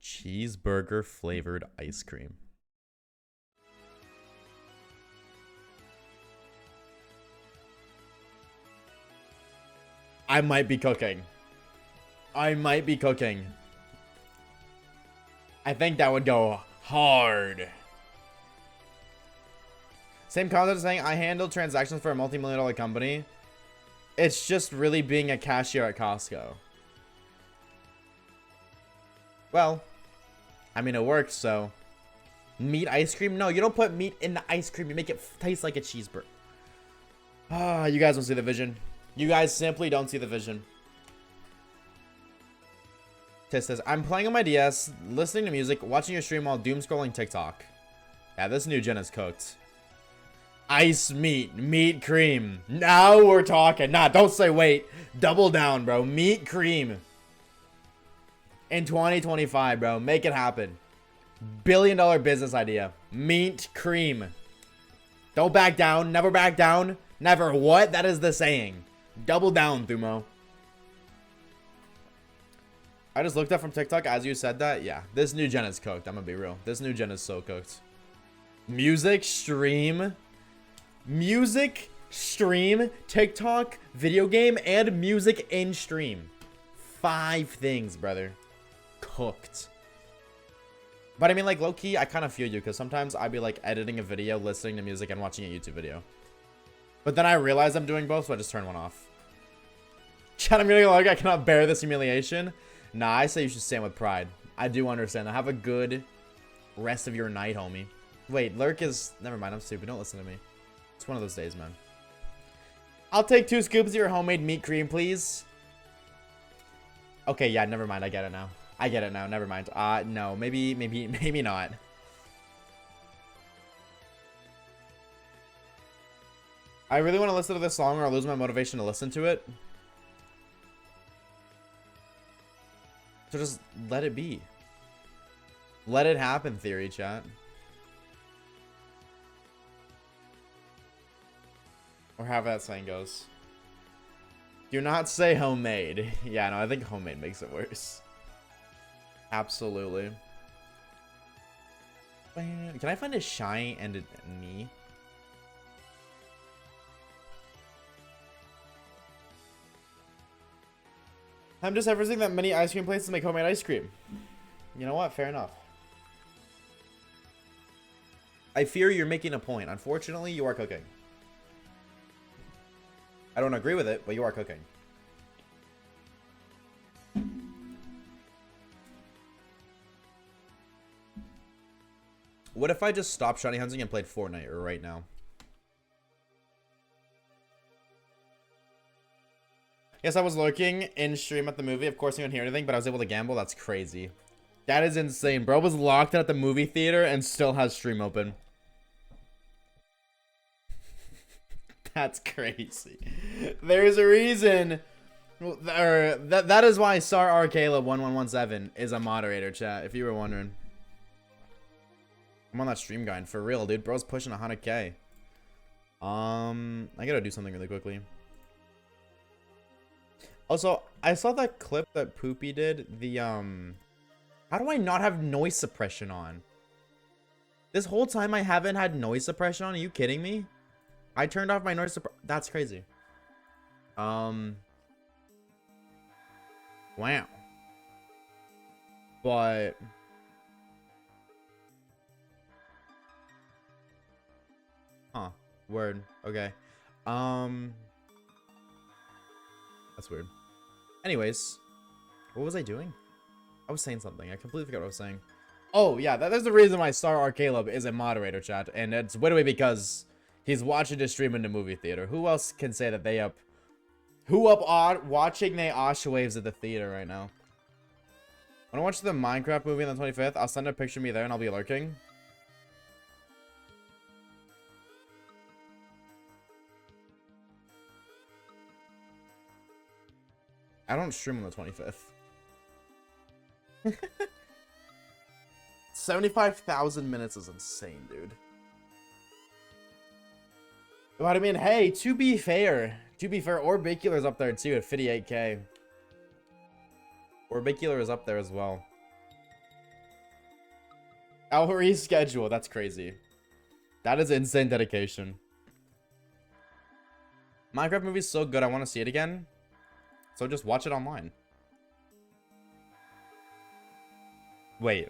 Cheeseburger flavored ice cream. I might be cooking. I might be cooking. I think that would go hard. Same concept as saying I handle transactions for a multi-million-dollar company. It's just really being a cashier at Costco. Well, I mean, it works, so. Meat ice cream? No, you don't put meat in the ice cream. You make it taste like a cheeseburger. Ah, you guys don't see the vision. You guys simply don't see the vision. Tis says, I'm playing on my DS, listening to music, watching your stream while doom scrolling TikTok. Yeah, this new gen is cooked. Ice meat, meat cream. Now we're talking. Nah, don't say wait. Double down, bro. Meat cream. In 2025, bro. Make it happen. Billion-dollar business idea. Meat cream. Don't back down. Never back down. Never what? That is the saying. Double down, Thumo. I just looked up from TikTok as you said that. Yeah, this new gen is cooked. I'm gonna be real. This new gen is so cooked. Music, stream. Music, stream, TikTok, video game, and music in stream. 5 things, brother. Cooked. But I mean, like, low-key, I kind of feel you, because sometimes I'd be, like, editing a video, listening to music, and watching a YouTube video. But then I realize I'm doing both, so I just turn one off. Chat, I'm gonna go, like, I cannot bear this humiliation. Nah, I say you should stand with pride. I do understand. Have a good rest of your night, homie. Wait, Lurk is... Never mind, I'm stupid. Don't listen to me. It's one of those days, man. I'll take 2 scoops of your homemade meat cream, please. Okay, yeah, never mind. I get it now. I get it now. Never mind. No, maybe not. I really want to listen to this song or I'll lose my motivation to listen to it. So just let it be. Let it happen, theory chat. Or however that saying goes. Do not say homemade. Yeah, no, I think homemade makes it worse. Absolutely. Can I find a shy and a knee? I'm just everything that many ice cream places make homemade ice cream. You know what? Fair enough. I fear you're making a point. Unfortunately, you are cooking. I don't agree with it, but you are cooking. What if I just stopped shiny hunting and played Fortnite right now? Yes, I was lurking in stream at the movie. Of course, I didn't hear anything, but I was able to gamble. That's crazy. That is insane. Bro was locked out at the movie theater and still has stream open. That's crazy. There's a reason. That is why Star R Caleb 1117 is a moderator, chat, if you were wondering. I'm on that stream guide for real, dude. Bro's pushing 100k. I gotta do something really quickly. Also, I saw that clip that Poopy did. The how do I not have noise suppression on? This whole time I haven't had noise suppression on. Are you kidding me? I turned off my noise suppression. That's crazy. Wow. But huh. Word. Okay. That's weird. Anyways, what was I doing? I was saying something. I completely forgot what I was saying. Oh, yeah. There's the reason why Star R Caleb is a moderator, chat. And it's literally because He's watching a stream in the movie theater. Who else can say that they up? Who up on watching the Oshawaves at the theater right now? When I watch the Minecraft movie on the 25th, I'll send a picture of me there and I'll be lurking. I don't stream on the 25th. 75,000 minutes is insane, dude. But I mean, hey, to be fair, Orbicular's up there too at 58k. Orbicular is up there as well. I'll reschedule. That's crazy. That is insane dedication. Minecraft movie's so good, I want to see it again. So just watch it online. Wait.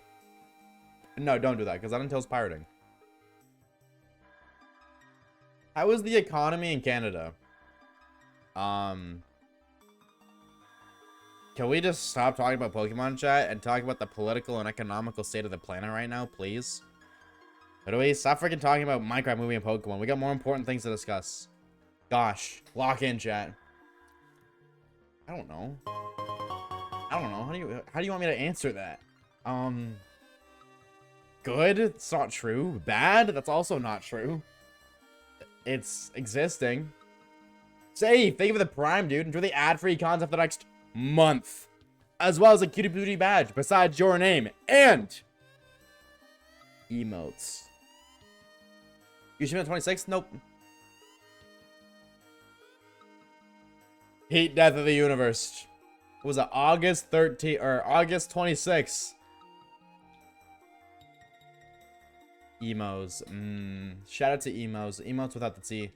No, don't do that, because that entails pirating. How is the economy in Canada? Can we just stop talking about Pokemon chat and talk about the political and economical state of the planet right now, please? But do we stop freaking talking about Minecraft movie and Pokemon? We got more important things to discuss. Gosh, lock in chat. I don't know. How do you want me to answer that? Good? It's not true. Bad? That's also not true. It's existing. Safe! Thank you for the Prime, dude. Enjoy the ad-free content for the next month. As well as a cutie booty badge besides your name. And emotes. You should be on 26th? Nope. Heat Death of the Universe. What was it? August 13th or August 26th. Emos. Shout out to emos. Emotes without the T.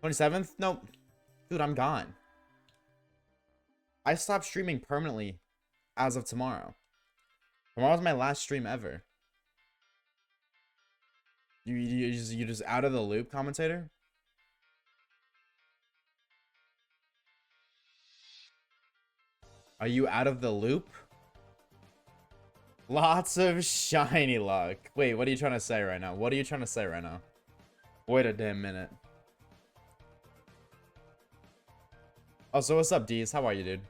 27th? Nope. Dude, I'm gone. I stopped streaming permanently as of tomorrow. Tomorrow's my last stream ever. You just out of the loop, commentator? Are you out of the loop? Lots of shiny luck. Wait, what are you trying to say right now? What are you trying to say right now? Wait a damn minute. Oh, so what's up, D's? How are you, dude?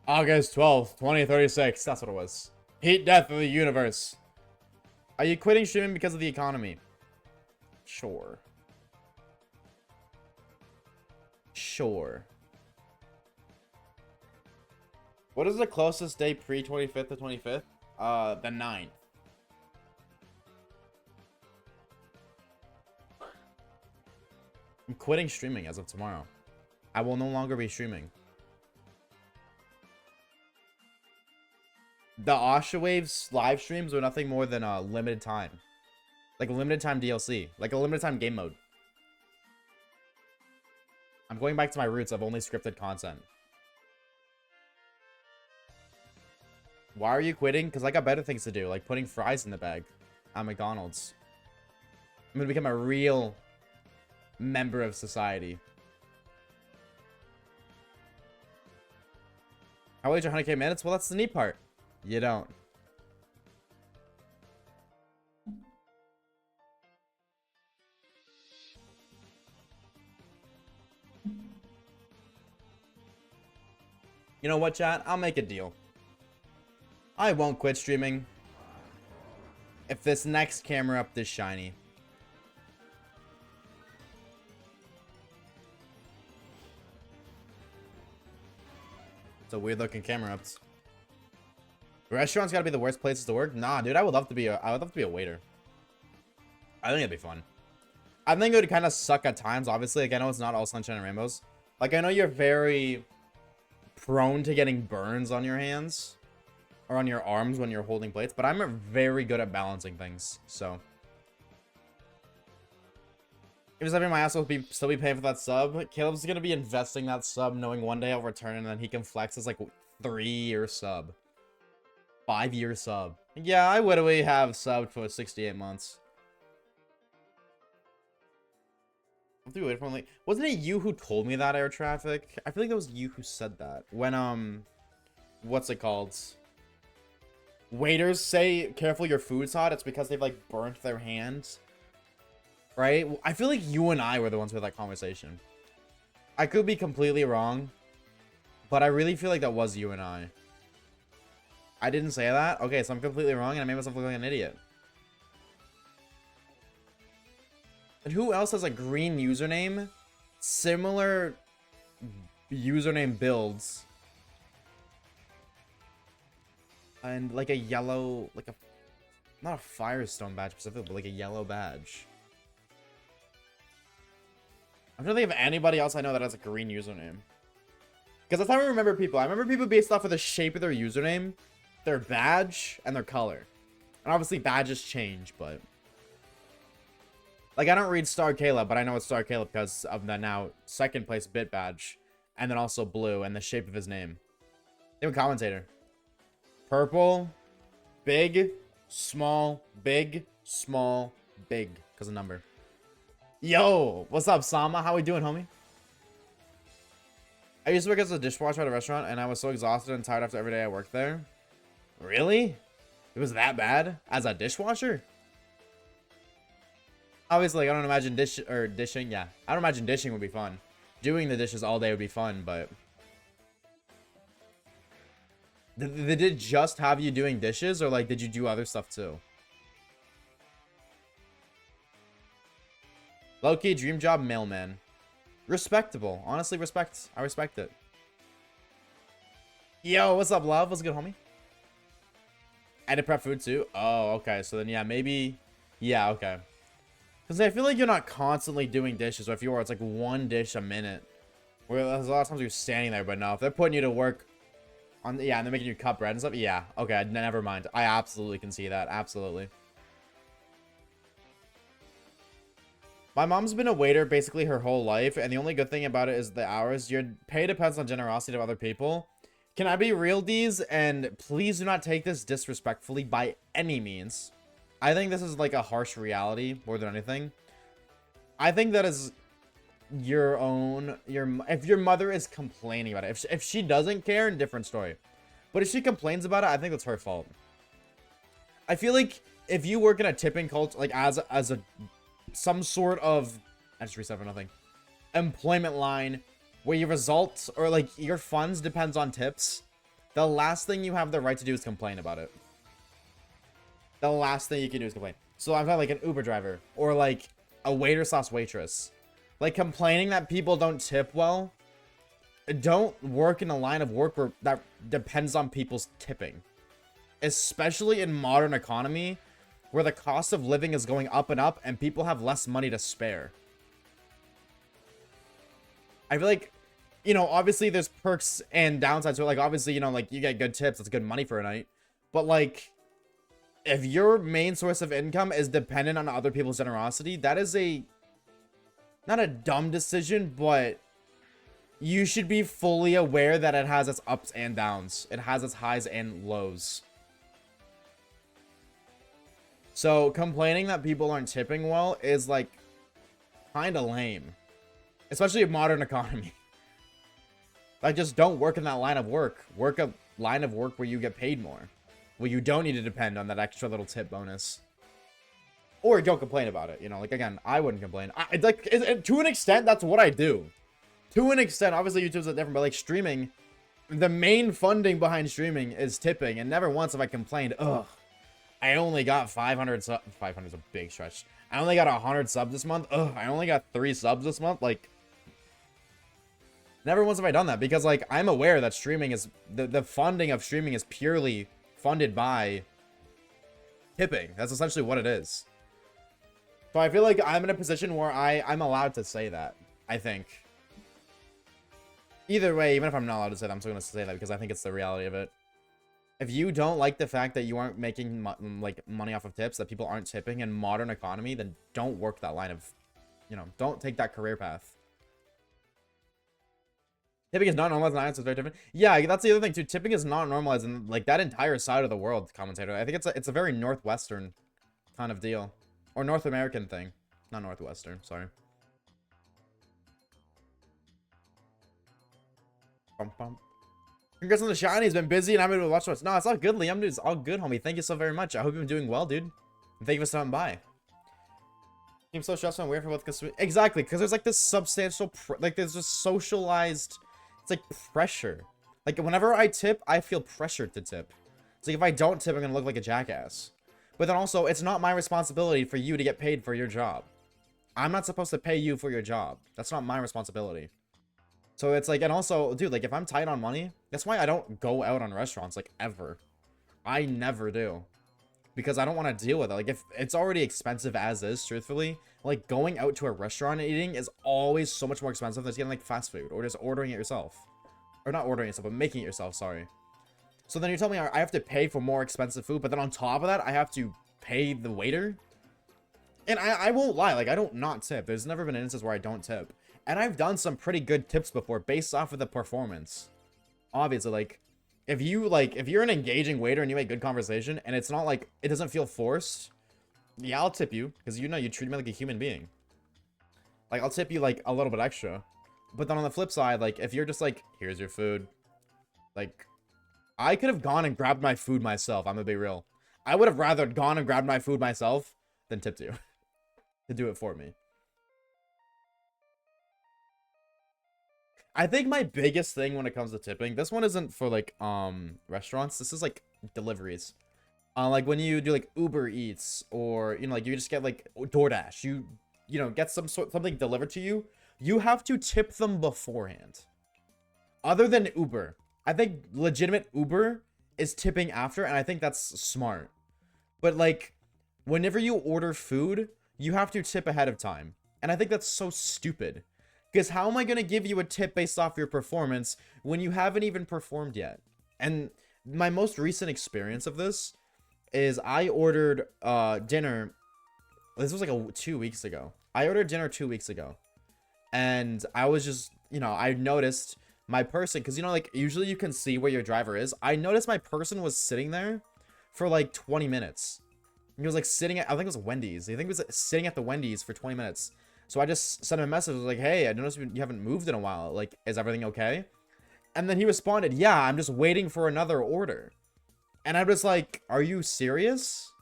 August 12th, 2036. That's what it was. Heat Death of the Universe. Are you quitting streaming because of the economy? Sure. Sure. What is the closest day pre-25th to 25th? The 9th. I'm quitting streaming as of tomorrow. I will no longer be streaming. The Oshawaves live streams are nothing more than a limited time. Like a limited time DLC. Like a limited time game mode. I'm going back to my roots of only scripted content. Why are you quitting? Because I got better things to do, like putting fries in the bag at McDonald's. I'm going to become a real member of society. How late your 100k minutes? Well, that's the neat part. You don't. You know what, chat? I'll make a deal. I won't quit streaming if this next camera up is shiny. It's a weird looking camera ups. Restaurants gotta be the worst places to work? Nah, dude, I would love to be a waiter. I think it'd be fun. I think it would kind of suck at times, obviously. Like, I know it's not all sunshine and rainbows. Like, I know you're very prone to getting burns on your hands or on your arms when you're holding plates, but I'm very good at balancing things, so. If it's having my ass, will still be paying for that sub. Caleb's gonna be investing that sub, knowing one day I'll return and then he can flex his like 3-year sub. 5-year sub. Yeah, I literally have subbed for 68 months. Wasn't it you who told me that, air traffic? I feel like that was you who said that. When, what's it called? Waiters say, careful your food's hot. It's because they've, like, burnt their hands right? I feel like you and I were the ones with that conversation. I could be completely wrong, but I really feel like that was you and I. I didn't say that? Okay, so I'm completely wrong and I made myself look like an idiot. And who else has a green username? Similar username builds. And like a yellow, like a, not a Firestone badge specifically, but like a yellow badge. I'm trying to think of anybody else I know that has a green username. Because that's how I remember people. I remember people based off of the shape of their username, their badge, and their color. And obviously badges change, but... Like, I don't read Star Caleb, but I know it's Star Caleb because of the now second place bit badge. And then also blue and the shape of his name. Name a commentator. Purple, big, small, big, small, big. Because of number. Yo, what's up, Sama? How we doing, homie? I used to work as a dishwasher at a restaurant, and I was so exhausted and tired after every day I worked there. Really? It was that bad? As a dishwasher? Obviously, I don't imagine dishing. Yeah, I don't imagine dishing would be fun. Doing the dishes all day would be fun, but... Did it just have you doing dishes, or like, did you do other stuff too? Low-key, dream job, mailman. Respectable. Honestly, I respect it. Yo, what's up, love? What's good, homie? I had to prep food too? Oh, okay. So then, yeah, maybe... Yeah, okay. Because I feel like you're not constantly doing dishes, or if you are, it's like one dish a minute. Where there's a lot of times you're standing there, but no, if they're putting you to work on, yeah, and they're making you cut bread and stuff, yeah, okay, never mind. I absolutely can see that, absolutely. My mom's been a waiter basically her whole life, and the only good thing about it is the hours. Your pay depends on generosity of other people. Can I be real, D's? And please do not take this disrespectfully by any means. I think this is like a harsh reality more than anything. I think that is your own, if your mother is complaining about it, if she doesn't care, different story. But if she complains about it, I think that's her fault. I feel like if you work in a tipping culture, like as a some sort of, I just reset for nothing, employment line where your results or like your funds depends on tips, the last thing you have the right to do is complain about it. The last thing you can do is complain. So I'm talking like an Uber driver or like a waiter / waitress. Like complaining that people don't tip well. Don't work in a line of work where that depends on people's tipping. Especially in modern economy where the cost of living is going up and up and people have less money to spare. I feel like, you know, obviously there's perks and downsides. So like obviously, you know, like you get good tips, it's good money for a night. But like if your main source of income is dependent on other people's generosity, that is not a dumb decision, but you should be fully aware that it has its ups and downs. It has its highs and lows. So complaining that people aren't tipping well is like kind of lame, especially in modern economy. Like just don't work in that line of work. Work a line of work where you get paid more. Well, you don't need to depend on that extra little tip bonus. Or don't complain about it. You know, like, again, I wouldn't complain. Like, to an extent, that's what I do. To an extent, obviously, YouTube's different, but, like, streaming, the main funding behind streaming is tipping. And never once have I complained, ugh, I only got 500 subs. 500 is a big stretch. I only got 100 subs this month. Ugh, I only got 3 subs this month. Like, never once have I done that. Because, like, I'm aware that streaming is, the funding of streaming is purely funded by tipping. That's essentially what it is. So I feel like I'm in a position where I'm allowed to say that, I think. Either way, even if I'm not allowed to say that, I'm still going to say that because I think it's the reality of it. If you don't like the fact that you aren't making like money off of tips, that people aren't tipping in modern economy, then don't work that line of, you know, don't take that career path. Tipping is not normalized in Ireland, so it's very different. Yeah, that's the other thing too. Tipping is not normalized in like that entire side of the world, commentator. I think it's a very Northwestern kind of deal. Or North American thing. Not Northwestern, sorry. Congrats on the shiny. He's been busy and I'm able to watch what's. No, it's all good, Liam, dude. It's all good, homie. Thank you so very much. I hope you've been doing well, dude. And thank you for stopping by. Seems so stressful and weird for both consumers. Exactly, because there's like this substantial, like there's just socialized, it's like pressure. Like whenever I tip, I feel pressured to tip. It's like if I don't tip, I'm gonna look like a jackass. But then also, it's not my responsibility for you to get paid for your job. I'm not supposed to pay you for your job. That's not my responsibility. So it's like, and also, dude, like if I'm tight on money, that's why I don't go out on restaurants like ever. I never do. Because I don't want to deal with it. Like, if it's already expensive as is, truthfully, like, going out to a restaurant and eating is always so much more expensive than getting, like, fast food. Or just ordering it yourself. Or not ordering it yourself, but making it yourself, sorry. So then you're telling me I have to pay for more expensive food, but then on top of that, I have to pay the waiter? And I won't lie, like, I don't not tip. There's never been an instance where I don't tip. And I've done some pretty good tips before, based off of the performance. Obviously, like... if you're an engaging waiter and you make good conversation and it's not like, it doesn't feel forced, yeah, I'll tip you, because you treat me like a human being. Like, I'll tip you like a little bit extra. But then on the flip side, like, if you're just like, here's your food, like, I could have gone and grabbed my food myself. I'm gonna be real. I would have rather gone and grabbed my food myself than tipped you to do it for me. I think my biggest thing when it comes to tipping, this one isn't for like restaurants, this is like deliveries. Like when you do like Uber Eats, or like you just get like DoorDash, you get something delivered to you, you have to tip them beforehand. Other than Uber, I think legitimate Uber is tipping after, and I think that's smart. But like whenever you order food, you have to tip ahead of time, and I think that's so stupid. Because how am I going to give you a tip based off your performance when you haven't even performed yet? And my most recent experience of this is I ordered dinner. This was like 2 weeks ago. I ordered dinner 2 weeks ago. And I was just, I noticed my person, because, like, usually you can see where your driver is. I noticed my person was sitting there for like 20 minutes. He was like sitting at, I think it was Wendy's. I think it was sitting at the Wendy's for 20 minutes. So I just sent him a message. I was like, hey, I noticed you haven't moved in a while. Like, is everything okay? And then he responded, yeah, I'm just waiting for another order. And I was like, are you serious?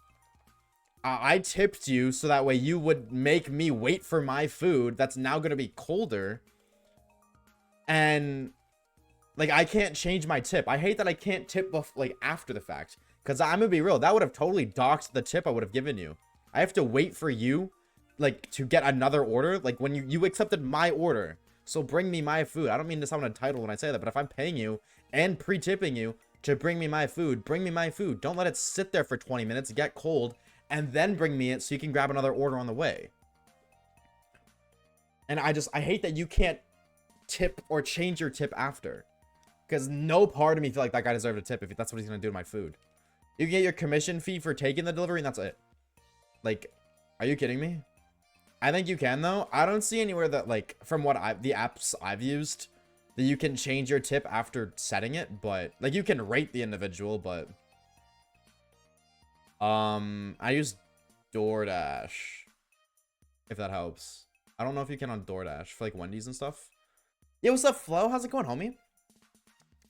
I tipped you so that way you would make me wait for my food that's now going to be colder. And, like, I can't change my tip. I hate that I can't tip, like, after the fact. Because I'm going to be real. That would have totally docked the tip I would have given you. I have to wait for you, like, to get another order. Like, when you accepted my order, so bring me my food. I don't mean to sound entitled when I say that, but if I'm paying you and pre-tipping you to bring me my food, bring me my food. Don't let it sit there for 20 minutes, get cold, and then bring me it so you can grab another order on the way. And I hate that you can't tip or change your tip after, because no part of me feel like that guy deserved a tip if that's what he's gonna do to my food. You can get your commission fee for taking the delivery, and that's it. Like, are you kidding me? I think you can, though. I don't see anywhere that, like, from what the apps I've used, that you can change your tip after setting it, but, like, you can rate the individual, but, I use DoorDash, if that helps. I don't know if you can on DoorDash for, like, Wendy's and stuff. Yeah, what's up, Flo? How's it going, homie?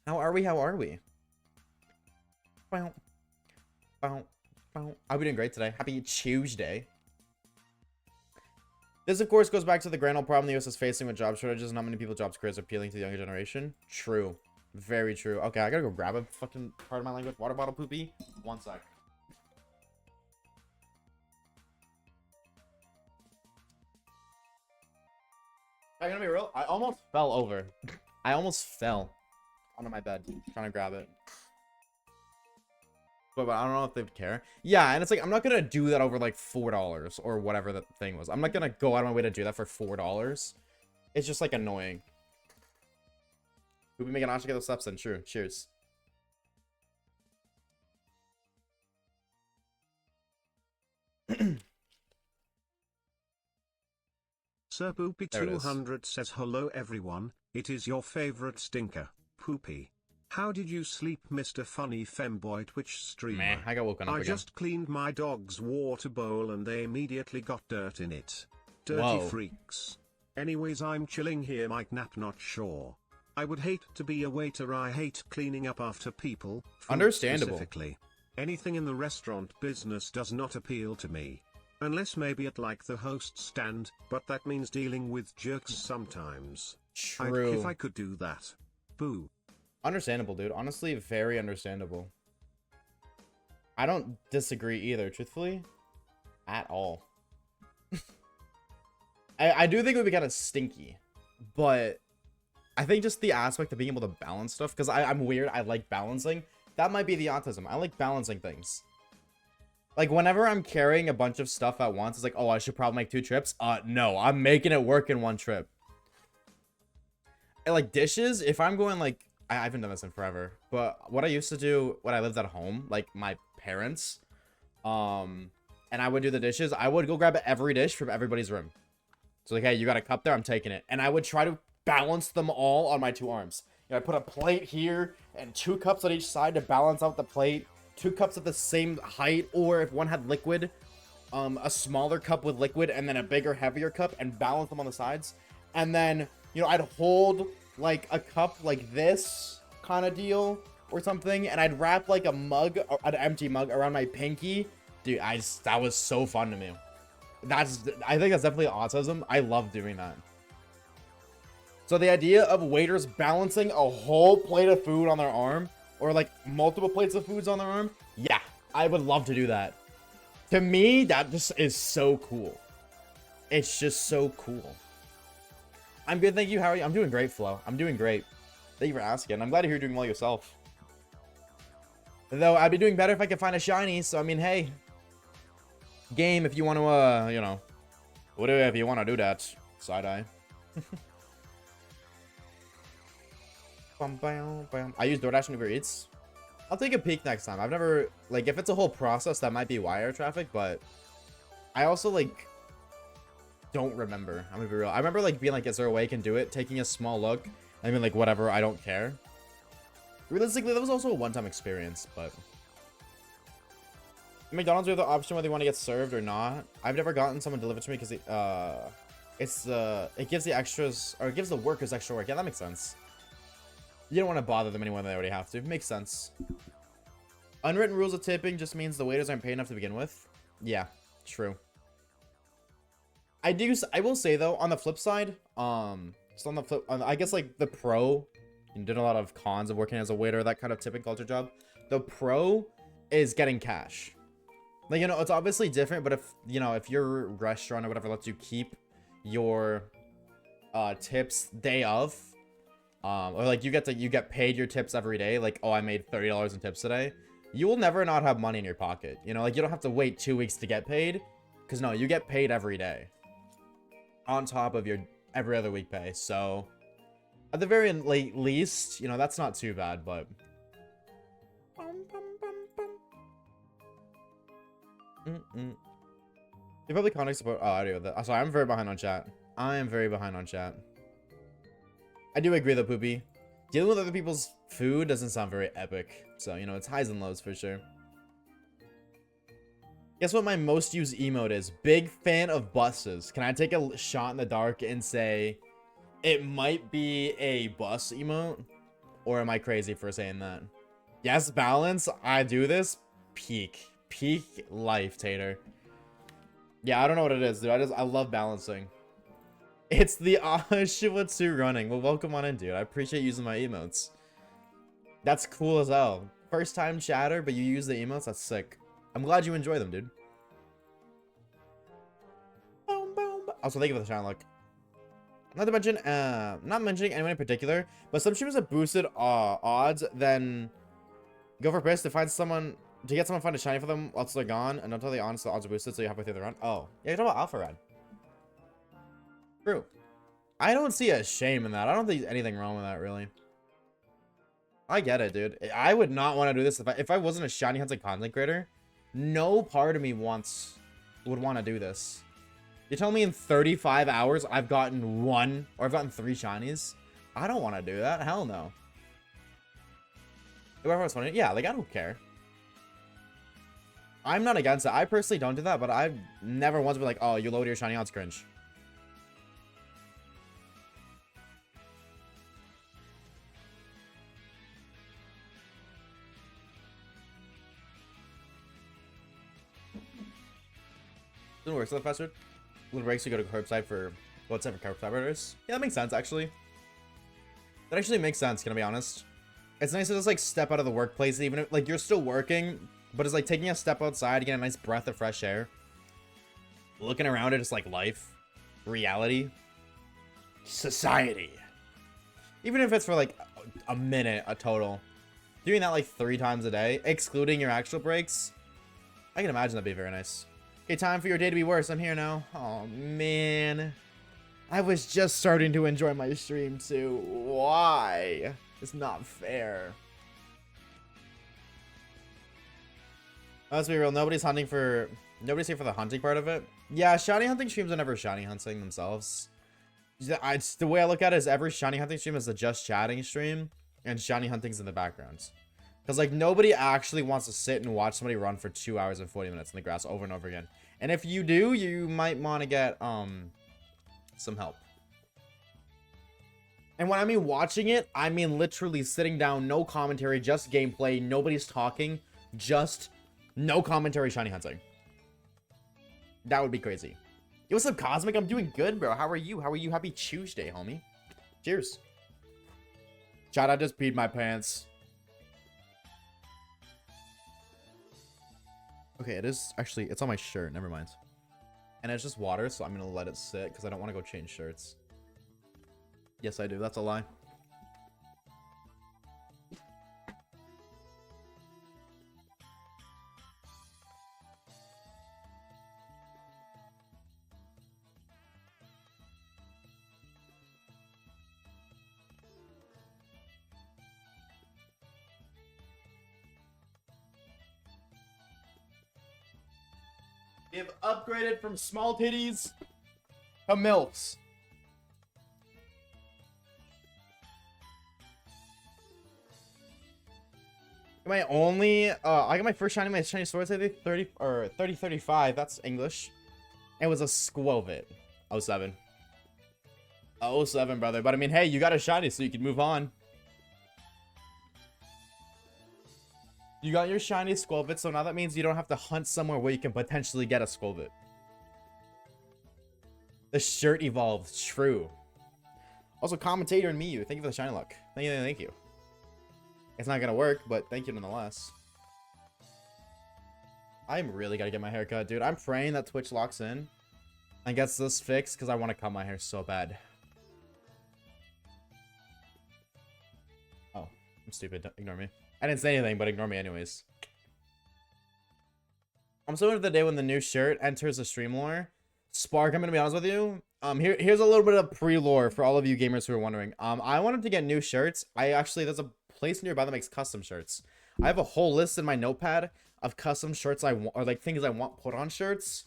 How are we? I'll be doing great today. Happy Tuesday. This, of course, goes back to the grand old problem the US is facing with job shortages. Not many people jobs careers are appealing to the younger generation. True. Very true. Okay, I gotta go grab a fucking, part of my language, water bottle poopy. 1 sec. I'm gonna be real. I almost fell over. I almost fell onto my bed trying to grab it. But I don't know if they'd care. Yeah, and it's like, I'm not gonna do that over like $4 or whatever that thing was. I'm not gonna go out of my way to do that for $4. It's just like annoying. We'll be making Asha get those steps in. True. Cheers. Sir Poopy 200 says hello everyone, it is your favorite stinker, Poopy. How did you sleep, Mr. Funny Femboy Twitch streamer? Meh, I got woken up again. I just cleaned my dog's water bowl and they immediately got dirt in it. Dirty Whoa. Freaks. Anyways, I'm chilling here, Mike Nap, not sure. I would hate to be a waiter. I hate cleaning up after people. Understandable. Specifically. Anything in the restaurant business does not appeal to me. Unless maybe at like the host stand, but that means dealing with jerks sometimes. True. If I could do that. Boo. Understandable, dude. Honestly, very understandable. I don't disagree either, truthfully. At all. I do think it would be kind of stinky. But I think just the aspect of being able to balance stuff, because I'm weird, I like balancing. That might be the autism. I like balancing things. Like, whenever I'm carrying a bunch of stuff at once, it's like, oh, I should probably make 2 trips. No, I'm making it work in 1 trip. And, like, dishes, if I'm going, like, I haven't done this in forever, but what I used to do when I lived at home, like, my parents, and I would do the dishes, I would go grab every dish from everybody's room. So, like, hey, you got a cup there? I'm taking it. And I would try to balance them all on my 2 arms. You know, I put a plate here and 2 cups on each side to balance out the plate. 2 cups at the same height, or if one had liquid, a smaller cup with liquid and then a bigger, heavier cup, and balance them on the sides. And then, you know, I'd hold like a cup like this kind of deal or something, and I'd wrap like a mug, an empty mug, around my pinky. Dude, that was so fun to me. I think that's definitely autism. I love doing that. So the idea of waiters balancing a whole plate of food on their arm, or like multiple plates of foods on their arm, yeah, I would love to do that. To me, that just is so cool. It's just so cool. I'm good, thank you. How are you? I'm doing great, Flo. I'm doing great. Thank you for asking. I'm glad to hear you're doing well yourself. Though I'd be doing better if I could find a shiny. So I mean, hey, game, if you want to, you know, whatever, if you want to do that, side eye. I use DoorDash and Uber Eats. I'll take a peek next time. I've never, like, if it's a whole process, that might be wire traffic, but I also, like, don't remember. I'm gonna be real. I remember, like, being like, is there a way I can do it? Taking a small look. I mean, like, whatever, I don't care. Realistically, that was also a one-time experience, but at McDonald's, we have the option whether you want to get served or not. I've never gotten someone delivered to me because it gives the extras, or it gives the workers extra work. Yeah, that makes sense. You don't want to bother them any more than they already have to. Makes sense. Unwritten rules of tipping just means the waiters aren't paid enough to begin with. Yeah, true. I will say though, on the flip side, just on the flip, I guess like the pro, you did a lot of cons of working as a waiter, that kind of tipping culture job. The pro is getting cash. Like, you know, it's obviously different, but if, you know, if your restaurant or whatever lets you keep your tips day of, or like you get paid your tips every day, like, oh, I made $30 in tips today, you will never not have money in your pocket. You know, like, you don't have to wait 2 weeks to get paid, because no, you get paid every day on top of your every other week pay. So at the very least, you know, that's not too bad. But you probably can't support. Oh, I do that. Sorry, I'm very behind on chat. I am very behind on chat. I do agree though, Poopy. Dealing with other people's food doesn't sound very epic. So, you know, it's highs and lows for sure. Guess what my most used emote is? Big fan of buses. Can I take a shot in the dark and say it might be a bus emote? Or am I crazy for saying that? Yes, balance. I do this. Peak life, Tater. Yeah, I don't know what it is, dude. I love balancing. It's the Oshawa 2 running. Well, welcome on in, dude. I appreciate using my emotes. That's cool as hell. First time chatter, but you use the emotes? That's sick. I'm glad you enjoy them, dude. Also, thank you for the shine look. Not to mention, not mentioning anyone in particular, but some streamers have boosted odds, then go for piss to get someone to find a shiny for them once they're gone, and until they're honest, the odds are boosted, so you're halfway through the run. Oh, yeah, you're talking about Alpha Red. True. I don't see a shame in that. I don't think there's anything wrong with that, really. I get it, dude. I would not want to do this if I wasn't a shiny hunting content creator. No part of me would want to do this. You're telling me in 35 hours I've gotten 1 or I've gotten 3 shinies? I don't want to do that. Hell no. Whoever was funny, yeah, like, I don't care. I'm not against it. I personally don't do that, but I've never once been like, oh, you load your shiny odds, cringe. Didn't work so the faster. Little breaks to go to curbside for what's ever curbside orders. Yeah, that makes sense actually. That actually makes sense, gonna be honest. It's nice to just like step out of the workplace, even if like you're still working, but it's like taking a step outside, getting a nice breath of fresh air. Looking around at just like life, reality, society. Even if it's for like a minute, a total. Doing that like 3 times a day, excluding your actual breaks. I can imagine that'd be very nice. Okay, time for your day to be worse. I'm here now. Oh man. I was just starting to enjoy my stream too. Why? It's not fair. Let's be real. Nobody's here for the hunting part of it. Yeah, shiny hunting streams are never shiny hunting themselves. The way I look at it is every shiny hunting stream is a just chatting stream, and shiny hunting's in the background. Because like nobody actually wants to sit and watch somebody run for 2 hours and 40 minutes in the grass over and over again. And if you do, you might want to get some help. And when I mean watching it, I mean literally sitting down, no commentary, just gameplay, nobody's talking, just no commentary shiny hunting. That would be crazy. Yo, what's up, Cosmic? I'm doing good, bro. How are you? How are you? Happy Tuesday, homie. Cheers. Chat, I just peed my pants. Okay, it is actually, it's on my shirt. Never mind. And it's just water, so I'm going to let it sit because I don't want to go change shirts. Yes, I do. That's a lie. We have upgraded from small titties to MILFs. My only, I got my first shiny sword, I think 30 or 3035. That's English. It was a Squovit. 07. 07, brother. But I mean, hey, you got a shiny, so you can move on. You got your shiny Squovit, so now that means you don't have to hunt somewhere where you can potentially get a Squovit. The shirt evolved. True. Also, commentator and Miyu, thank you for the shiny luck. Thank you, thank you. It's not gonna work, but thank you nonetheless. I'm really gotta get my hair cut, dude. I'm praying that Twitch locks in and gets this fixed because I want to cut my hair so bad. Oh, I'm stupid. Don't ignore me. I didn't say anything, but ignore me anyways. I'm so into the day when the new shirt enters the stream lore. Spark, I'm gonna be honest with you. Here's a little bit of pre-lore for all of you gamers who are wondering. I wanted to get new shirts. There's a place nearby that makes custom shirts. I have a whole list in my notepad of custom shirts I want, or like things I want put on shirts.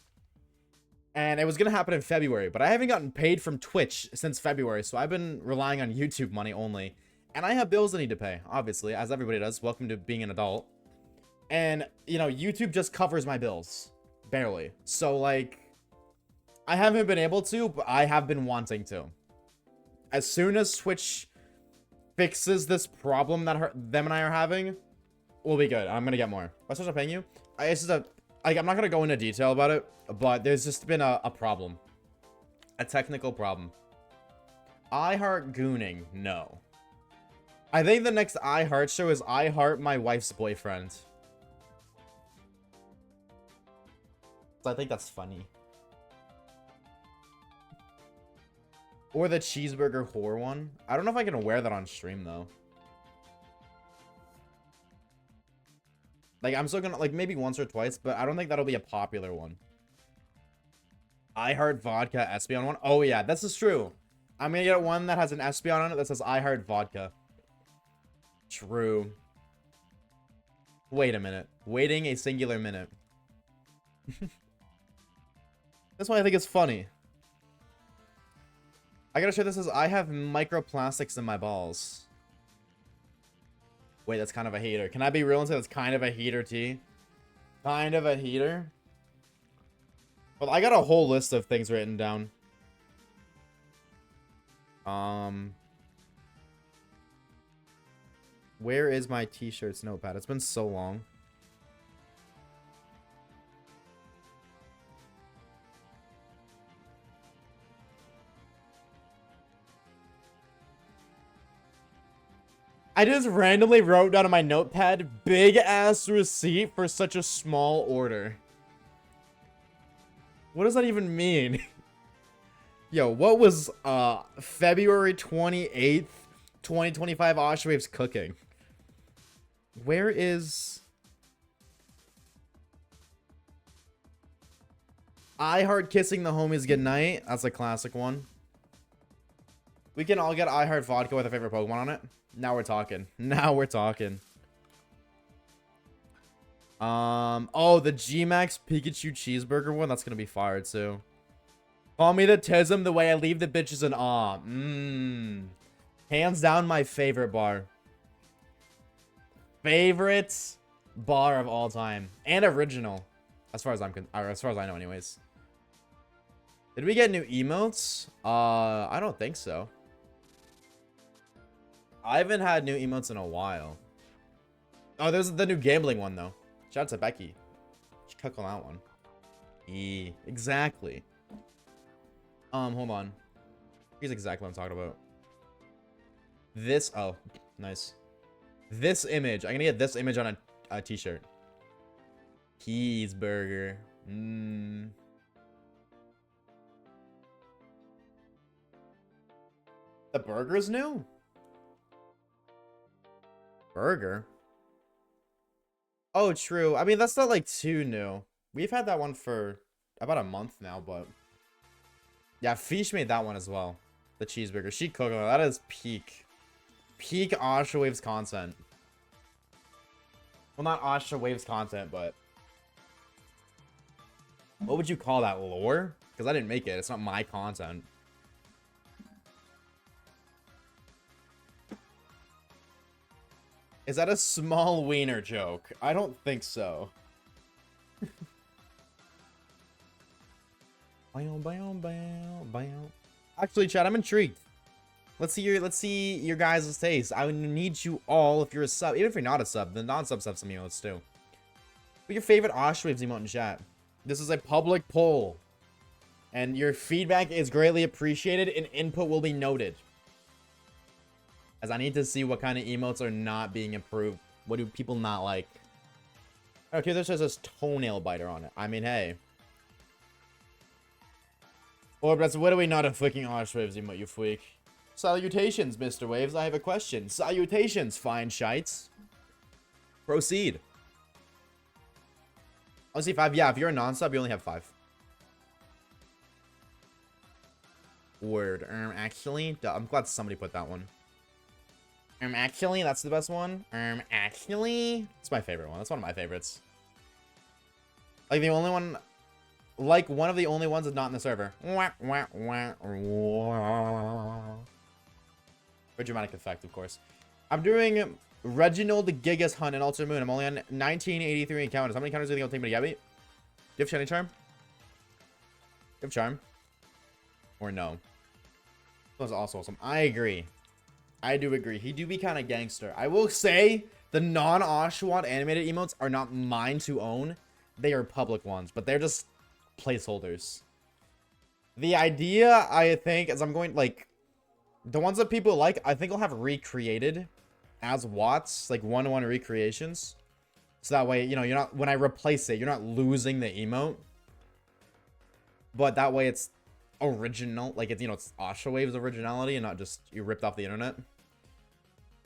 And it was gonna happen in February, but I haven't gotten paid from Twitch since February, so I've been relying on YouTube money only. And I have bills I need to pay, obviously, as everybody does. Welcome to being an adult. And, you know, YouTube just covers my bills. Barely. So, like, I haven't been able to, but I have been wanting to. As soon as Twitch fixes this problem that them and I are having, we'll be good. I'm gonna get more. Why should I paying you? It's just I'm not gonna go into detail about it, but there's just been a problem. A technical problem. I heart gooning. No. I think the next I Heart show is I Heart My Wife's Boyfriend. So I think that's funny. Or the cheeseburger whore one. I don't know if I can wear that on stream though. Like I'm still gonna like maybe once or twice, but I don't think that'll be a popular one. I Heart Vodka Espeon one. Oh yeah, this is true. I'm gonna get one that has an Espeon on it that says I Heart Vodka. True. Wait a minute. Waiting a singular minute. That's why I think it's funny. I gotta show this as I have microplastics in my balls. Wait, that's kind of a hater. Can I be real and say that's kind of a heater, T? Kind of a heater? Well, I got a whole list of things written down. Where is my t-shirts notepad? It's been so long. I just randomly wrote down on my notepad, big ass receipt for such a small order. What does that even mean? Yo, what was February 28th, 2025 Oshawaves cooking? Where is I Heart Kissing the Homies Goodnight? That's a classic one. We can all get I Heart Vodka with a favorite Pokemon on it. Now we're talking. Now we're talking. Oh, the G-Max Pikachu cheeseburger one. That's gonna be fire too. Call me the Tism the way I leave the bitches in awe. Hands down my favorite bar. Favorite bar of all time. And original. As far as I know anyways. Did we get new emotes? I don't think so. I haven't had new emotes in a while. Oh, there's the new gambling one though. Shout out to Becky. She cook on that one. Exactly. Hold on. Here's exactly what I'm talking about. This, oh, nice. This image. I'm gonna get this image on a t-shirt. Cheeseburger. The burger's new? Burger? Oh, true. I mean, that's not like too new. We've had that one for about a month now, but yeah, Fish made that one as well. The cheeseburger. She cooked it. That is peak Oshawaves content. Well, not Oshawaves content, but what would you call that? Lore? Because I didn't make it. It's not my content. Is that a small wiener joke? I don't think so. Actually, Chad, I'm intrigued. Let's see your guys' taste. I would need you all, if you're a sub, even if you're not a sub, the non-subs have some emotes too. But your favorite Oshawaves emote in chat. This is a public poll, and your feedback is greatly appreciated, and input will be noted. As I need to see what kind of emotes are not being improved. What do people not like? Okay, this says this toenail biter on it. I mean, hey. Or that's what are we not a freaking Oshawaves emote, you freak? Salutations, Mr. Waves. I have a question. Salutations, fine shites. Proceed. I'll see 5. Yeah, if you're a non-sub, you only have 5. Word. Actually, I'm glad somebody put that one. Actually, that's the best one. Actually, it's my favorite one. That's one of my favorites. Like the only one, like one of the only ones that's not in the server. Very dramatic effect, of course. I'm doing Reginald Gigas Hunt and Ultra Moon. I'm only on 1983 encounters. How many encounters do you think it'll take me to get me? Do you have Shiny Charm? Do you have Charm? Or no? That was also awesome. I agree. I do agree. He do be kind of gangster. I will say the non-Oshawott animated emotes are not mine to own. They are public ones, but they're just placeholders. The idea, I think, is I'm going, like, the ones that people like, I think I'll have recreated as Watts, like one-to-one recreations. So that way, you know, you're not, when I replace it, you're not losing the emote. But that way it's original, like it's, you know, it's Oshawaves originality and not just you ripped off the internet.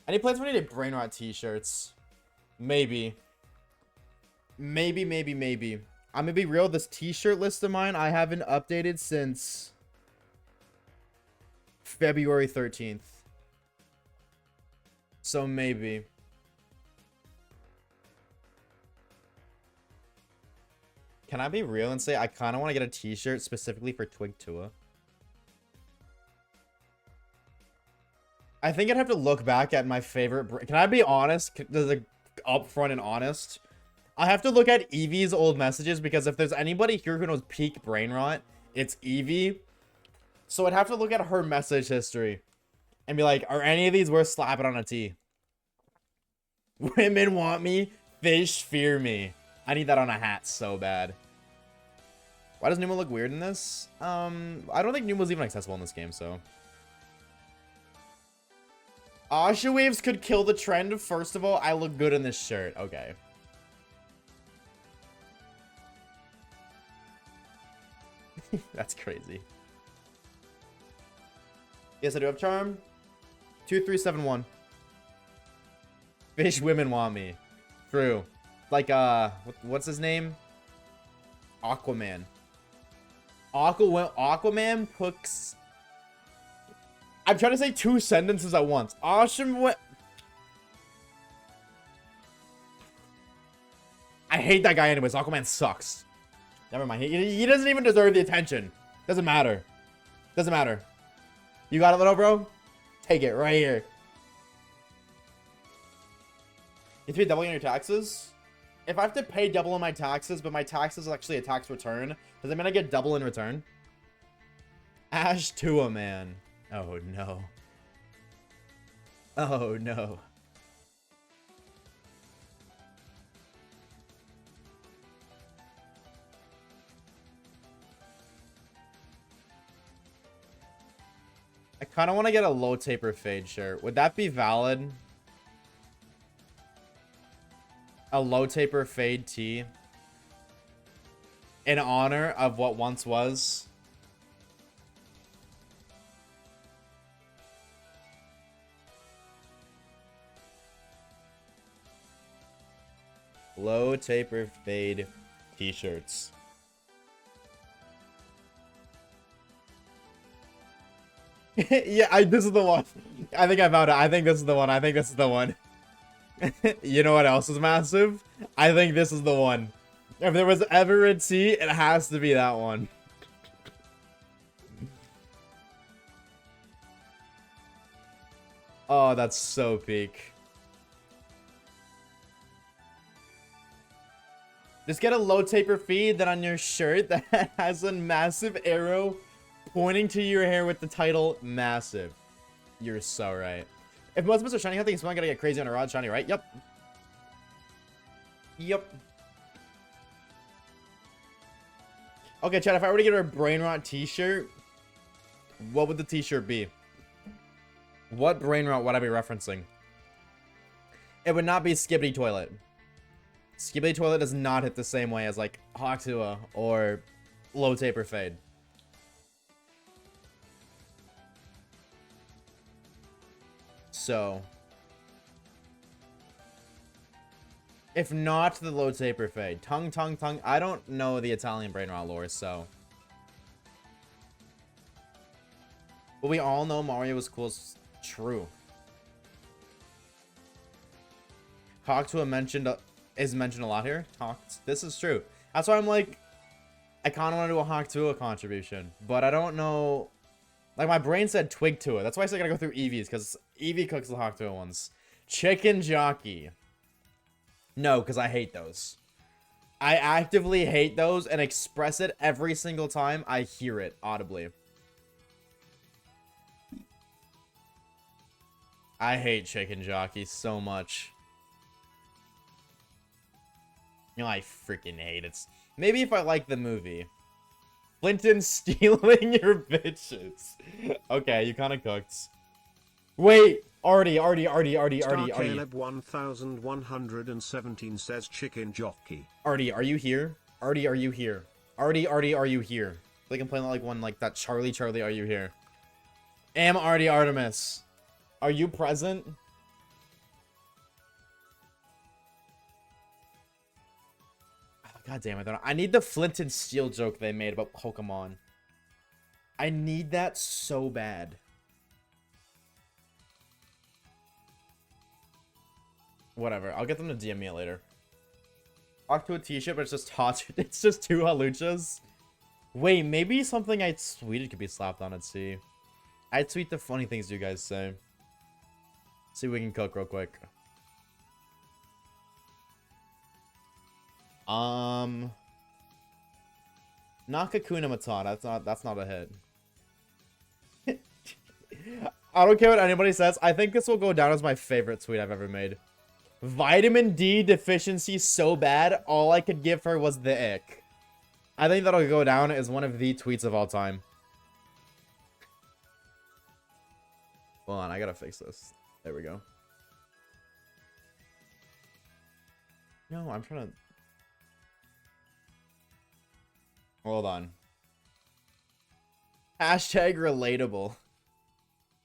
Any plans for any brain rot t-shirts? Maybe. Maybe. I'm gonna be real, this t-shirt list of mine, I haven't updated since February 13th. So maybe. Can I be real and say I kind of want to get a t-shirt specifically for Twig Tua? I think I'd have to look back at my favorite. Can I be honest? Upfront and honest. I have to look at Eevee's old messages because if there's anybody here who knows peak brain rot, it's Eevee. So I'd have to look at her message history and be like, are any of these worth slapping on a tee? Women want me, fish fear me. I need that on a hat so bad. Why does Numa look weird in this? I don't think Numa's even accessible in this game, so. Oshawaves could kill the trend. First of all, I look good in this shirt. Okay. That's crazy. Yes, I do have charm. 2371. Fish women want me. True. Like, what's his name? Aquaman. Aquaman puts... I'm trying to say two sentences at once. Awesome. I hate that guy anyways. Aquaman sucks. Never mind. He doesn't even deserve the attention. Doesn't matter. Doesn't matter. You got it, little bro? Take it right here. You have to be doubling your taxes? If I have to pay double on my taxes, but my taxes is actually a tax return, does that mean I get double in return? Ash Tua, man. Oh, no. Oh, no. I kind of want to get a low taper fade shirt. Would that be valid? A low taper fade tee in honor of what once was. Low taper fade t-shirts. Yeah, this is the one. I think I found it. I think this is the one. I think this is the one. You know what else is massive? I think this is the one. If there was ever a tee, it has to be that one. Oh, that's so peak. Just get a low taper feed that on your shirt that has a massive arrow pointing to your hair with the title massive. You're so right. If most of us are shiny hunting, someone gotta get crazy on a rod shiny, right? Yep. Yep. Okay, Chad, if I were to get her a brain rot t-shirt, what would the t-shirt be? What brain rot would I be referencing? It would not be Skibbity Toilet. Skibbity Toilet does not hit the same way as like Hawktua or Low Taper Fade. So, if not the Low Taper Fade, tongue. I don't know the Italian brain rot lore, so. But we all know Mario was cool. True. Hawktua is mentioned a lot here. This is true. That's why I'm like, I kind of want to do a Hawktua contribution, but I don't know. Like, my brain said Twig to it. That's why I said I gotta go through Eevees, because Eevee cooks the Hawktua ones. Chicken Jockey. No, because I hate those. I actively hate those and express it every single time I hear it audibly. I hate Chicken Jockey so much. You know, I freaking hate it. Maybe if I like the movie. Flinton stealing your bitches. Okay, you kind of cooked. Wait, Artie. Caleb 1117 says chicken jockey. Artie, are you here? Artie, are you here? Artie, are you here? They can play like one like that. Charlie, are you here? Am Artie Artemis. Are you present? God damn it. I need the Flint and Steel joke they made about Pokemon. I need that so bad. Whatever. I'll get them to DM me later. Talk to a t-shirt, but it's just hot. It's just two haluchas. Wait, maybe something I tweeted could be slapped on it. See. I tweet the funny things you guys say. See if we can cook real quick. Not Kakuna Matata. That's not a hit. I don't care what anybody says. I think this will go down as my favorite tweet I've ever made. Vitamin D deficiency so bad, all I could give her was the ick. I think that'll go down as one of the tweets of all time. Hold on, I gotta fix this. There we go. No, I'm trying to... Hold on. Hashtag relatable.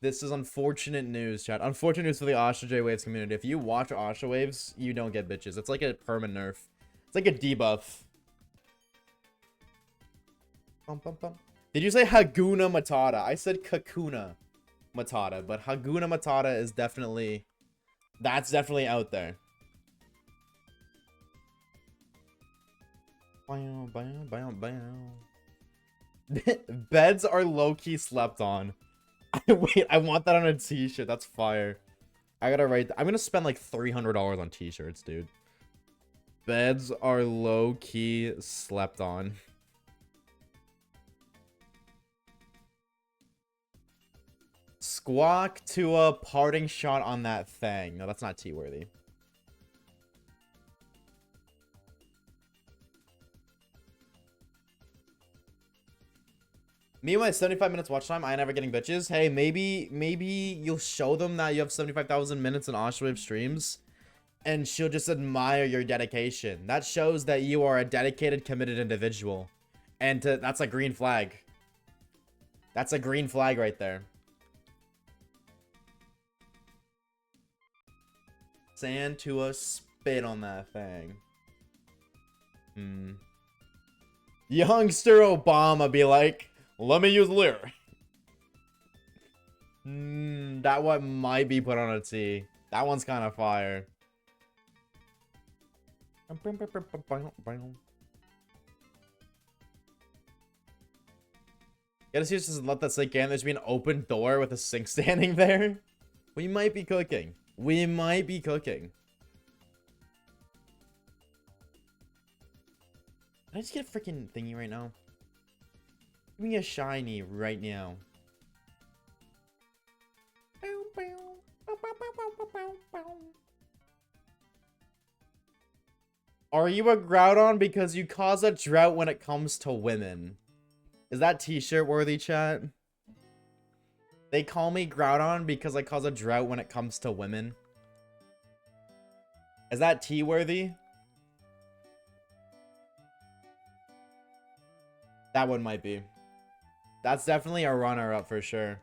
This is unfortunate news, chat. Unfortunate news for the Oshawaves community. If you watch Oshawaves, you don't get bitches. It's like a perma nerf. It's like a debuff. Bum, bum, bum. Did you say Haguna Matata? I said Kakuna Matata, but Haguna Matata is definitely... That's definitely out there. Beds are low-key slept on. Wait, I want that on a t-shirt. That's fire. I gotta write... I'm gonna spend like $300 on t-shirts, dude. Beds are low-key slept on. Squawk to a parting shot on that thing. No, that's not T-worthy. Me and my 75 minutes watch time, I ain't never getting bitches. Hey, maybe you'll show them that you have 75,000 minutes in Oshawave streams, and she'll just admire your dedication. That shows that you are a dedicated, committed individual. And that's a green flag. That's a green flag right there. Sand to a spit on that thing. Youngster Obama be like, let me use lyric. That one might be put on a T. That one's kind of fire. Gotta see, just let that sink in. There's be an open door with a sink standing there. We might be cooking. We might be cooking. Can I just get a freaking thingy right now? Give me a shiny right now. Are you a Groudon because you cause a drought when it comes to women? Is that t-shirt worthy, chat? They call me Groudon because I cause a drought when it comes to women. Is that T-worthy? That one might be. That's definitely a runner-up for sure.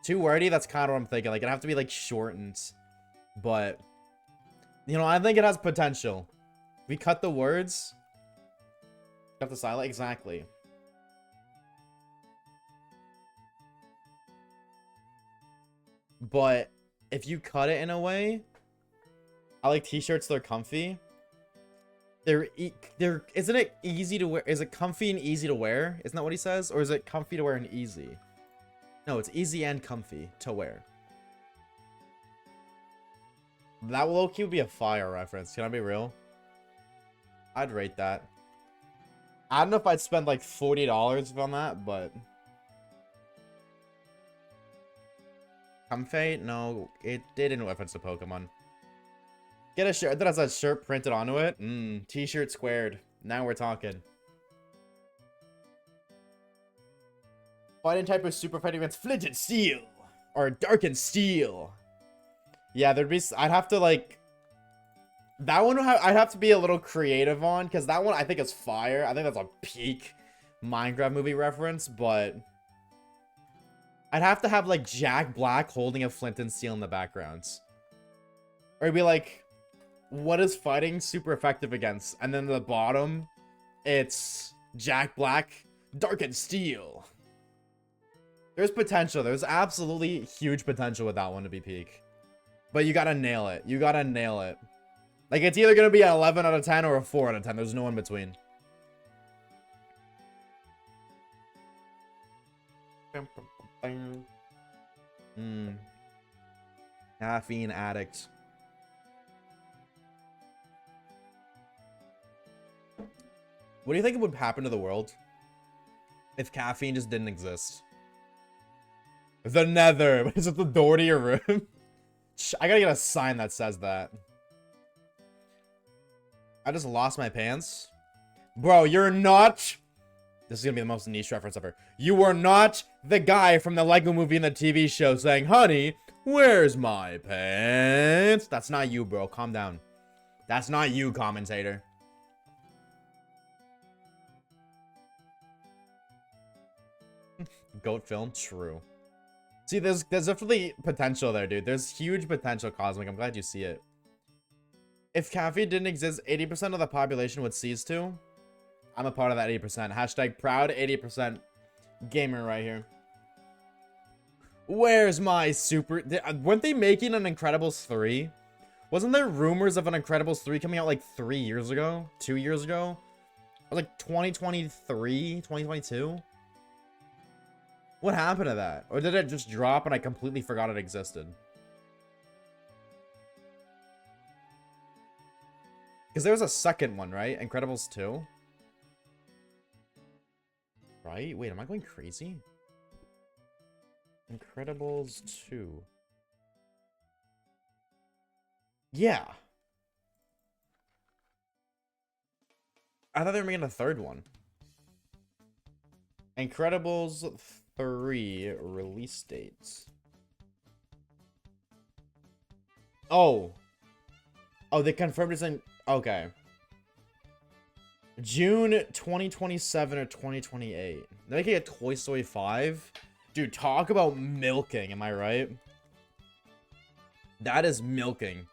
Too wordy? That's kind of what I'm thinking. Like, it'd have to be, like, shortened. But, you know, I think it has potential. We cut the words. Cut the silent. Exactly. But if you cut it in a way, I like t-shirts, they're comfy. They're isn't it easy to wear? Is it comfy and easy to wear? Isn't that what he says? Or is it comfy to wear and easy? No, it's easy and comfy to wear. That low-key would be a fire reference. Can I be real? I'd rate that. I don't know if I'd spend like $40 on that, but... Comfy? No, it didn't reference to Pokemon. Get a shirt that has a shirt printed onto it. T-shirt squared. Now we're talking. Fighting type of super fighting against Flint and Steel. Or Dark and Steel. Yeah, there'd be... I'd have to, like... That one I'd have to be a little creative on. Because that one I think is fire. I think that's a peak Minecraft movie reference. But... I'd have to have, like, Jack Black holding a Flint and Steel in the background. Or it'd be like... What is fighting super effective against? And then the bottom, it's Jack Black, Dark and Steel. There's potential. There's absolutely huge potential with that one to be peak. But you gotta nail it. You gotta nail it. Like, it's either gonna be an 11 out of 10 or a 4 out of 10. There's no in between. Caffeine addict. What do you think would happen to the world if caffeine just didn't exist? The Nether. Is it the door to your room? I gotta get a sign that says that. I just lost my pants. Bro, you're not... This is gonna be the most niche reference ever. You were not the guy from the Lego movie and the TV show saying, honey, Where's my pants? That's not you, bro. Calm down. That's not you, commentator. Goat film? True. See, there's definitely potential there, dude. There's huge potential, Cosmic. I'm glad you see it. If caffeine didn't exist, 80% of the population would cease to. I'm a part of that 80%. Hashtag proud 80% gamer right here. Where's my super... Weren't they making an Incredibles 3? Wasn't there rumors of an Incredibles 3 coming out like 3 years ago? 2 years ago? Or like 2023? 2022? What happened to that? Or did it just drop and I completely forgot it existed? Because there was a second one, right? Incredibles 2? Right? Wait, am I going crazy? Incredibles 2. Yeah. I thought they were making a third one. Incredibles 3 release dates. Oh. Oh, they confirmed it's in... Okay. June 2027 or 2028. They're making a Toy Story 5? Dude, talk about milking, am I right? That is milking.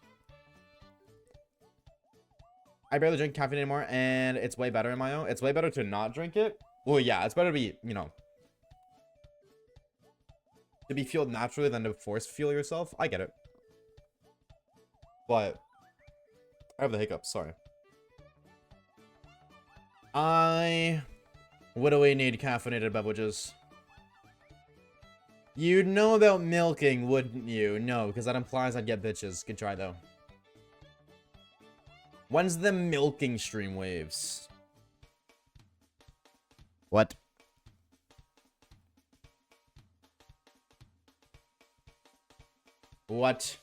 I barely drink caffeine anymore, and it's way better in my own. It's way better to not drink it. Well, yeah, it's better to be, you know, to be fueled naturally than to force fuel yourself. I get it. But I have the hiccups, sorry. What do we need caffeinated beverages? You'd know about milking, wouldn't you? No, because that implies I'd get bitches. Good try, though. When's the milking stream, Waves? What? What?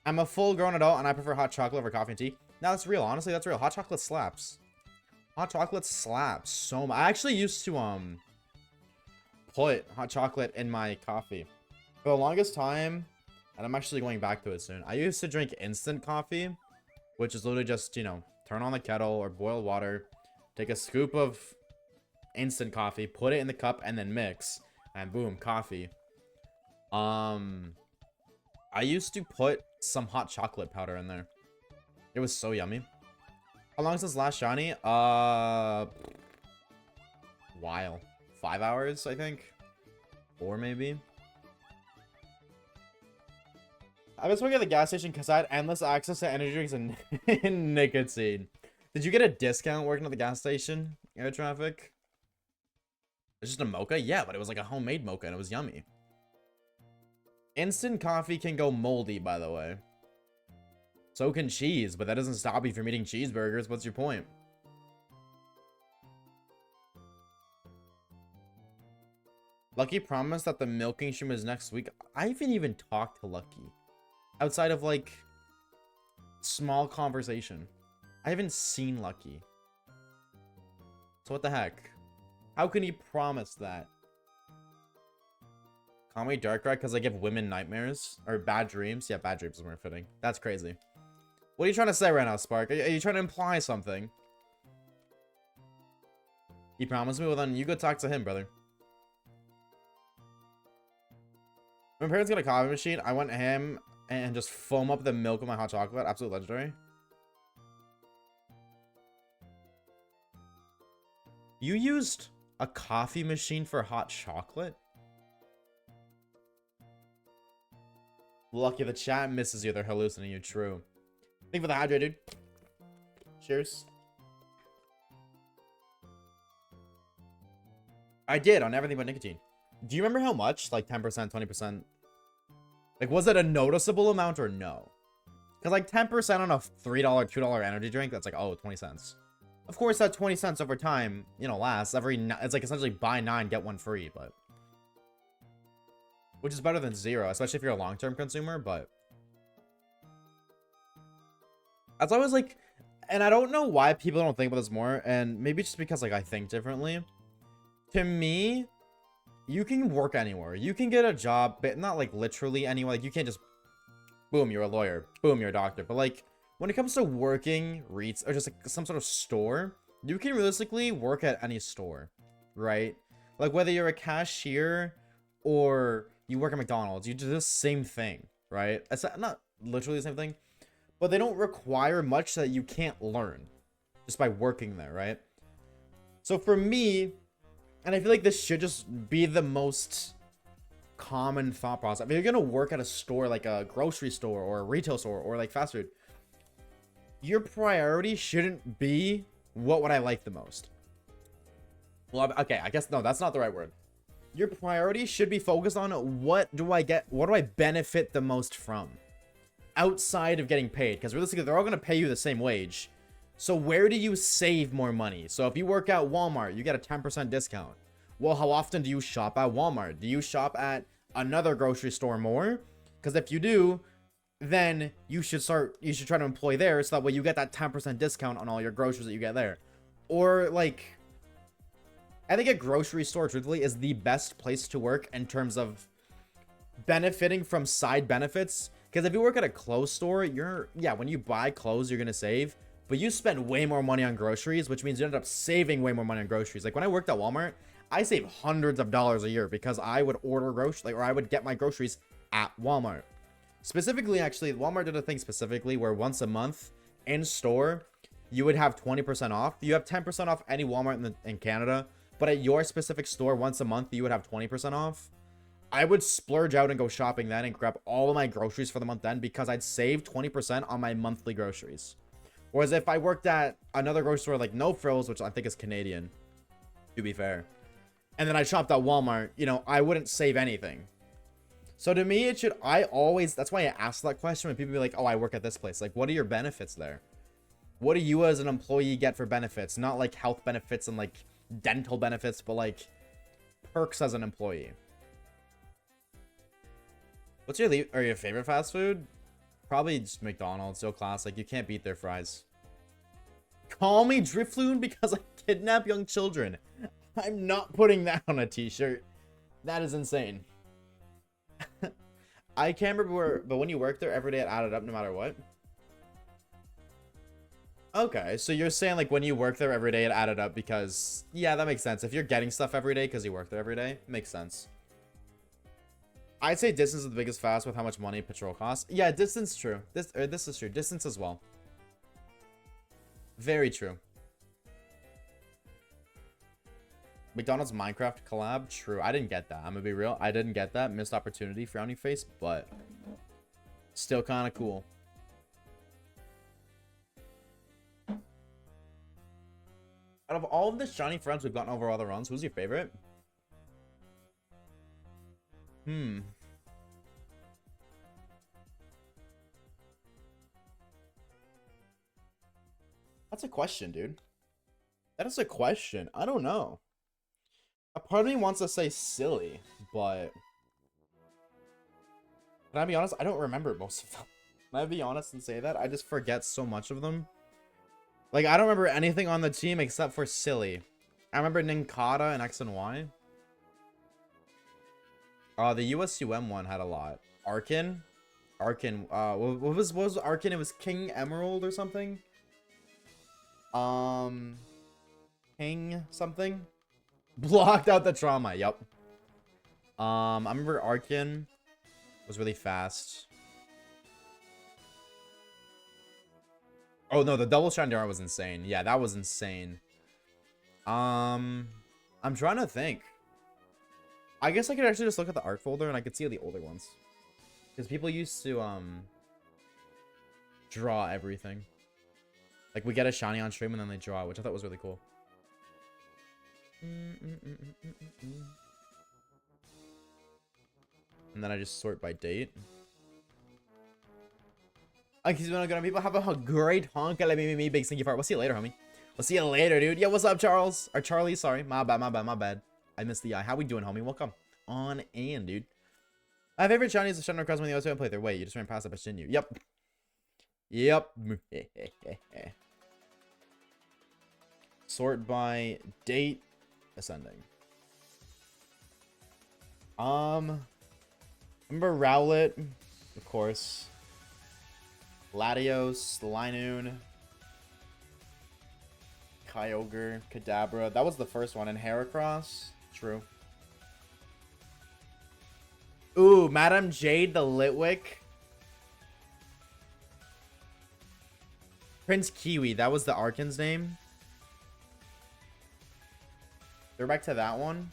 I'm a full-grown adult, and I prefer hot chocolate over coffee and tea. No, that's real. Honestly, that's real. Hot chocolate slaps. Hot chocolate slaps so much. I actually used to, put hot chocolate in my coffee. For the longest time, and I'm actually going back to it soon, I used to drink instant coffee, which is literally just, you know, turn on the kettle or boil water, take a scoop of instant coffee, put it in the cup, and then mix, and boom, coffee. I used to put some hot chocolate powder in there. It was so yummy. How long since last shiny? While. 5 hours, I think. 4 maybe. I've been smoking at the gas station because I had endless access to energy drinks and nicotine. Did you get a discount working at the gas station? Air traffic? It's just a mocha? Yeah, but it was like a homemade mocha and it was yummy. Instant coffee can go moldy, by the way. So can cheese, but that doesn't stop you from eating cheeseburgers. What's your point? Lucky promised that the milking stream is next week. I haven't even talked to Lucky. Outside of, like, small conversation. I haven't seen Lucky. So what the heck? How can he promise that? Call me Dark Red because I give women nightmares? Or bad dreams? Yeah, bad dreams is more fitting. That's crazy. What are you trying to say right now, Spark? Are you trying to imply something? He promised me? Well, then you go talk to him, brother. My parents got a coffee machine. I went ham and just foam up the milk with my hot chocolate. Absolute legendary. You used a coffee machine for hot chocolate? Lucky the chat misses you. They're hallucinating you. True. Thank you for the hydrate, dude. Cheers. I did on everything but nicotine. Do you remember how much? Like 10%, 20%? Like, was it a noticeable amount or no? Because like 10% on a $3, $2 energy drink, that's like, oh, 20 cents. Of course, that 20 cents over time, you know, lasts. It's like essentially buy 9, get 1 free, but... Which is better than 0, especially if you're a long-term consumer, but... That's always like... And I don't know why people don't think about this more, and maybe just because, like, I think differently. To me, you can work anywhere. You can get a job, but not like literally anywhere. Like you can't just boom, you're a lawyer, boom, you're a doctor. But like when it comes to working REITs or just like some sort of store, you can realistically work at any store, right? Like whether you're a cashier or you work at McDonald's, you do the same thing, right? It's not literally the same thing, but they don't require much that you can't learn just by working there, right? So for me, and I feel like this should just be the most common thought process. If you're gonna work at a store like a grocery store or a retail store or like fast food, your priority shouldn't be what would I like the most. Well, okay, I guess no, that's not the right word. Your priority should be focused on what do I benefit the most from outside of getting paid, because realistically they're all going to pay you the same wage. So where do you save more money? So if you work at Walmart, you get a 10% discount. Well, how often do you shop at Walmart? Do you shop at another grocery store more? Because if you do, then you should try to employ there, so that way you get that 10% discount on all your groceries that you get there. Or like, I think a grocery store, truthfully, is the best place to work in terms of benefiting from side benefits. Because if you work at a clothes store, when you buy clothes, you're going to save. But you spend way more money on groceries, which means you end up saving way more money on groceries. Like when I worked at Walmart, I saved hundreds of dollars a year because I would order groceries, or I would get my groceries at Walmart. Specifically, actually, Walmart did a thing specifically where once a month in store, you would have 20% off. You have 10% off any Walmart in Canada, but at your specific store once a month, you would have 20% off. I would splurge out and go shopping then and grab all of my groceries for the month then, because I'd save 20% on my monthly groceries. Whereas if I worked at another grocery store like No Frills, which I think is Canadian, to be fair, and then I shopped at Walmart, I wouldn't save anything. So to me, that's why I ask that question when people be like, oh, I work at this place. Like, what are your benefits there? What do you as an employee get for benefits? Not like health benefits and like dental benefits, but like perks as an employee. What's your favorite fast food? Probably just McDonald's, so classic. You can't beat their fries. Call me Drifloon because I kidnap young children. I'm not putting that on a t-shirt. That is insane. I can't remember but when you work there every day, it added up no matter what. Okay, so you're saying like when you work there every day, it added up because, yeah, that makes sense. If you're getting stuff every day because you work there every day, makes sense. I'd say distance is the biggest fast with how much money petrol costs. Yeah, distance, true. This is true. Distance as well. Very true. McDonald's Minecraft collab, true. I didn't get that. I'm gonna be real. I didn't get that. Missed opportunity, frowny face, but still kind of cool. Out of all of the shiny friends we've gotten over all the runs, who's your favorite? That's a question, dude. That is a question. I don't know. A part of me wants to say silly, but can I be honest? I don't remember most of them. Can I be honest and say that? I just forget so much of them. Like, I don't remember anything on the team except for silly. I remember Ninkata and X and Y. The USUM one had a lot. Arkin, what was Arkin? It was King Emerald or something. King something. Blocked out the trauma. Yep. I remember Arkin was really fast. Oh no, the double strand dart was insane. Yeah, that was insane. I'm trying to think. I guess I could actually just look at the art folder and I could see the older ones. Because people used to draw everything. Like we get a shiny on stream and then they draw, which I thought was really cool. And then I just sort by date. Okay, so gonna people have a great honk. Let me big stinky fart. We'll see you later, homie. We'll see you later, dude. Yo, what's up, Charles? Or Charlie, sorry. My bad. I missed the eye. How we doing, homie? Welcome on in, dude. My favorite shiny is the Shadow Cross when the OSO playthrough. Wait, you just ran past it, but didn't you? Yep. Sort by date ascending. Remember Rowlet, of course. Latios, Linoon, Kyogre, Kadabra. That was the first one. And Heracross. True. Ooh, Madame Jade, the Litwick. Prince Kiwi. That was the Arkan's name. They're back to that one.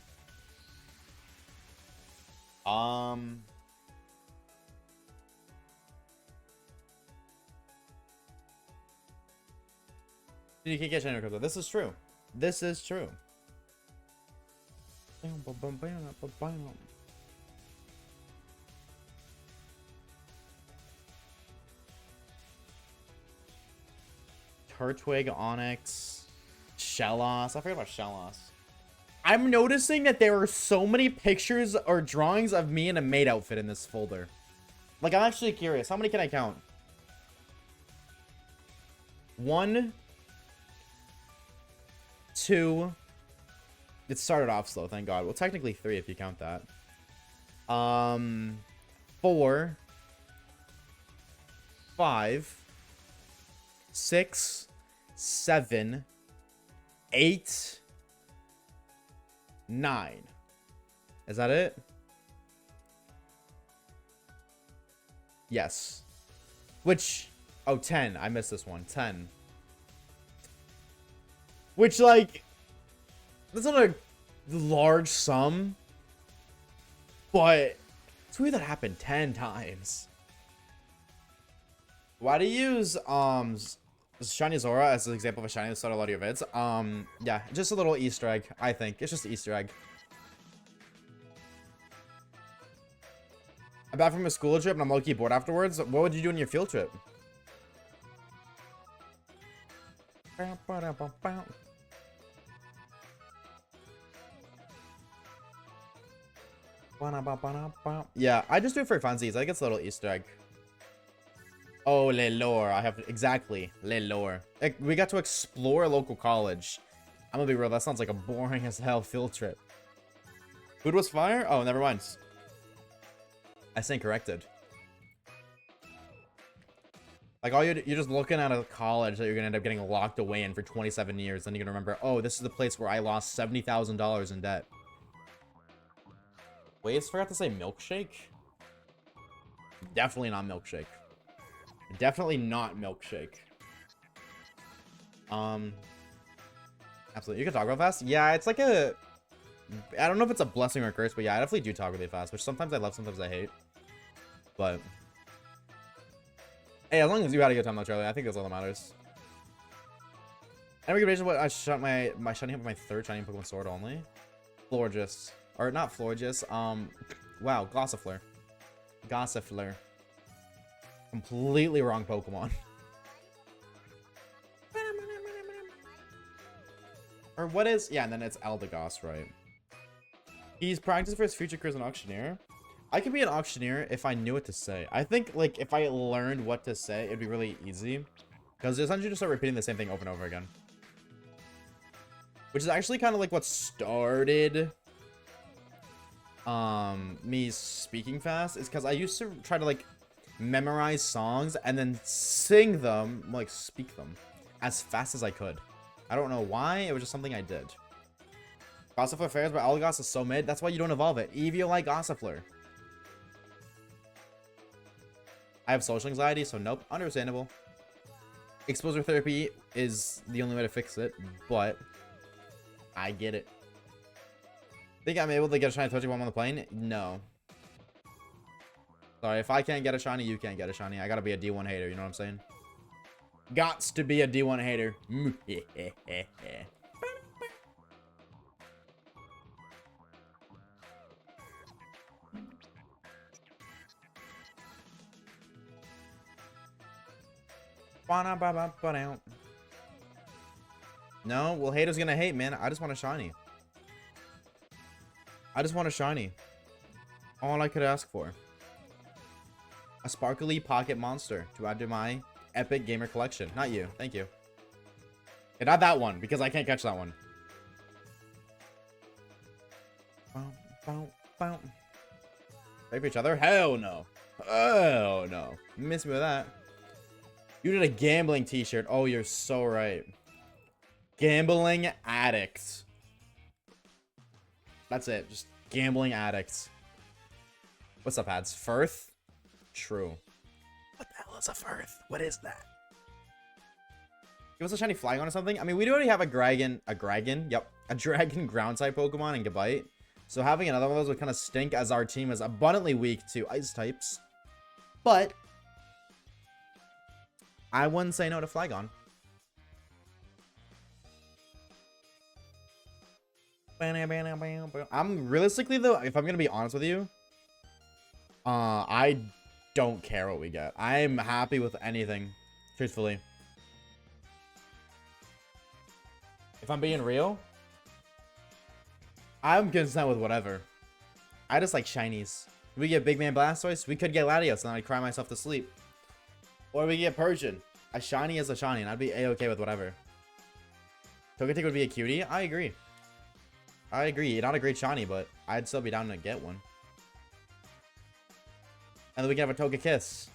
You can't get shiny crypto. This is true. This is true. Turtwig, Onyx, Shellos. I forgot about Shellos. I'm noticing that there are so many pictures or drawings of me in a maid outfit in this folder. Like, I'm actually curious. How many can I count? 1, 2. It started off slow, thank God. Well, technically 3 if you count that. 4, 5, 6, 7, 8, 9. Is that it? Yes. Which, oh, 10. I missed this one. 10. Which, like, that's not a large sum, but it's weird that happened 10 times. Why do you use Shiny Zora as an example of a shiny that started a lot of your vids? Yeah, just a little Easter egg, I think. It's just an Easter egg. I'm back from a school trip and I'm low-key bored afterwards. What would you do on your field trip? Yeah, I just do it for funsies. I think it's a little Easter egg. Oh, Le Lore. I have exactly Le Lore. We got to explore a local college. I'm gonna be real. That sounds like a boring as hell field trip. Food was fire? Oh, never mind. I stand corrected. Like, you're just looking at a college that you're gonna end up getting locked away in for 27 years. Then you're gonna remember, oh, this is the place where I lost $70,000 in debt. Wait, I forgot to say milkshake? Definitely not milkshake. Definitely not milkshake. Absolutely. You can talk real fast? Yeah, it's like a... I don't know if it's a blessing or a curse, but yeah, I definitely do talk really fast, which sometimes I love, sometimes I hate. But... hey, as long as you had a good time, though, Charlie, I think that's all that matters. Any recommendation what I shot my shiny up with my 3rd shiny Pokemon Sword only? Florges. Or not Florges, wow, Gossifleur. Gossifleur. Completely wrong Pokemon. Or what is... yeah, and then it's Eldegoss, right? He's practicing for his future career as an auctioneer. I could be an auctioneer if I knew what to say. I think, like, if I learned what to say, it'd be really easy. Because essentially just start repeating the same thing over and over again. Which is actually kind of like what started... me speaking fast. Is because I used to try to, like, memorize songs and then sing them, like, speak them as fast as I could. I don't know why, it was just something I did. Gossifleur fares, but Eldegoss is so mid. That's why you don't evolve it. Eevee like Gossifleur. I have social anxiety, so nope. Understandable. Exposure therapy is the only way to fix it, but I get it. Think I'm able to get a shiny Touchy while I'm on the plane? No. Sorry, if I can't get a shiny, you can't get a shiny. I gotta be a D1 hater, you know what I'm saying? Gots to be a D1 hater. No, well, haters gonna hate, man. I just want a shiny. I just want a shiny. All I could ask for. A sparkly pocket monster to add to my epic gamer collection. Not you. Thank you. And not that one, because I can't catch that one. Pray for each other? Hell no. Oh no. You missed me with that. You did a gambling t-shirt. Oh, you're so right. Gambling addicts. That's it. Just gambling addicts. What's up, ads? Firth? True. What the hell is a Firth? What is that? Give us a shiny Flygon or something? I mean, we do already have a dragon. Yep. A dragon ground type Pokemon in Gabite. So having another one of those would kind of stink, as our team is abundantly weak to ice types. But I wouldn't say no to Flygon. I'm realistically though, if I'm gonna be honest with you, I don't care what we get. I'm happy with anything, truthfully. If I'm being real, I'm content with whatever. I just like shinies. We get Big Man Blastoise, we could get Latios, and then I'd cry myself to sleep. Or we get Persian. A shiny is a shiny, and I'd be a-okay with whatever. Togetic would be a cutie? I agree. I agree. Not a great shiny, but I'd still be down to get one. And then we can have a Togekiss.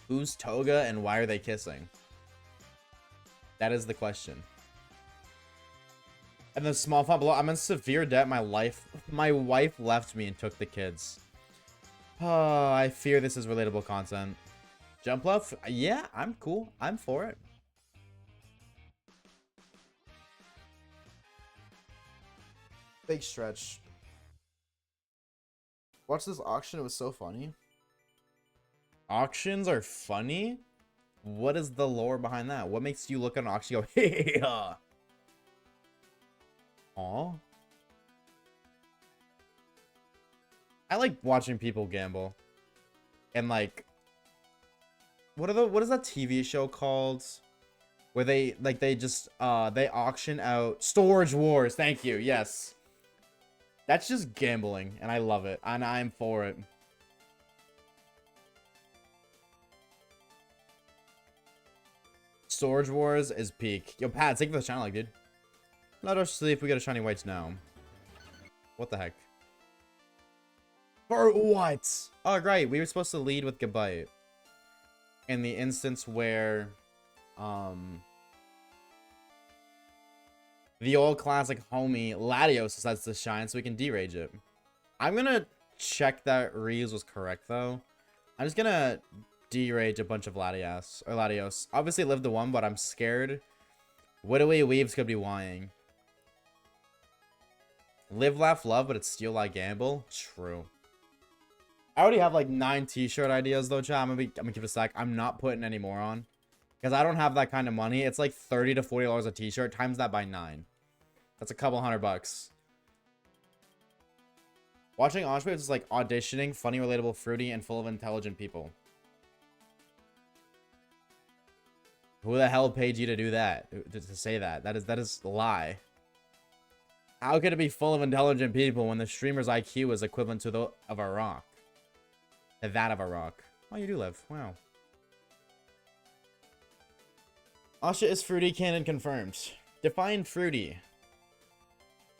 Who's Toga and why are they kissing? That is the question. And then small font below. I'm in severe debt. My wife left me and took the kids. Oh, I fear this is relatable content. Jump love? Yeah, I'm cool. I'm for it. Big stretch. Watch this auction. It was so funny. Auctions are funny? What is the lore behind that? What makes you look at an auction and go, hey, Aw. I like watching people gamble. And like, what is that TV show called? Where they they auction out Storage Wars. Thank you. Yes. That's just gambling, and I love it, and I'm for it. Storage Wars is peak. Yo, Pat, thank you for the channel, like, dude. Let us see if we get a shiny whites now. What the heck? For what? Oh, great. We were supposed to lead with Gabite. In the instance where, the old classic homie Latios decides to shine so we can derage it. I'm gonna check that Reeves was correct though. I'm just gonna derage a bunch of Latios. Obviously live the one, but I'm scared Widoway Weaves could be Ying. Live, laugh, love, but it's steal like gamble. True. I already have like 9 t-shirt ideas though, chat. I'm gonna give it a sec. I'm not putting any more on. Because I don't have that kind of money. It's like $30 to $40 a t-shirt. Times that by 9. That's a couple $100. Watching Oshawaves is like auditioning, funny, relatable, fruity, and full of intelligent people. Who the hell paid you to do that? To say that? That is a lie. How could it be full of intelligent people when the streamer's IQ is equivalent to that of a rock? That of a rock. Oh, you do live. Wow. Asha is fruity, canon confirmed. Define fruity.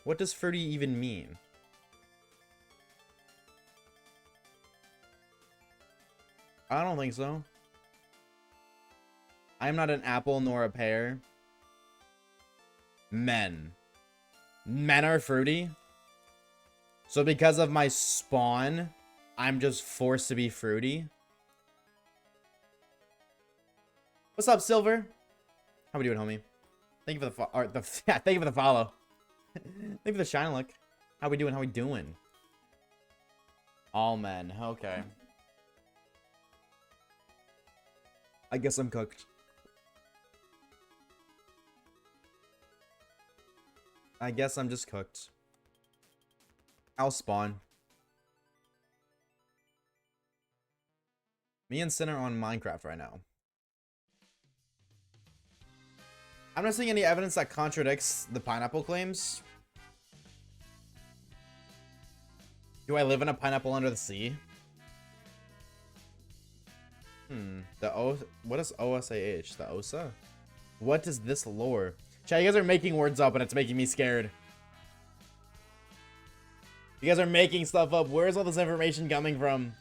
What does fruity even mean? I don't think so. I am not an apple nor a pear. Men. Men are fruity? So because of my spawn, I'm just forced to be fruity? What's up, Silver? How we doing, homie? Thank you for the thank you for the follow. Thank you for the shine look. How we doing? How we doing? All men. Okay. I guess I'm cooked. I guess I'm just cooked. I'll spawn. Me and Sin are on Minecraft right now. I'm not seeing any evidence that contradicts the pineapple claims. Do I live in a pineapple under the sea? What is OSAH? The OSA? What is this lore? Chat, you guys are making words up and it's making me scared. You guys are making stuff up. Where's all this information coming from?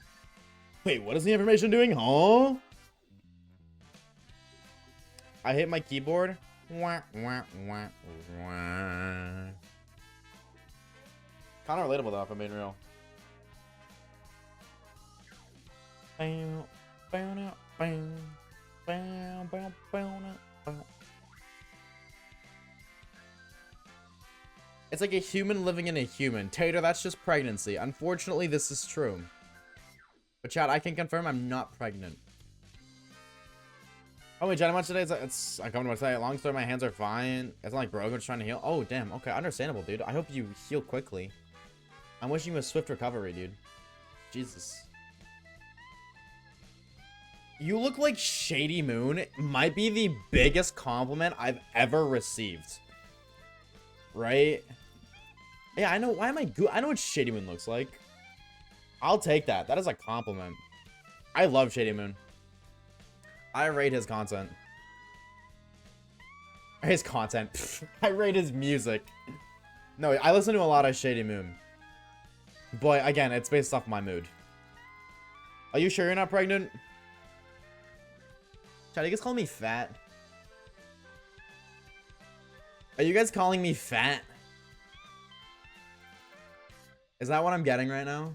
Wait, what is the information doing? Huh? I hit my keyboard. Wah, wah, wah, wah. Kind of relatable though, if I'm being real. It's like a human living in a human. Tater, that's just pregnancy. Unfortunately, this is true. But chat, I can confirm I'm not pregnant. Oh wait, Jenna, much today? I come to say, long story, my hands are fine. It's not like Brogan's trying to heal. Oh, damn. Okay, understandable, dude. I hope you heal quickly. I'm wishing you a swift recovery, dude. Jesus. You look like Shady Moon. It might be the biggest compliment I've ever received. Right? Yeah, I know. Why am I good? I know what Shady Moon looks like. I'll take that. That is a compliment. I love Shady Moon. I rate his content. His content. I rate his music. No, I listen to a lot of Shady Moon. But again, it's based off my mood. Are you sure you're not pregnant? Chat, you guys calling me fat? Are you guys calling me fat? Is that what I'm getting right now?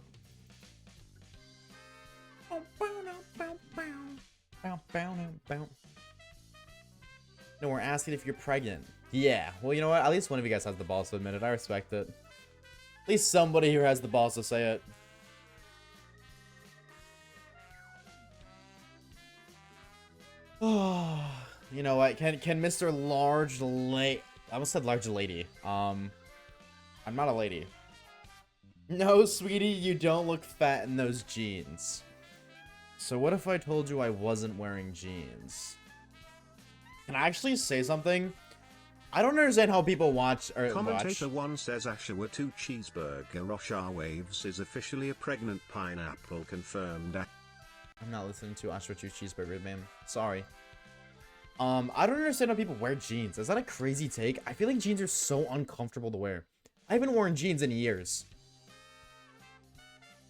No, we're asking if you're pregnant. Yeah. Well, you know what? At least one of you guys has the balls to admit it. I respect it. At least somebody here has the balls to say it. Oh, you know what? Can Mr. Large Lady? I almost said large lady. I'm not a lady. No, sweetie, you don't look fat in those jeans. So what if I told you I wasn't wearing jeans? Can I actually say something? I don't understand how people watch or Commentator watch. 1 says Oshawa 2 cheeseburger Oshawaves is officially a pregnant pineapple confirmed. I'm not listening to Ashra 2 cheeseburger, man. Sorry. I don't understand how people wear jeans. Is that a crazy take? I feel like jeans are so uncomfortable to wear. I haven't worn jeans in years.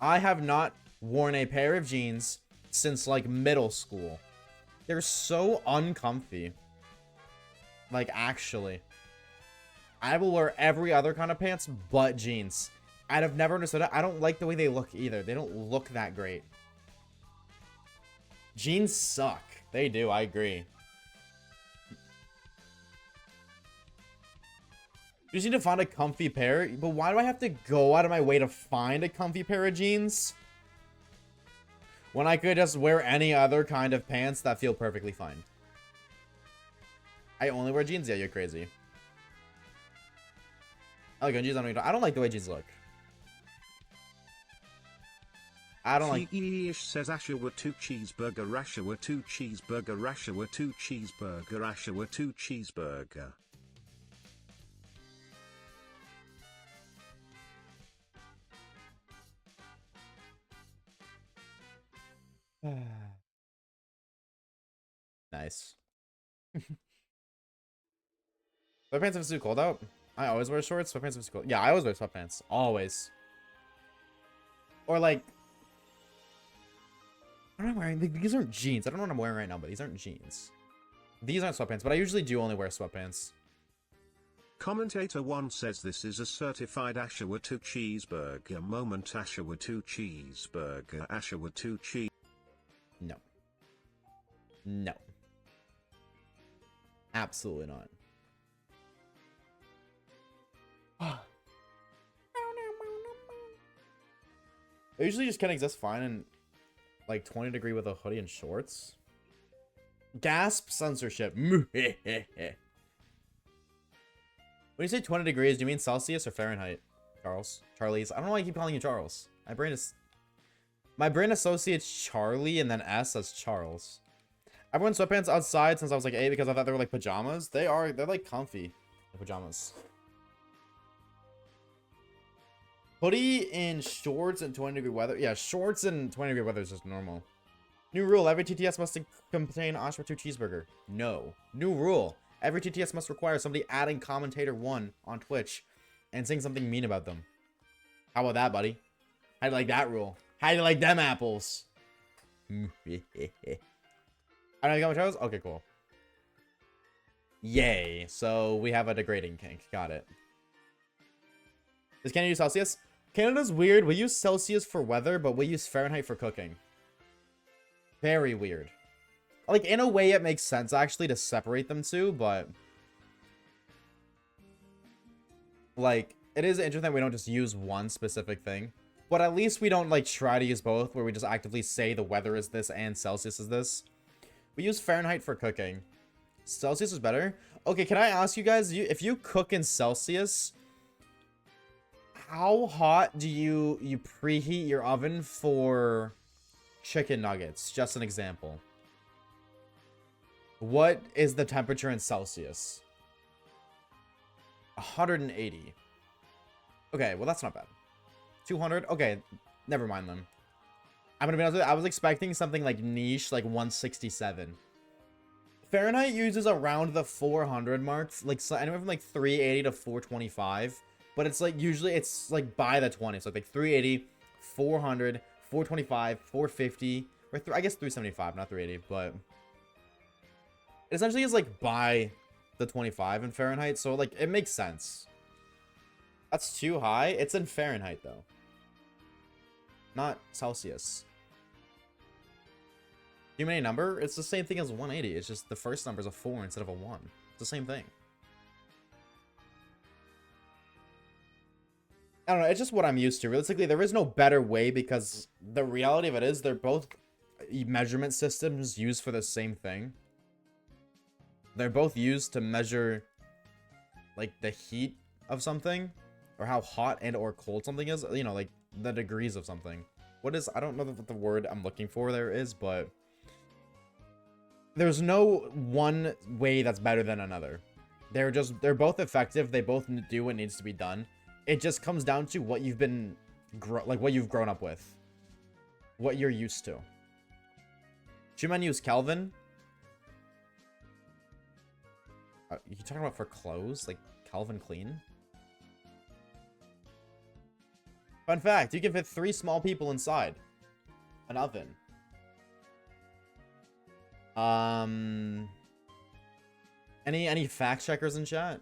I have not worn a pair of jeans since like middle school. They're so uncomfy. Like, actually. I will wear every other kind of pants but jeans. I've never understood it. I don't like the way they look either. They don't look that great. Jeans suck. They do, I agree. You just need to find a comfy pair. But why do I have to go out of my way to find a comfy pair of jeans? When I could just wear any other kind of pants that feel perfectly fine. I only wear jeans? Yeah, you're crazy. I like jeans. I don't like the way jeans look. I don't like. Ish says Oshawa 2 cheeseburger Oshawa 2 cheeseburger Oshawa 2 cheeseburger Oshawa 2 cheeseburger. Nice. Sweatpants if it's too cold out. I always wear shorts. Sweatpants if it's cold. Yeah, I always wear sweatpants. Always. Or like, what am I wearing? These aren't jeans. I don't know what I'm wearing right now, but these aren't jeans. These aren't sweatpants, but I usually do only wear sweatpants. Commentator 1 says this is a certified Oshawa 2 cheeseburger moment. Oshawa 2 cheeseburger Oshawa 2 cheese. No. No. Absolutely not. I usually just can exist fine in like 20 degree with a hoodie and shorts. Gasp censorship. When you say 20 degrees, do you mean Celsius or Fahrenheit? Charlie's. I don't know why I keep calling you Charles. My brain associates Charlie and then S as Charles. I've worn sweatpants outside since I was like 8 because I thought they were like pajamas. They're like comfy. The pajamas. Hoodie in shorts and 20 degree weather. Yeah, shorts and 20 degree weather is just normal. New rule. Every TTS must contain Oshawa 2 cheeseburger. No. New rule. Every TTS must require somebody adding commentator 1 on Twitch and saying something mean about them. How about that, buddy? How do you like that rule? How do you like them apples? I don't got my toes? Okay, cool. Yay. So we have a degrading kink. Got it. Does Canada use Celsius? Canada's weird. We use Celsius for weather, but we use Fahrenheit for cooking. Very weird. Like, in a way, it makes sense, actually, to separate them two, but... Like, it is interesting that we don't just use one specific thing. But at least we don't, like, try to use both, where we just actively say the weather is this and Celsius is this. We use Fahrenheit for cooking. Celsius is better? Okay, can I ask you guys, if you cook in Celsius... How hot do you preheat your oven for chicken nuggets? Just an example. What is the temperature in Celsius? 180. Okay, well, that's not bad. 200? Okay, never mind them. I'm gonna be honest with you, I was expecting something like niche, like 167. Fahrenheit uses around the 400 marks, like anywhere from like 380 to 425. But it's like, usually it's like by the 20. So like 380, 400, 425, 450, or I guess 375, not 380, but it essentially is like by the 25 in Fahrenheit. So like, it makes sense. That's too high. It's in Fahrenheit though, not Celsius. Human number, it's the same thing as 180. It's just the first number is a 4 instead of a 1. It's the same thing. I don't know, it's just what I'm used to. Realistically, there is no better way because the reality of it is they're both measurement systems used for the same thing. They're both used to measure, like, the heat of something or how hot and or cold something is. You know, like, the degrees of something. What is, I don't know what the word I'm looking for there is, but there's no one way that's better than another. They're both effective. They both do what needs to be done. It just comes down to what you've been, what you've grown up with. What you're used to. Should man use Kelvin? You talking about for clothes? Like, Calvin Klein? Fun fact, you can fit 3 small people inside an oven. Any fact checkers in chat?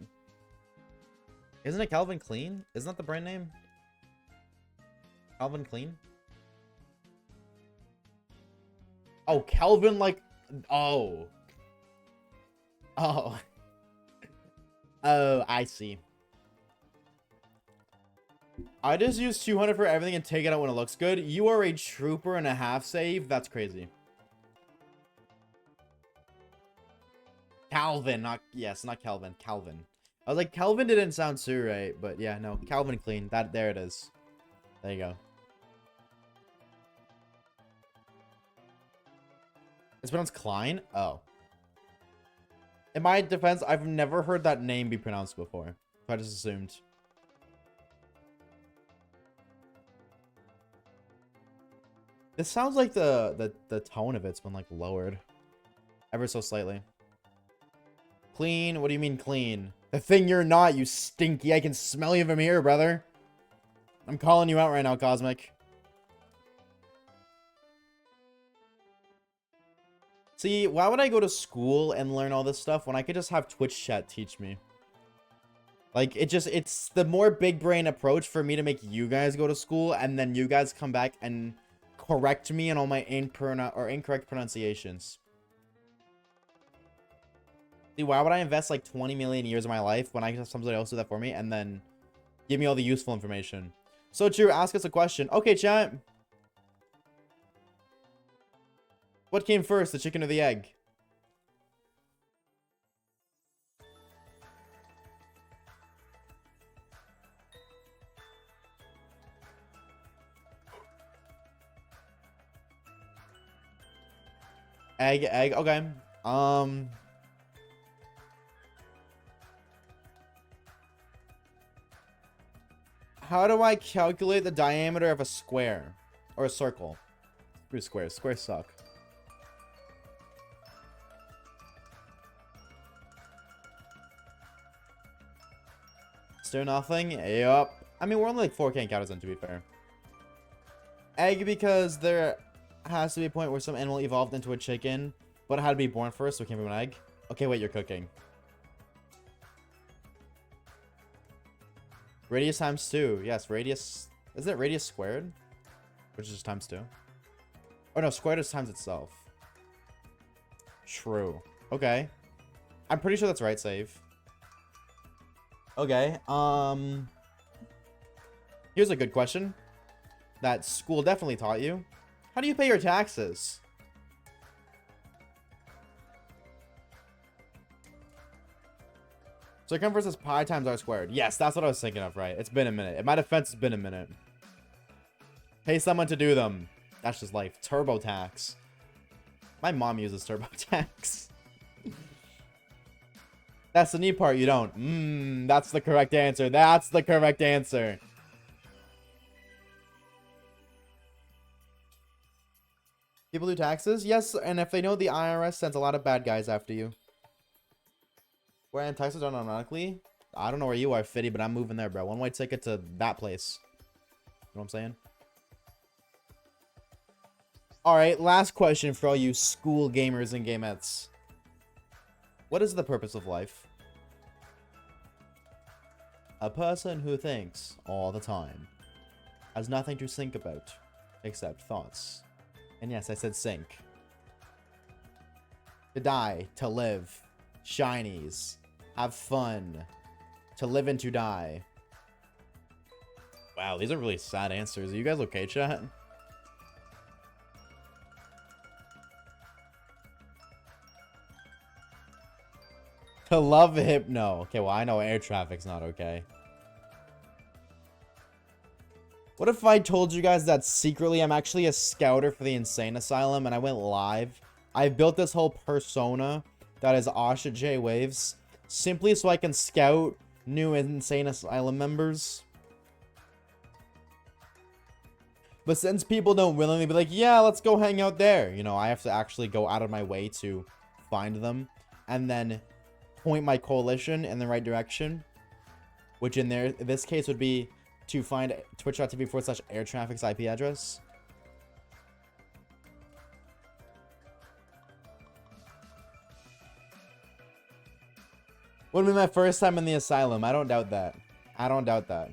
Isn't it Calvin Klein? Isn't that the brand name? Calvin Klein? Oh, Calvin, like... Oh. Oh. Oh, I see. I just use 200 for everything and take it out when it looks good. You are a trooper and a half save. That's crazy. Calvin, not... Yes, not Calvin. Calvin. I was like, Calvin didn't sound too right, but yeah, no, Calvin Klein. There it is. There you go. It's pronounced Klein? Oh. In my defense, I've never heard that name be pronounced before. So I just assumed. This sounds like the tone of it's been like lowered. Ever so slightly. Clean? What do you mean clean? The thing you're not, you stinky. I can smell you from here, brother. I'm calling you out right now, Cosmic. See, why would I go to school and learn all this stuff when I could just have Twitch chat teach me? Like, it's the more big brain approach for me to make you guys go to school and then you guys come back and correct me on all my incorrect pronunciations. See, why would I invest like 20 million years of my life when I can have somebody else do that for me and then give me all the useful information? So true, ask us a question. Okay, chat. What came first, the chicken or the egg? Egg, okay. How do I calculate the diameter of a square? Or a circle? Screw squares. Squares suck. Still nothing? Yup. I mean, we're only like 4K encounters in, to be fair. Egg, because there has to be a point where some animal evolved into a chicken, but it had to be born first, so it came from an egg. Okay, wait, you're cooking. Radius times 2. Yes, radius... Isn't it radius squared? Which is just times 2. Oh, no, squared is times itself. True. Okay. I'm pretty sure that's right, save. Okay, here's a good question that school definitely taught you. How do you pay your taxes? Circumference is pi times r squared. Yes, that's what I was thinking of, right? It's been a minute. In my defense, it's been a minute. Pay someone to do them. That's just life. TurboTax. My mom uses TurboTax. That's the neat part. You don't. That's the correct answer. That's the correct answer. People do taxes? Yes, and if they know the IRS sends a lot of bad guys after you. Where taxes done automatically? I don't know where you are, Fitty, but I'm moving there, bro. One-way ticket to that place. You know what I'm saying? Alright, last question for all you school gamers and gamettes. What is the purpose of life? A person who thinks all the time has nothing to think about except thoughts. And yes, I said sink. To die, to live, shinies, have fun, to live and to die. Wow, these are really sad answers. Are you guys okay, chat? To love Hypno. Okay, well, I know air traffic's not okay. What if I told you guys that secretly I'm actually a scouter for the Insane Asylum and I went live? I built this whole persona that is Oshawaves simply so I can scout new Insane Asylum members. But since people don't willingly be like, yeah, let's go hang out there, you know, I have to actually go out of my way to find them and then point my coalition in the right direction, which in this case would be to find twitch.tv/air traffic's IP address. Would be my first time in the asylum. I don't doubt that. I don't doubt that.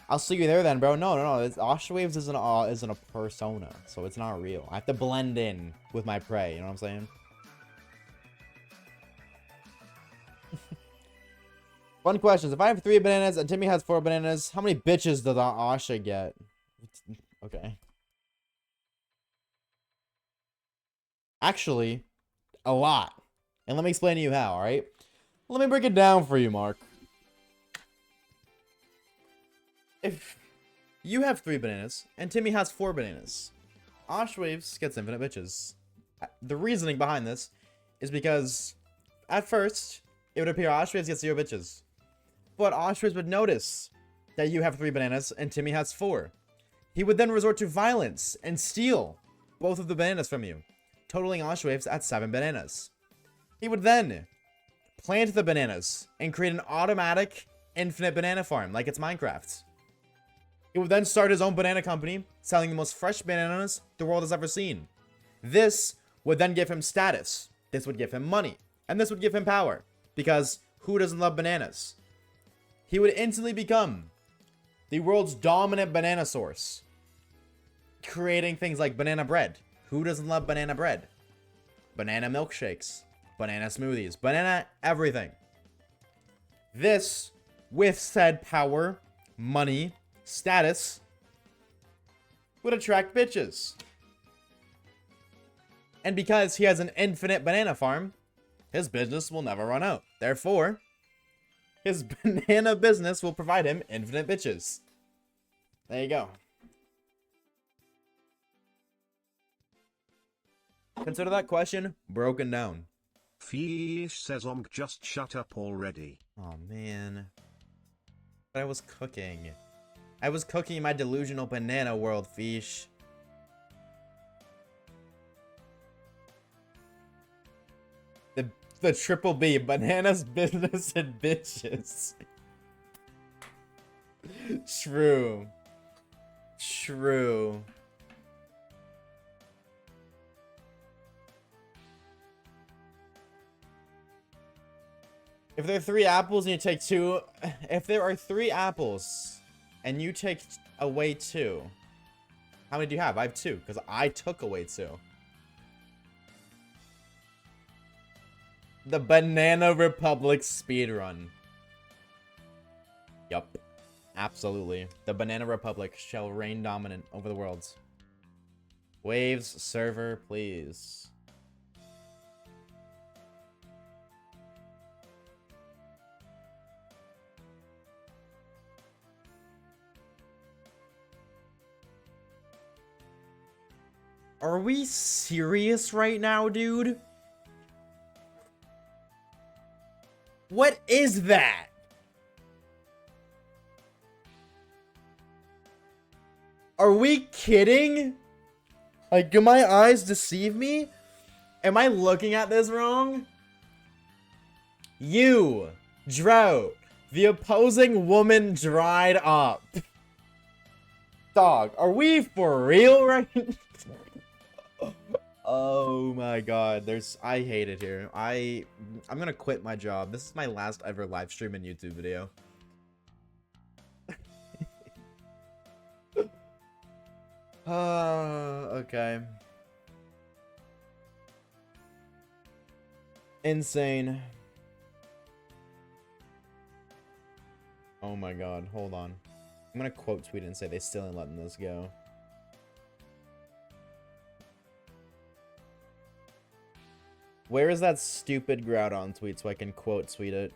I'll see you there then, bro. No. Oshawaves isn't a persona, so it's not real. I have to blend in with my prey. You know what I'm saying? Fun questions. If I have 3 bananas and Timmy has 4 bananas, how many bitches does Asha get? Okay. Actually, a lot. And let me explain to you how, alright? Let me break it down for you, Mark. If you have 3 bananas and Timmy has 4 bananas, Oshawaves gets infinite bitches. The reasoning behind this is because at first, it would appear Oshawaves gets 0 bitches. But Oshawaves would notice that you have 3 bananas and Timmy has 4. He would then resort to violence and steal both of the bananas from you, totaling Oshawaves at 7 bananas. He would then plant the bananas and create an automatic infinite banana farm like it's Minecraft. He would then start his own banana company, selling the most fresh bananas the world has ever seen. This would then give him status. This would give him money. And this would give him power. Because who doesn't love bananas? He would instantly become the world's dominant banana source, creating things like banana bread. Who doesn't love banana bread? Banana milkshakes, banana smoothies, banana everything. This, with said power, money, status, would attract bitches. And because he has an infinite banana farm, his business will never run out. Therefore, his banana business will provide him infinite bitches. There you go. Consider that question broken down. Fish says just shut up already. Oh man. But I was cooking. I was cooking my delusional banana world, Fish. The triple B, bananas, business, and bitches. True. True. If there are 3 apples and you take 2, if there are 3 apples and you take away 2, how many do you have? I have 2 because I took away 2. The Banana Republic speedrun. Yup. Absolutely. The Banana Republic shall reign dominant over the worlds. Waves server, please. Are we serious right now, dude? What is that? Are we kidding? Like, do my eyes deceive me? Am I looking at this wrong? You, drought. The opposing woman dried up. Dog, are we for real right now? Oh my god, I hate it here. I'm gonna quit my job. This is my last ever live stream and YouTube video. Okay. Insane. Oh my god, hold on. I'm gonna quote tweet and say they still ain't letting this go. Where is that stupid Groudon tweet so I can quote tweet it?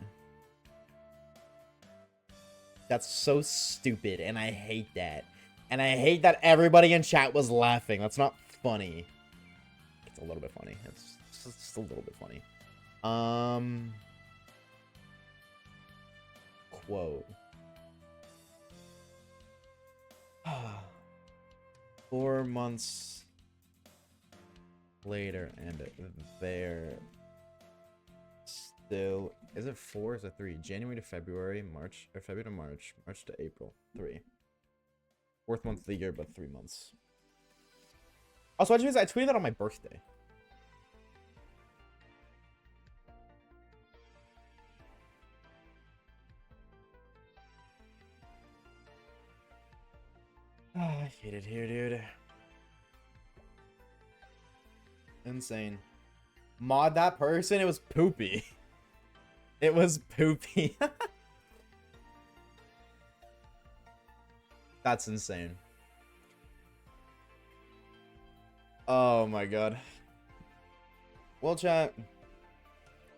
That's so stupid, and I hate that. And I hate that everybody in chat was laughing. That's not funny. It's a little bit funny. It's just a little bit funny. Quote. 4 months later, and they're still... Is it 4 or is it 3? January to February, March, or February to March, March to April. 3. 4th month of the year, but 3 months. Also, I tweeted that on my birthday. I hate it here, dude. Insane. Mod that person? It was poopy. It was poopy. That's insane. Oh my god. Well, chat,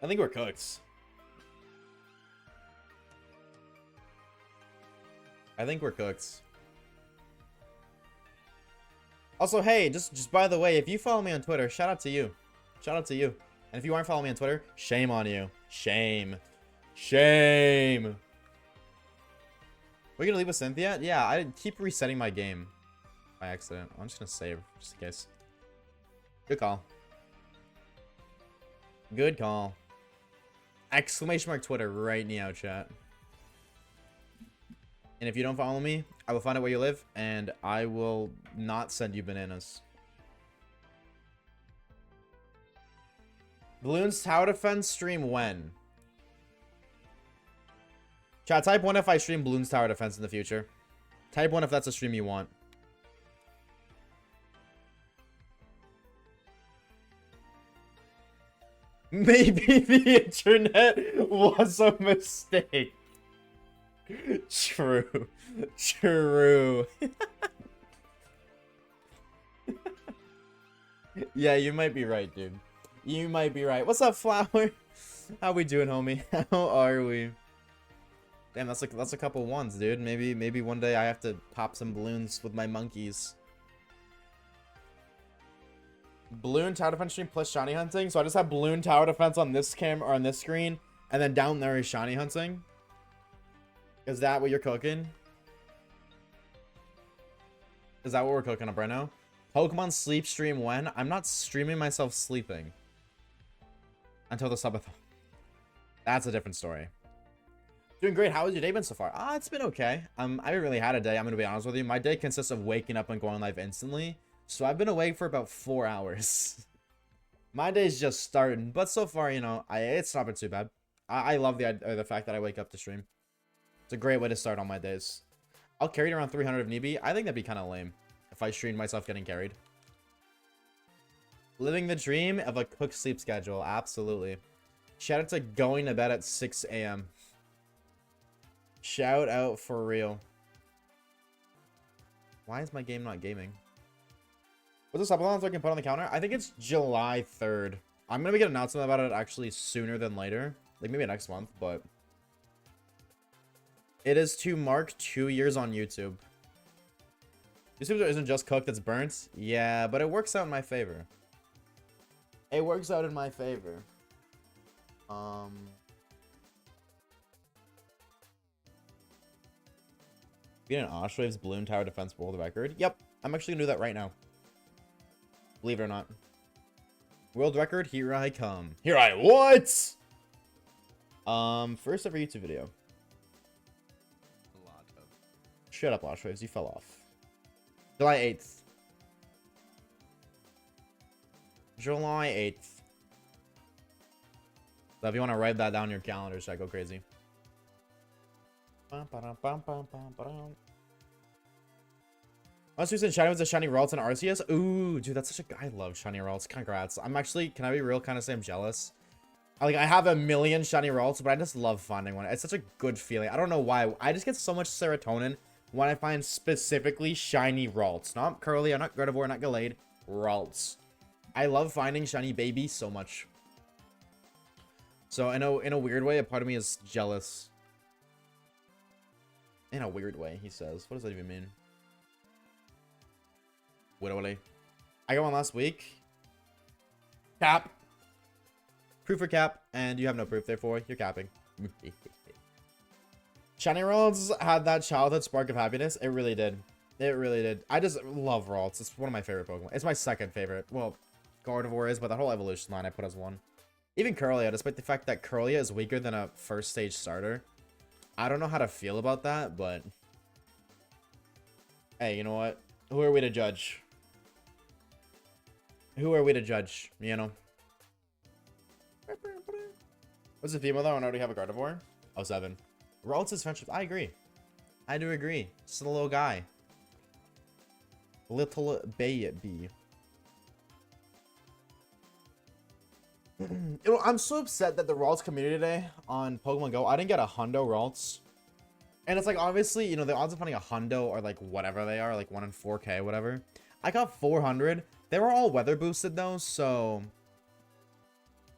I think we're cooked. I think we're cooked. Also, hey, just by the way, if you follow me on Twitter, shout out to you. Shout out to you. And if you aren't following me on Twitter, shame on you. Shame. Shame. We're gonna leave with Cynthia? Yeah, I keep resetting my game by accident. I'm just gonna save, just in case. Good call. Good call. Exclamation mark Twitter right now, chat. And if you don't follow me, I will find out where you live, and I will not send you bananas. Bloons Tower Defense stream when? Chat, type 1 if I stream Bloons Tower Defense in the future. Type 1 if that's a stream you want. Maybe the internet was a mistake. True. True. Yeah, you might be right, dude. You might be right. What's up, Flower? How we doing, homie? How are we? Damn, that's a couple ones, dude. Maybe one day I have to pop some balloons with my monkeys. Balloon Tower Defense stream plus shiny hunting. So I just have Balloon Tower Defense on this camera or on this screen, and then down there is shiny hunting. Is that what you're cooking? Is that what we're cooking up right now? Pokemon sleep stream when? I'm not streaming myself sleeping. Until the subathon. That's a different story. Doing great. How has your day been so far? It's been okay. I haven't really had a day. I'm gonna be honest with you. My day consists of waking up and going live instantly. So I've been awake for about 4 hours. My day's just starting, but so far, you know, it's not been too bad. I love the fact that I wake up to stream. It's a great way to start on my days. I'll carry it around 300 if need be. I think that'd be kind of lame if I streamed myself getting carried. Living the dream of a cook sleep schedule. Absolutely. Shout out to going to bed at 6 a.m. Shout out for real. Why is my game not gaming? What's the subathon so I can put on the counter? I think it's July 3rd. I'm going to make an announcement about it actually sooner than later. Like maybe next month, but... It is to mark 2 years on YouTube. YouTube isn't just cooked, it's burnt. Yeah, but it works out in my favor. It works out in my favor. Being an Oshawaves balloon tower defense world record. Yep, I'm actually gonna do that right now. Believe it or not. World record, here I come. Here I what? First ever YouTube video. Shut up, Oshawaves, you fell off. July 8th. July 8th. So if you want to write that down in your calendar, should I go crazy? Most recent shiny was a shiny Ralts and Arceus. Ooh, dude, that's such a... I love shiny Ralts. Congrats. I'm actually... Can I be real? Kind of say I'm jealous. I have a million shiny Ralts, but I just love finding one. It's such a good feeling. I don't know why. I just get so much serotonin when I find specifically shiny Ralts. Not Curly, not Gardevoir, not Gallade. Ralts. I love finding shiny babies so much. So in a weird way, a part of me is jealous. In a weird way, he says. What does that even mean? Widowly. I got one last week. Cap. Proof for cap, and you have no proof, therefore you're capping. Shiny Ralts had that childhood spark of happiness. It really did. It really did. I just love Ralts. It's one of my favorite Pokemon. It's my second favorite. Well, Gardevoir is, but that whole evolution line I put as one. Even Curlia, despite the fact that Curlia is weaker than a first stage starter. I don't know how to feel about that, but... Hey, you know what? Who are we to judge? Who are we to judge, you know? What's the female though? I already have a Gardevoir. Oh, 7. Ralts is friendship. I agree. I do agree. Just a little guy. Little baby. I'm so upset that the Ralts community today on Pokemon Go, I didn't get a hundo Ralts. And it's like, obviously, you know, the odds of finding a hundo are like whatever they are, like 1 in 4K, whatever. I got 400. They were all weather boosted though, so...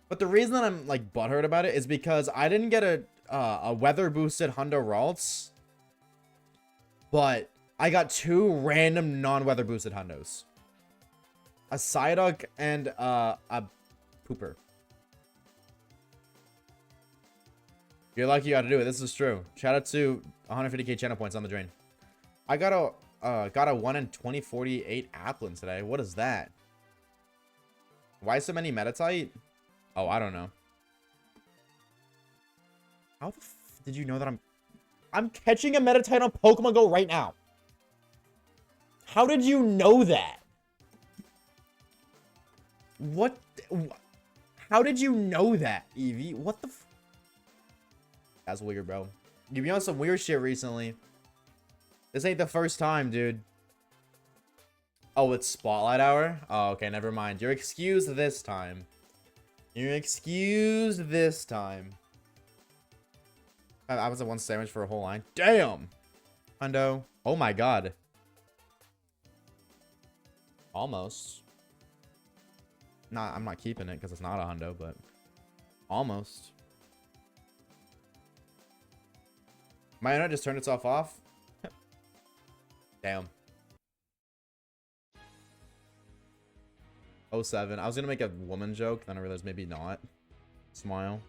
But the reason that I'm like butthurt about it is because I didn't get a weather boosted hundo Ralts. But I got 2 random non-weather boosted hundos. A Psyduck and a Pooper. You're lucky you got to do it. This is true. Shout out to 150k channel points on the drain. I got a 1 in 2048 Applin today. What is that? Why so many Metatite? Oh, I don't know. How the f did you know that I'm catching a Metatite on Pokemon Go right now? How did you know that? What? How did you know that, Eevee? What the f... That's weird, bro. You've been on some weird shit recently. This ain't the first time, dude. Oh, it's Spotlight Hour? Oh, okay, never mind. You're excused this time. You're excused this time. I was at 1 sandwich for a whole line. Damn! Hundo. Oh my god. Almost. Nah, I'm not keeping it because it's not a hundo, but... Almost. My internet just turned itself off? Damn. 07. I was gonna make a woman joke, then I realized maybe not. Smile.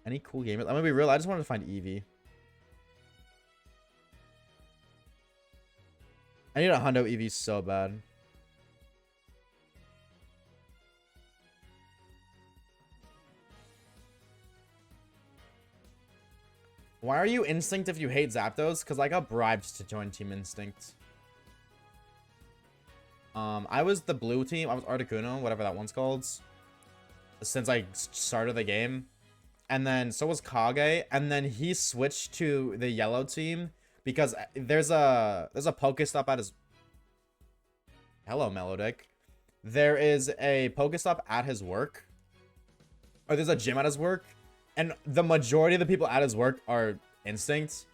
Any cool gamers? I'm gonna be real, I just wanted to find Eevee. I need a hundo Eevee so bad. Why are you Instinct if you hate Zapdos? Because I got bribed to join Team Instinct. I was the blue team. I was Articuno, whatever that one's called. Since I started the game. And then so was Kage. And then he switched to the yellow team. Because there's a Pokestop at his... Hello, Melodic. There is a Pokestop at his work. Or there's a gym at his work. And the majority of the people at his work are Instinct.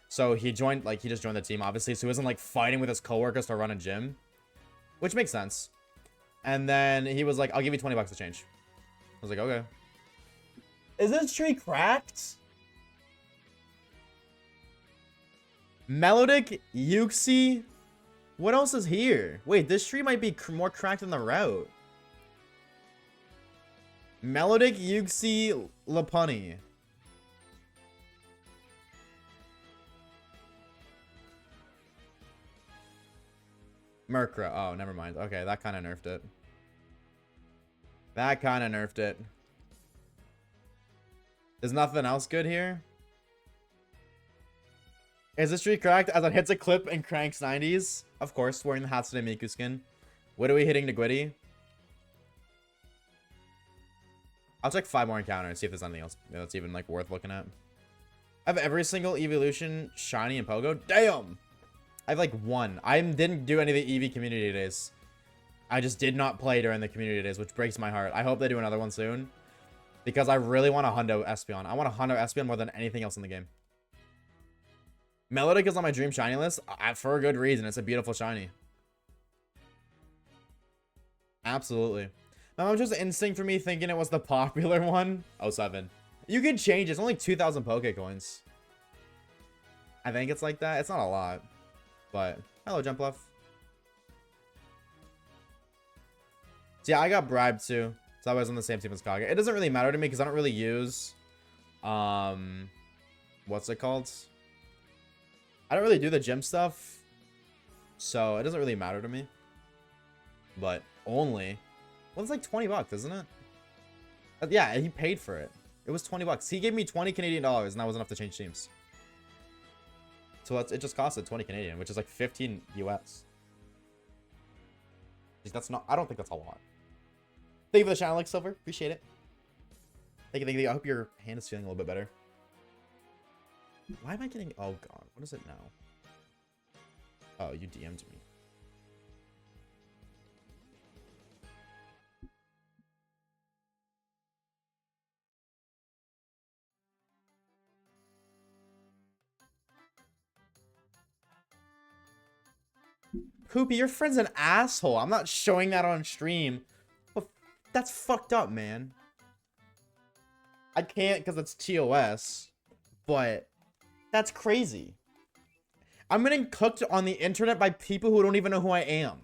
So he joined, like, he just joined the team, obviously. So he wasn't, like, fighting with his coworkers to run a gym. Which makes sense. And then he was like, I'll give you 20 bucks to change. I was like, okay. Is this tree cracked? Melodic, Yuxi. What else is here? Wait, this tree might be more cracked than the route. Melodic, Yuxi, Lapuni. Murkra. Oh, never mind. Okay, that kind of nerfed it. That kind of nerfed it. There's nothing else good here? Is this tree cracked as it hits a clip and cranks 90s? Of course, wearing the Hatsune Miku skin. What are we hitting to Gwitty? I'll check 5 more encounters, see if there's anything else that's even like worth looking at. I have every single evolution shiny and Pogo. Damn! I have like 1. I didn't do any of the EV community days. I just did not play during the community days, which breaks my heart. I hope they do another one soon. Because I really want a Hundo Espeon. I want a Hundo Espeon more than anything else in the game. Melodic is on my dream shiny list for a good reason. It's a beautiful shiny. Absolutely. My mom just instinct for me thinking it was the popular one. 07. You can change. It's only 2,000 Pokecoins. I think it's like that. It's not a lot. But, hello, Jumpluff. So yeah, I got bribed too. So I was on the same team as Kage. It doesn't really matter to me because I don't really use... what's it called? I don't really do the gym stuff. So it doesn't really matter to me. But only... Well, it's like 20 bucks, isn't it? Yeah, he paid for it. It was 20 bucks. He gave me 20 Canadian dollars and that was enough to change teams. So it just costed 20 Canadian, which is like 15 US. That's not... I don't think that's a lot. Thank you for the channel, Alex Silver. Appreciate it. Thank you, thank you. I hope your hand is feeling a little bit better. Why am I getting... Oh, God. What is it now? Oh, you DM'd me. Poopy, your friend's an asshole. I'm not showing that on stream. Well, that's fucked up, man. I can't because it's TOS. But that's crazy. I'm getting cooked on the internet by people who don't even know who I am.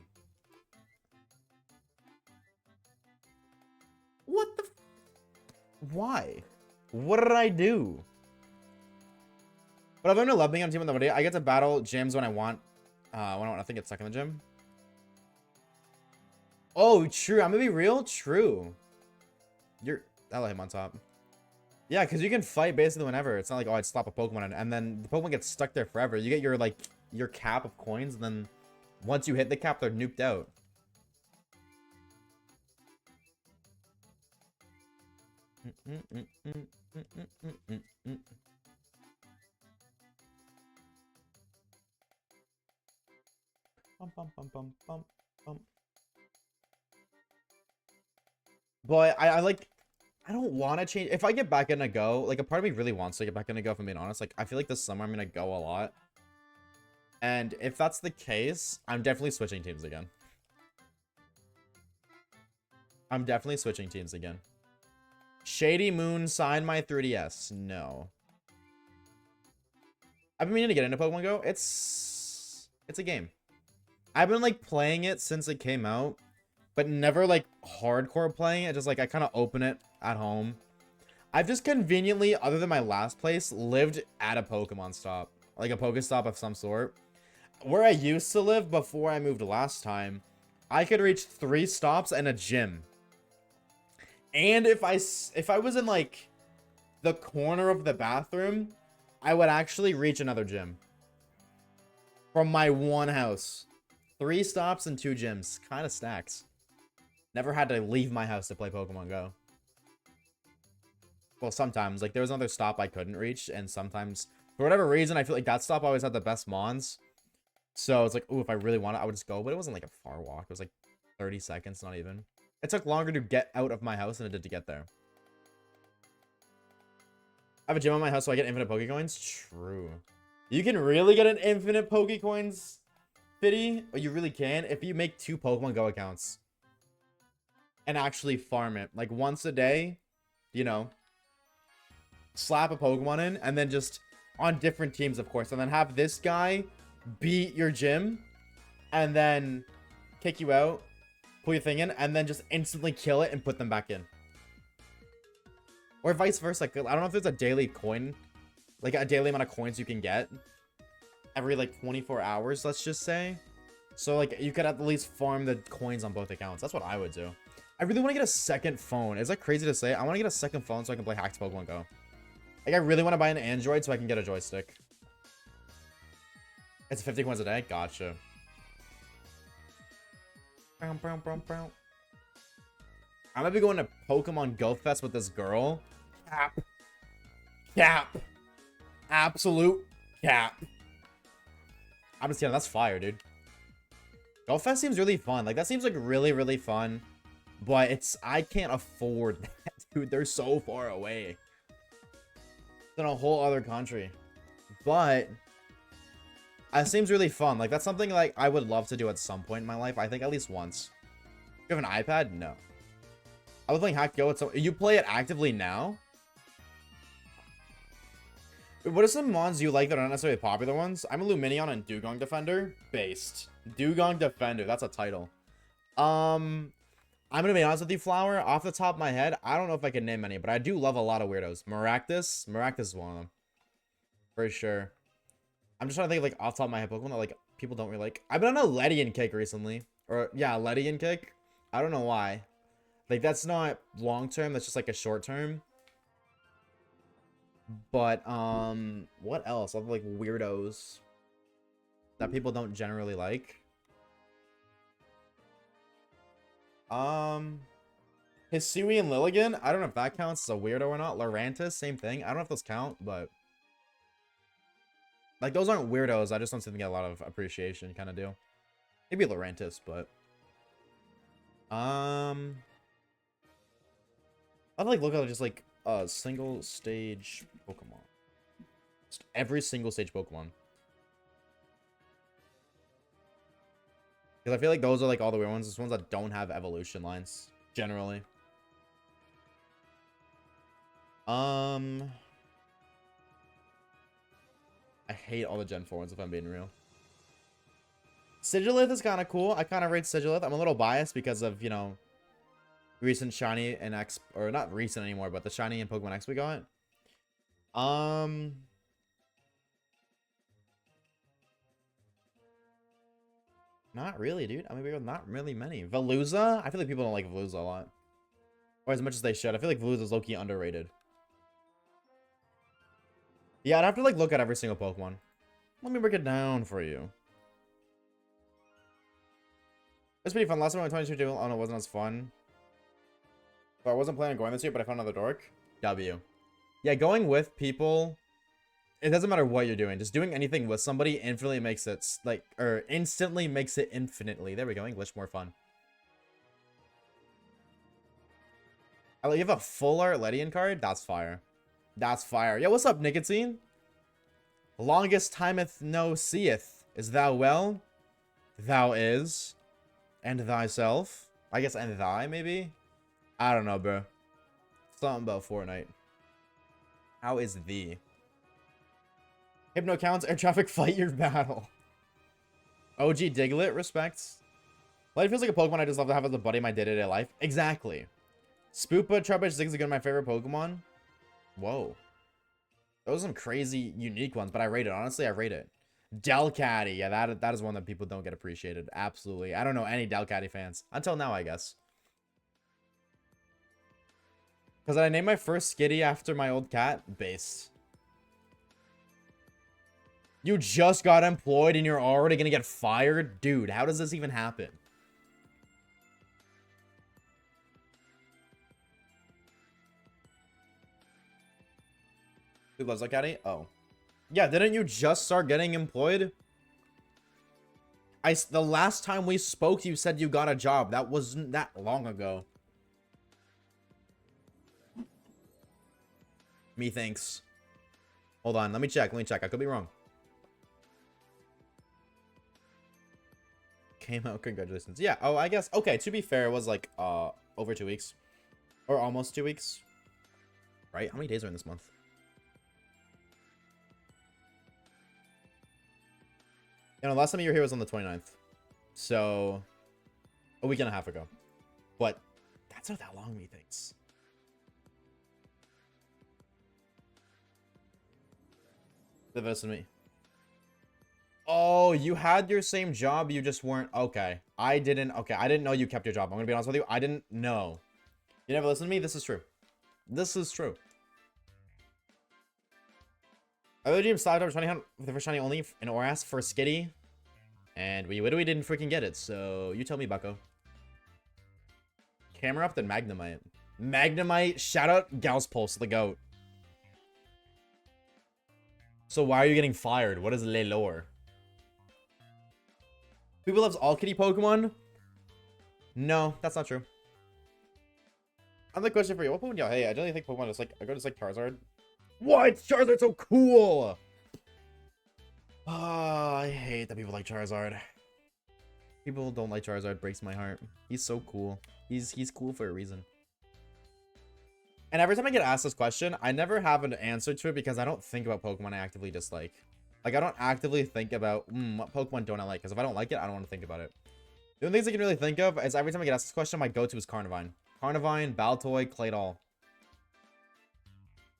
What the... Why? What did I do? But I've learned to love being on team with nobody. I get to battle gyms when I want. When I want to think it's stuck in the gym. Oh, true. I'm gonna be real. True. I'll let him on top. Yeah, because you can fight basically whenever. It's not like, oh, I'd slap a Pokemon and then the Pokemon gets stuck there forever. You get your, like, your cap of coins, and then once you hit the cap, they're nuked out. But I like... I don't want to change. If I get back in a go, like a part of me really wants to get back in a go, if I'm being honest. Like, I feel like this summer I'm going to go a lot. And if that's the case, I'm definitely switching teams again. I'm definitely switching teams again. Shady Moon, sign my 3DS. No. I've been meaning to get into Pokemon Go. It's a game. I've been like playing it since it came out, but never like hardcore playing it. Just like I kind of open it at home. I've just conveniently, other than my last place, lived at a Pokemon stop, like a Pokestop of some sort. Where I used to live before I moved last time, I could reach 3 stops and a gym. And if I was in like the corner of the bathroom, I would actually reach another gym. From my one house. 3 stops and 2 gyms. Kind of stacks. Never had to leave my house to play Pokemon Go. Well, sometimes. Like, there was another stop I couldn't reach. And sometimes, for whatever reason, I feel like that stop always had the best mons. So, it's like, ooh, if I really wanted, I would just go. But it wasn't, like, a far walk. It was, like, 30 seconds, not even. It took longer to get out of my house than it did to get there. I have a gym on my house, so I get infinite Pokecoins? True. You can really get an infinite Pokecoins, Fitty? But you really can if you make 2 Pokemon Go accounts. And actually farm it. Like, once a day, you know, slap a Pokemon in, and then just on different teams, of course. And then have this guy beat your gym, and then kick you out, pull your thing in, and then just instantly kill it and put them back in. Or vice versa. Like, I don't know if there's a daily coin, like a daily amount of coins you can get every like 24 hours, let's just say. So like you could at least farm the coins on both accounts. That's what I would do. I really want to get a second phone. Is that crazy to say? I want to get a second phone so I can play Hacked Pokemon Go. Like I really want to buy an Android so I can get a joystick. It's 50 coins a day? Gotcha. I'm gonna be going to Pokemon Go Fest with this girl. Cap. Cap. Absolute cap. I'm just kidding. That's fire, dude. Go Fest seems really fun. Like, that seems like really, really fun. But it's... I can't afford that, dude. They're so far away. It's in a whole other country. But... it seems really fun. Like, that's something, like, I would love to do at some point in my life. I think at least once. You have an iPad? No. I was playing Hack Go. You play it actively now? What are some mons you like that are not necessarily popular ones? I'm a Luminion and Dugong Defender. Based. Dugong Defender. That's a title. I'm gonna be honest with you, Flower. Off the top of my head, I don't know if I can name any, but I do love a lot of weirdos. Maractus. Maractus is one of them. For sure. I'm just trying to think of, like, off the top of my head, Pokemon that, like, people don't really like. I've been on a Ledian kick recently. Or, yeah, Ledian kick. I don't know why. Like, that's not long-term. That's just, like, a short-term. But, what else? Other, like, weirdos that people don't generally like. Hisui and Lilligan. I don't know if that counts as a weirdo or not. Lurantis, same thing. I don't know if those count, but... like, those aren't weirdos. I just don't seem to get a lot of appreciation, kind of deal. Maybe Lurantis, but... I'd like look at just like a single stage Pokemon. Just every single stage Pokemon. Because I feel like those are like all the weird ones. Those ones that don't have evolution lines, generally. I hate all the Gen 4 ones if I'm being real. Sigilith is kind of cool. I kind of rate Sigilith. I'm a little biased because of, you know, recent shiny and X, or not recent anymore, but the shiny and Pokemon X we got. Not really, dude. I mean, not really many. Veluza? I feel like people don't like Veluza a lot. Or as much as they should. I feel like Veluza's low-key underrated. Yeah, I'd have to, like, look at every single Pokemon. Let me break it down for you. It's pretty fun. Last time I went 22, oh no, it wasn't as fun. So I wasn't planning on going this year, but I found another dork. W. Yeah, going with people, it doesn't matter what you're doing. Just doing anything with somebody infinitely makes it, like, or instantly makes it infinitely. There we go. English, more fun. Oh, you have a full art Ledian card? That's fire. That's fire. Yo, what's up, Nicotine? Longest timeth no seeth. Is thou well? Thou is. And thyself? I guess and thy, maybe? I don't know, bro. Something about Fortnite. How is thee? Hypno counts, air traffic, fight your battle. OG Diglett, respects. Light feels like a Pokemon I just love to have as a buddy in my day-to-day life. Exactly. Spoopa, Trubbish, Zigzagoon are my favorite Pokemon. Whoa. Those are some crazy, unique ones, but I rate it. Honestly, I rate it. Delcatty. Yeah, that is one that people don't get appreciated. Absolutely. I don't know any Delcatty fans. Until now, I guess. Because I named my first Skitty after my old cat. Based. You just got employed and you're already gonna get fired? Dude, how does this even happen? Who loves Academy? Oh. Yeah, didn't you just start getting employed? The last time we spoke, you said you got a job. That wasn't that long ago. Methinks. Hold on, let me check. I could be wrong. Came out, congratulations. Yeah, oh, I guess. Okay, to be fair, it was like over 2 weeks. Or almost 2 weeks. Right? How many days are in this month? You know, last time you were here was on the 29th. So, a week and a half ago. But, that's not that long, methinks. Listen to me. Oh, you had your same job, you just weren't. Okay. I didn't know you kept your job. I'm gonna be honest with you. I didn't know. You never listen to me? This is true. This is true. I really dreamed Slide Up shiny with the first shiny only in Oras for Skitty. And we literally didn't freaking get it. So, you tell me, bucko. Camera up, then Magnemite. Magnemite, shout out Gauss Pulse, the GOAT. So why are you getting fired? What is Le Lore? People loves all kitty Pokemon? No, that's not true. Another question for you. What Pokemon do you hey, I generally think Pokemon is like I go to like Charizard. What? Charizard's so cool! Ah, I hate that people like Charizard. People don't like Charizard, breaks my heart. He's so cool. He's cool for a reason. And every time I get asked this question, I never have an answer to it because I don't think about Pokemon I actively dislike. Like, I don't actively think about, what Pokemon don't I like? Because if I don't like it, I don't want to think about it. The only things I can really think of is every time I get asked this question, my go-to is Carnivine. Carnivine, Baltoy, Claydol.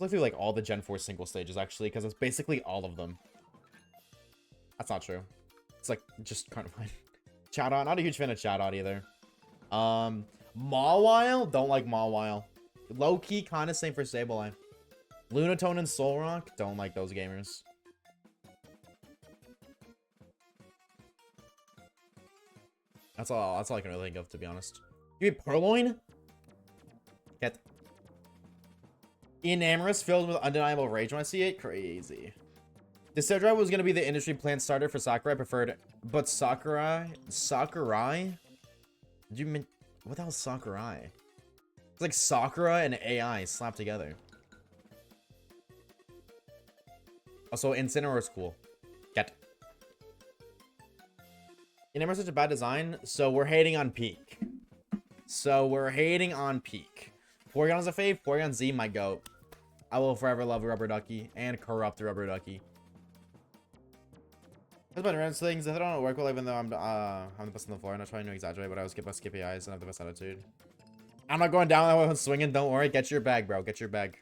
Let's do, like, all the Gen 4 single stages, actually, because it's basically all of them. That's not true. It's, like, just Carnivine. Chatot, not a huge fan of Chatot, either. Mawile, don't like Mawile. Low-key, kind of same for Sableye. Lunatone and Solrock, don't like those gamers. That's all I can really think of, to be honest. You mean Purloin? Get. Enamorous filled with undeniable rage when I see it? Crazy. Decidueye was going to be the industry plant starter for Sakurai preferred, but Sakurai? Did you mean, what the hell is Sakurai? It's like Sakura and AI slapped together. Also, Incineroar is cool. Get. Enamor's such a bad design, so we're hating on Peak. Porygon is a fave. Porygon Z, my goat. I will forever love Rubber Ducky and corrupt Rubber Ducky. There's been random things that don't work well, even though I'm the best on the floor. I'm not trying to exaggerate, but I was skip by Skippy Eyes and have the best attitude. I'm not going down that way when swinging. Don't worry. Get your bag, bro. Get your bag.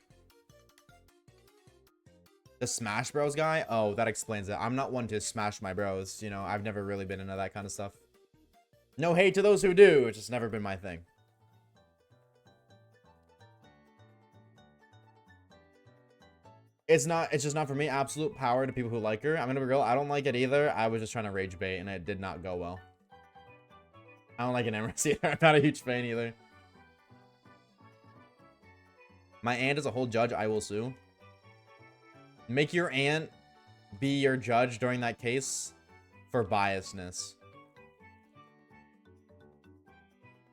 The Smash Bros guy? Oh, that explains it. I'm not one to smash my bros. You know, I've never really been into that kind of stuff. No hate to those who do. It's just never been my thing. It's just not for me. Absolute power to people who like her. I'm gonna be real. I don't like it either. I was just trying to rage bait and it did not go well. I don't like an Emerald either. I'm not a huge fan either. My aunt is a whole judge. I will sue. Make your aunt be your judge during that case for biasness.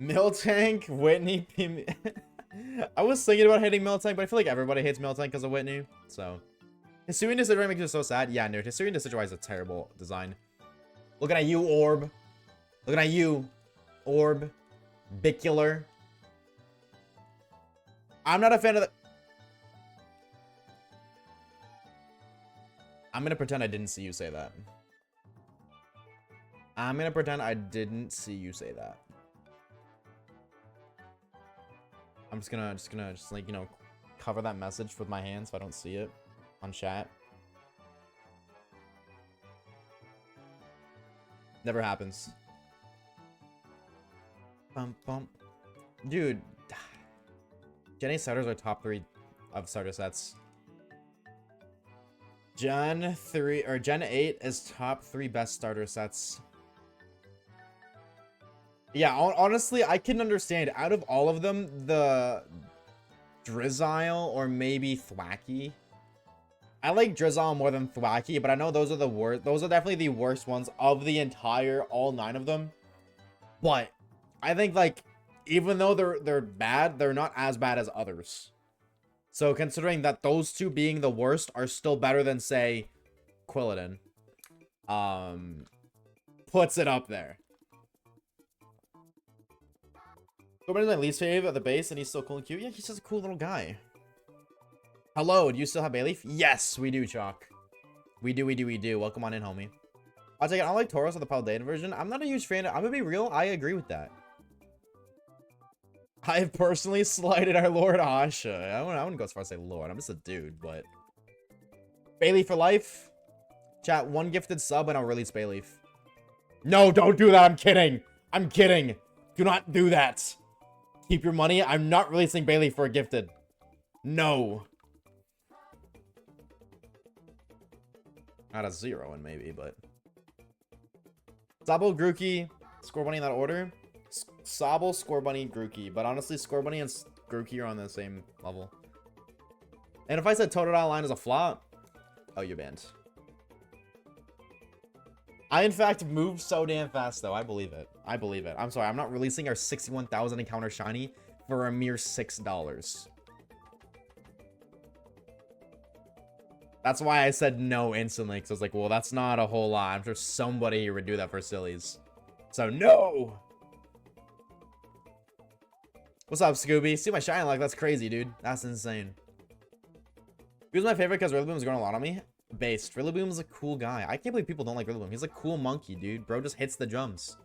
Miltank, Whitney, I was thinking about hating Miltank, but I feel like everybody hates Miltank because of Whitney. So, Hisuian Decidueye makes it so sad. Yeah, no, Hisuian Decidueye is a terrible design. Looking at you, Orb. Looking at you, Orb. Bicular. I'm not a fan of the... I'm gonna pretend I didn't see you say that. I'm gonna pretend I didn't see you say that. I'm just gonna like, you know, cover that message with my hands so I don't see it on chat. Never happens. Bump bump. Dude. Gen 8 starters are top 3 of starter sets. Gen 3 or Gen 8 is top 3 best starter sets. Yeah, honestly, I can understand. Out of all of them, the Drizzile or maybe Thwacky. I like Drizzile more than Thwacky, but I know those are the worst. Those are definitely the worst ones of the entire all 9 of them. But I think like even though they're bad, they're not as bad as others. So considering that those 2 being the worst are still better than say Quilladin, puts it up there. Scorbunny's my least favorite at the base, and he's still cool and cute. Yeah, he's just a cool little guy. Hello, do you still have Bayleaf? Yes, we do, Chalk. We do. Welcome on in, homie. I'll take it. I don't like Tauros with the Paldean version. I'm not a huge fan. I'm gonna be real. I agree with that. I've personally slighted our Lord Asha. I wouldn't go as far as say Lord. I'm just a dude, but... Bayleaf for life. Chat, 1 gifted sub and I'll release Bayleaf. No, don't do that. I'm kidding. I'm kidding. Do not do that. Keep your money. I'm not releasing Bayleaf for a gifted. No. Not a 0 and maybe, but... Sabo, Grookey, Scorbunny in that order. Sobble, Scorbunny, Grookey. But honestly, Scorbunny and Grookey are on the same level. And if I said Totodile line is a flop, oh, you're banned. I, in fact, moved so damn fast, though. I believe it. I believe it. I'm sorry. I'm not releasing our 61,000 encounter shiny for a mere $6. That's why I said no instantly, because I was like, well, that's not a whole lot. I'm sure somebody here would do that for sillies. So, no! What's up, Scooby? See my shiny luck? That's crazy, dude. That's insane. Who's my favorite because Rillaboom's growing a lot on me? Based. Rillaboom's a cool guy. I can't believe people don't like Rillaboom. He's a cool monkey, dude. Bro just hits the jumps.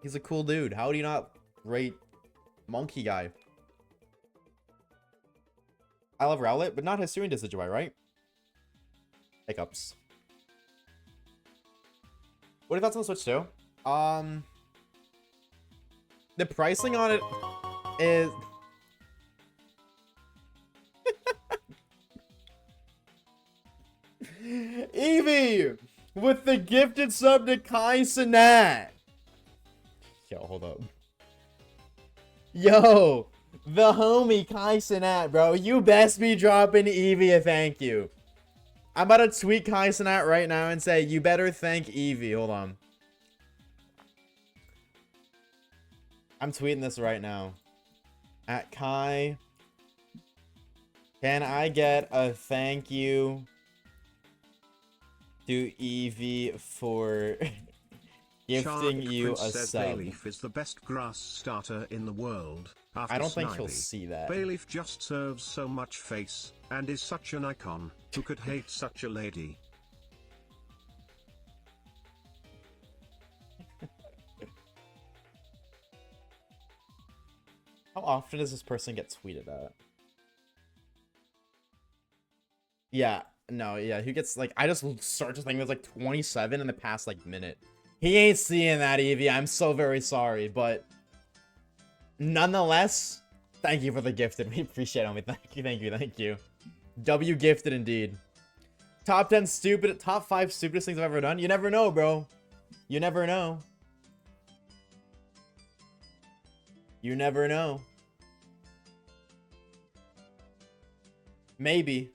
He's a cool dude. How do you not rate monkey guy? I love Rowlet, but not Hisuian Decidueye, right? Hiccups. What are your thoughts on the Switch 2? The pricing on it is... Evie! With the gifted sub to Kai Sinat! Yo, hold up. Yo! The homie Kai Sinat, bro. You best be dropping Eevee a thank you. I'm about to tweet Kai Sinat right now and say, you better thank Eevee. Hold on. I'm tweeting this right now. At Kai. Can I get a thank you to Eevee for gifting you a sub? Bayleaf is the best grass starter in the world. After I don't think Snivy. he'll see that. Bayleaf just serves so much face, and is such an icon. Who could hate such a lady? How often does this person get tweeted at? Yeah, no, yeah, who gets, like, I just searched this thing, there's like 27 in the past, like, minute. He ain't seeing that, Eevee. I'm so very sorry, but... Nonetheless, thank you for the gifted. We appreciate it, homie. Thank you. W gifted indeed. Top 5 stupidest things I've ever done. You never know, bro. You never know. You never know. Maybe.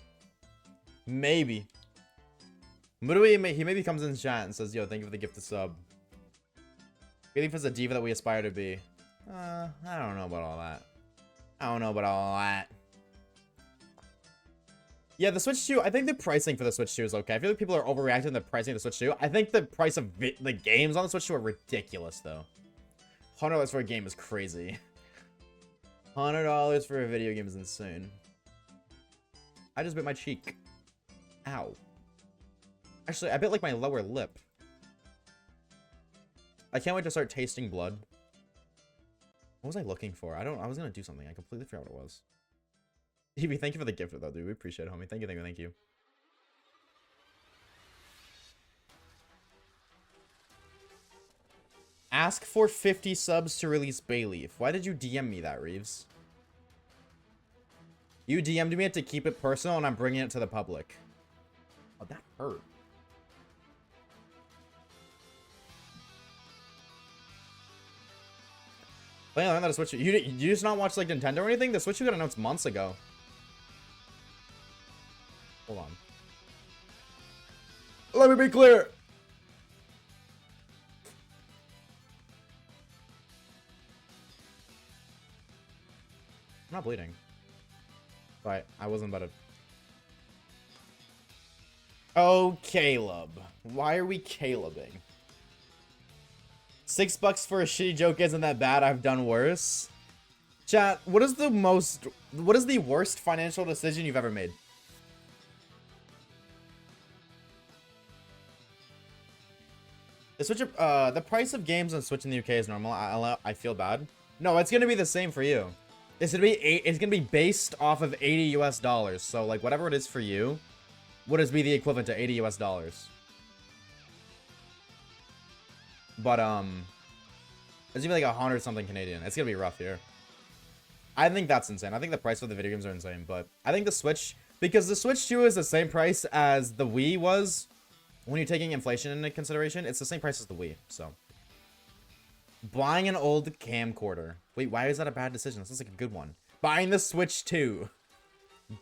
Maybe. What do we make? He maybe comes in chat and says, yo, thank you for the gifted sub. Bayleaf is a diva that we aspire to be. I don't know about all that. I don't know about all that. Yeah, the Switch 2, I think the pricing for the Switch 2 is okay. I feel like people are overreacting to the pricing of the Switch 2. I think the price of the games on the Switch 2 are ridiculous, though. $100 for a game is crazy. $100 for a video game is insane. I just bit my cheek. Ow. Actually, I bit like my lower lip. I can't wait to start tasting blood. What was I looking for? I was gonna do something. I completely forgot what it was. Evie, thank you for the gift though, dude. We appreciate it, homie. Thank you. Ask for 50 subs to release Bayleaf. Why did you DM me that, Reeves? You DM'd me to keep it personal, and I'm bringing it to the public. Oh, that hurt. Wait, I learned that a Switch. You just not watch like Nintendo or anything? The Switch you got announced months ago. Hold on. Let me be clear. I'm not bleeding. Right, I wasn't about to. Oh, Caleb. Why are we Calebing? $6 for a shitty joke isn't that bad. I've done worse. Chat, what is the worst financial decision you've ever made? The price of games on Switch in the UK is normal. I feel bad. No, it's gonna be the same for you. It's gonna be based off of $80 US. So like whatever it is for you, would it be the equivalent to $80 US? But it's gonna be like 100 something Canadian. It's gonna be rough here. I think that's insane. I think the price of the video games are insane, but I think the Switch, because the Switch 2 is the same price as the Wii was. When you're taking inflation into consideration, it's the same price as the Wii, so. Buying an old camcorder. Wait, why is that a bad decision? This sounds like a good one. Buying the Switch 2.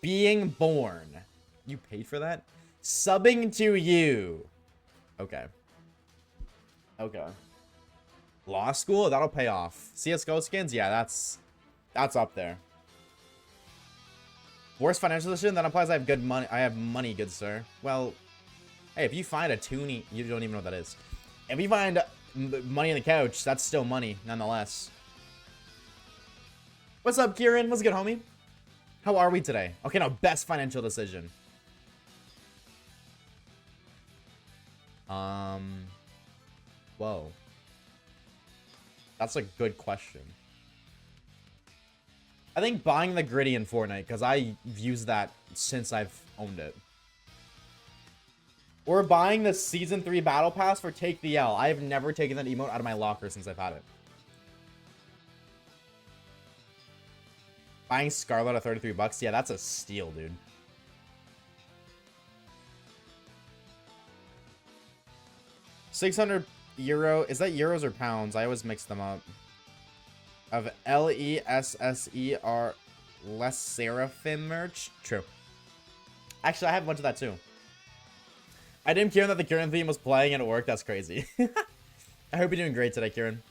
Being born. You paid for that? Subbing to you. Okay. Okay. Law school? That'll pay off. CSGO skins? Yeah, that's up there. Worst financial decision? That implies I have good money. I have money, good sir. Well, hey, if you find a toonie, you don't even know what that is. If you find money on the couch, that's still money, nonetheless. What's up, Kieran? What's good, homie? How are we today? Okay, now, best financial decision. Whoa. That's a good question. I think buying the gritty in Fortnite, because I've used that since I've owned it. Or buying the Season 3 Battle Pass for Take the L. I have never taken that emote out of my locker since I've had it. Buying Scarlet at $33? Yeah, that's a steal, dude. €600. Is that euros or pounds? I always mix them up. Of LESSER less Seraphim merch? True. Actually, I have a bunch of that too. I didn't Kieran that the Kieran theme was playing and it worked. That's crazy. I hope you're doing great today, Kieran.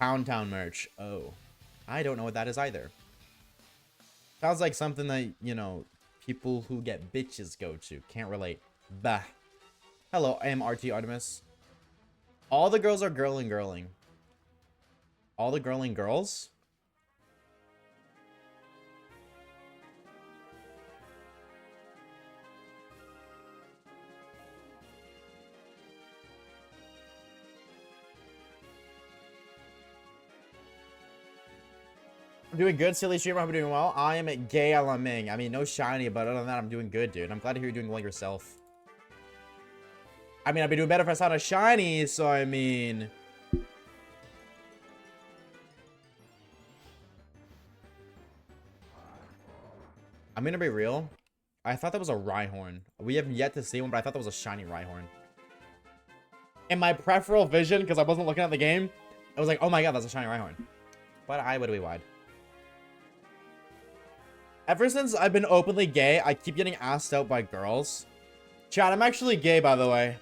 Pound Town merch. Oh. I don't know what that is either. Sounds like something that, you know, people who get bitches go to. Can't relate. Bah. Hello, I am RT Artemis. All the girls are girling. All the girling girls? I'm doing good, silly streamer. I'm doing well. I am at gay alaming. I mean, no shiny, but other than that, I'm doing good, dude. I'm glad to hear you're doing well yourself. I mean, I'd be doing better if I saw a shiny, so I mean... I'm gonna be real. I thought that was a Rhyhorn. We have yet to see one, but I thought that was a shiny Rhyhorn. In my peripheral vision, because I wasn't looking at the game, I was like, oh my god, that's a shiny Rhyhorn. But I would be wide. Ever since I've been openly gay, I keep getting asked out by girls. Chat, I'm actually gay, by the way.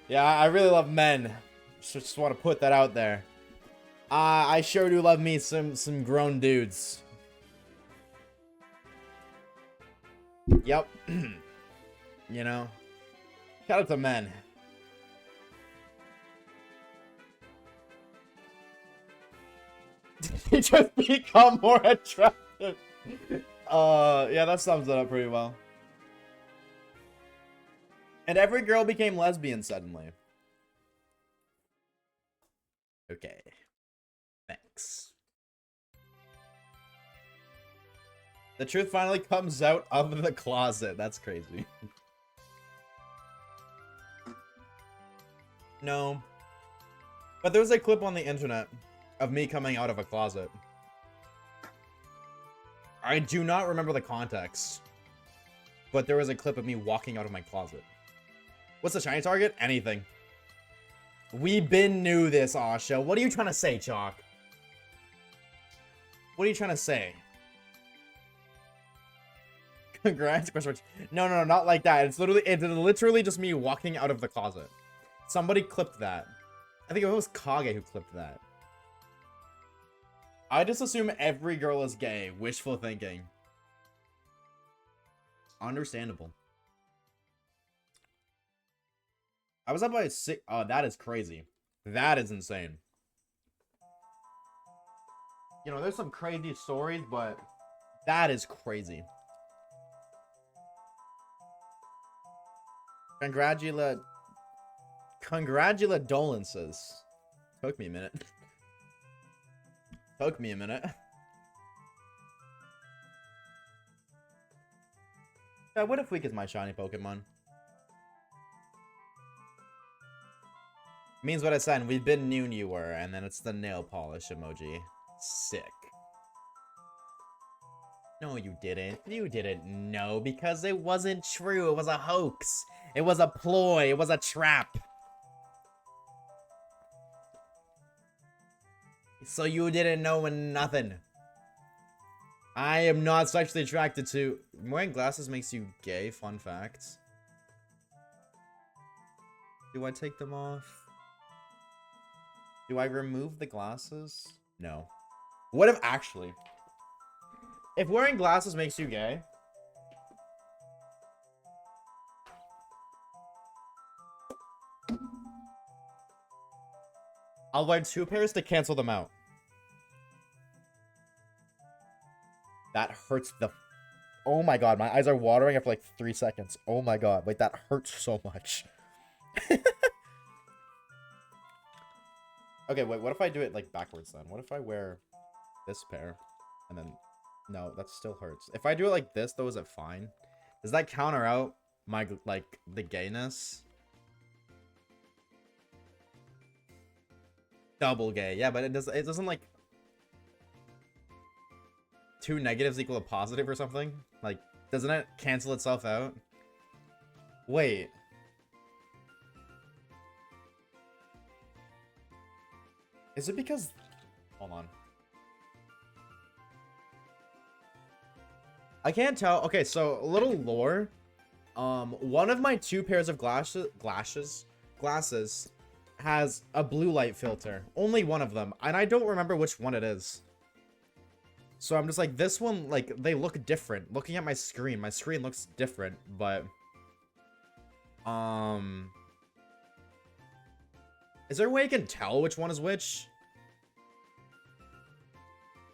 Yeah, I really love men. Just want to put that out there. I sure do love me some grown dudes. Yep. You know. Shout out to men. They just become more attractive. Yeah, that sums it up pretty well. And every girl became lesbian suddenly. Okay. Thanks. The truth finally comes out of the closet. That's crazy. No. But there was a clip on the internet of me coming out of a closet. I do not remember the context, but there was a clip of me walking out of my closet. What's the shiny target? Anything. We been knew this, Asha. What are you trying to say, Chalk? What are you trying to say? Congrats, no, not like that. It's literally just me walking out of the closet. Somebody clipped that. I think it was Kage who clipped that. I just assume every girl is gay. Wishful thinking. Understandable. I was up by 6. Oh, that is crazy. That is insane. You know, there's some crazy stories, but that is crazy. Congratuladolences. Took me a minute. Took me a minute. Yeah, what if Weak is my shiny Pokemon? Means what I said, we've been knew you were, and then it's the nail polish emoji. Sick. No, you didn't. You didn't know, because it wasn't true. It was a hoax. It was a ploy. It was a trap. So you didn't know nothing. I am not sexually attracted to... Wearing glasses makes you gay, fun fact. Do I take them off? Do I remove the glasses? No. What if actually... If wearing glasses makes you gay... I'll wear 2 pairs to cancel them out. That hurts the... Oh my god, my eyes are watering after like 3 seconds. Oh my god, wait, that hurts so much. Okay, wait, what if I do it like backwards then? What if I wear this pair and then... No, that still hurts. If I do it like this though, is it fine? Does that counter out my, like, the gayness? Double gay. Yeah, but it doesn't like 2 negatives equal a positive or something? Like, doesn't it cancel itself out? Wait. Is it because... Hold on. I can't tell. Okay, so a little lore. One of my 2 pairs of glasses has a blue light filter. Only one of them. And I don't remember which one it is. So I'm just like, this one, like, they look different. Looking at my screen looks different, but... Is there a way I can tell which one is which?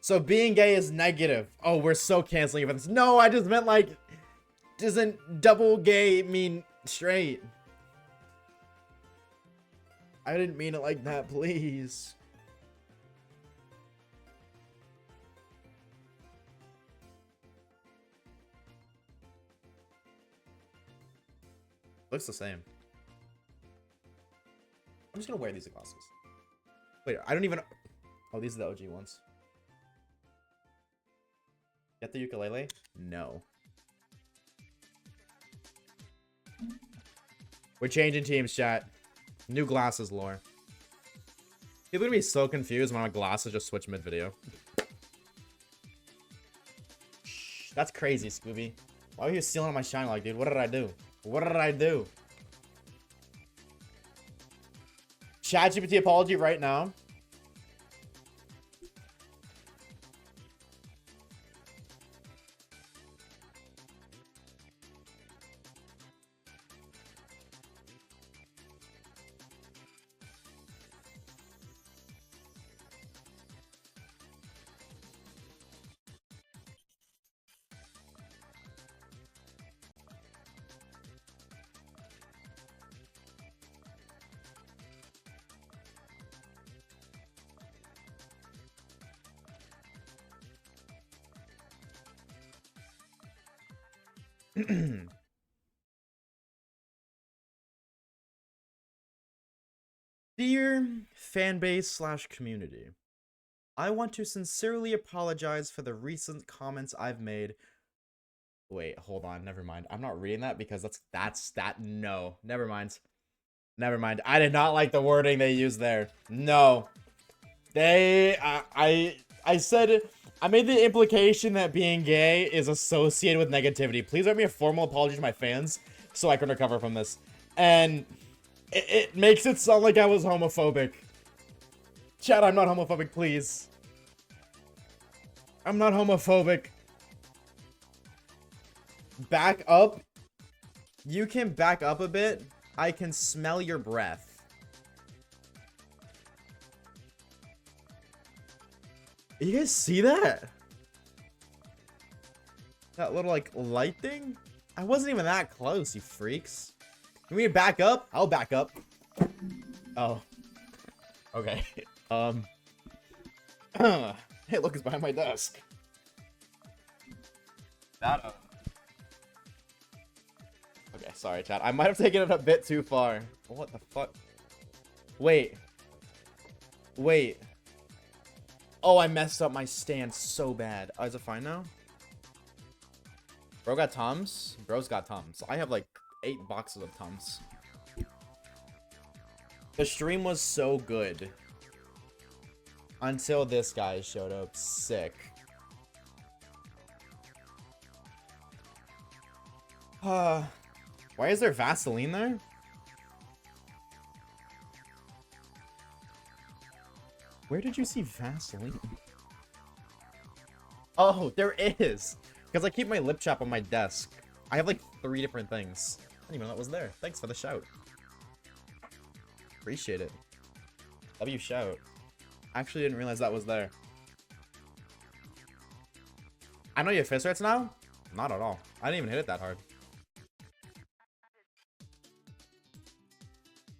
So being gay is negative. Oh, we're so canceling events. No, I just meant, like, doesn't double gay mean straight? I didn't mean it like that, please. Looks the same. I'm just gonna wear these glasses. Wait, I don't even... Oh, these are the OG ones. Get the ukulele? No. We're changing teams, chat. New glasses lore. People are gonna be so confused when my glasses just switch mid-video. That's crazy, Scooby. Why are you stealing my shine log, dude? What did I do? What did I do? ChatGPT apology right now. Dear fanbase / community, I want to sincerely apologize for the recent comments I've made. Wait, hold on. Never mind. I'm not reading that because no. Never mind. Never mind. I did not like the wording they used there. No. I said, I made the implication that being gay is associated with negativity. Please write me a formal apology to my fans so I can recover from this. And it makes it sound like I was homophobic. Chat, I'm not homophobic, please. I'm not homophobic. Back up. You can back up a bit. I can smell your breath. You guys see that? That little, like, light thing? I wasn't even that close, you freaks. You want me to back up? I'll back up. Oh. Okay. Hey, look, it's behind my desk. That, Okay, sorry, chat. I might have taken it a bit too far. What the fuck? Wait. Wait. Oh, I messed up my stand so bad. Oh, is it fine now? Bro got Tums? Bro's got Tums. I have like 8 boxes of Tums. The stream was so good. Until this guy showed up. Sick. Why is there Vaseline there? Where did you see Vaseline? Oh, there is. Because I keep my lip chap on my desk. I have like 3 different things. I didn't even know that was there. Thanks for the shout. Appreciate it. Love you, shout. Actually didn't realize that was there. I know you have fist rates now? Not at all. I didn't even hit it that hard.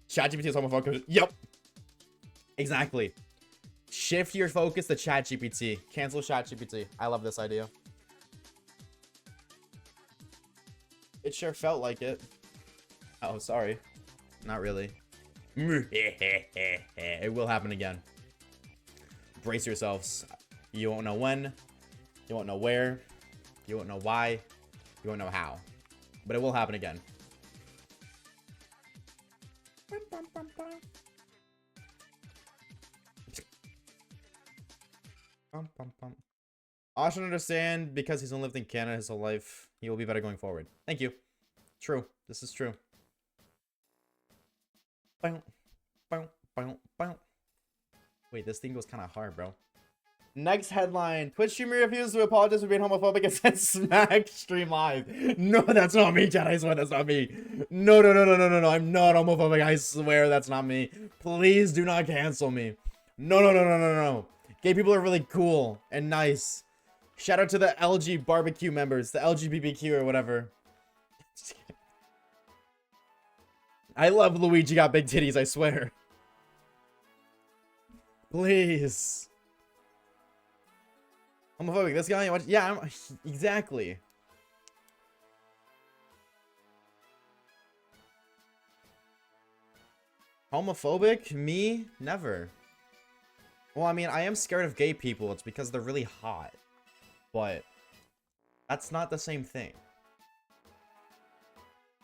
ChatGPT is homophobic. Yep. Exactly. Shift your focus to ChatGPT. Cancel ChatGPT. I love this idea. It sure felt like it. Oh, sorry. Not really. It will happen again. Brace yourselves. You won't know when. You won't know where. You won't know why. You won't know how. But it will happen again. I should understand because he's only lived in Canada his whole life. He will be better going forward. Thank you. True. This is true. Wait, this thing goes kind of hard, bro. Next headline. Twitch streamer refuses to apologize for being homophobic and sent smack stream live. No, that's not me, chat. I swear that's not me. No. I'm not homophobic. I swear that's not me. Please do not cancel me. No. Gay people are really cool and nice. Shout out to the LG barbecue members. The LGBTQ or whatever. I love Luigi got big titties, I swear. Please. Homophobic, this guy? Yeah, exactly. Homophobic? Me? Never. Well, I mean, I am scared of gay people. It's because they're really hot. But that's not the same thing.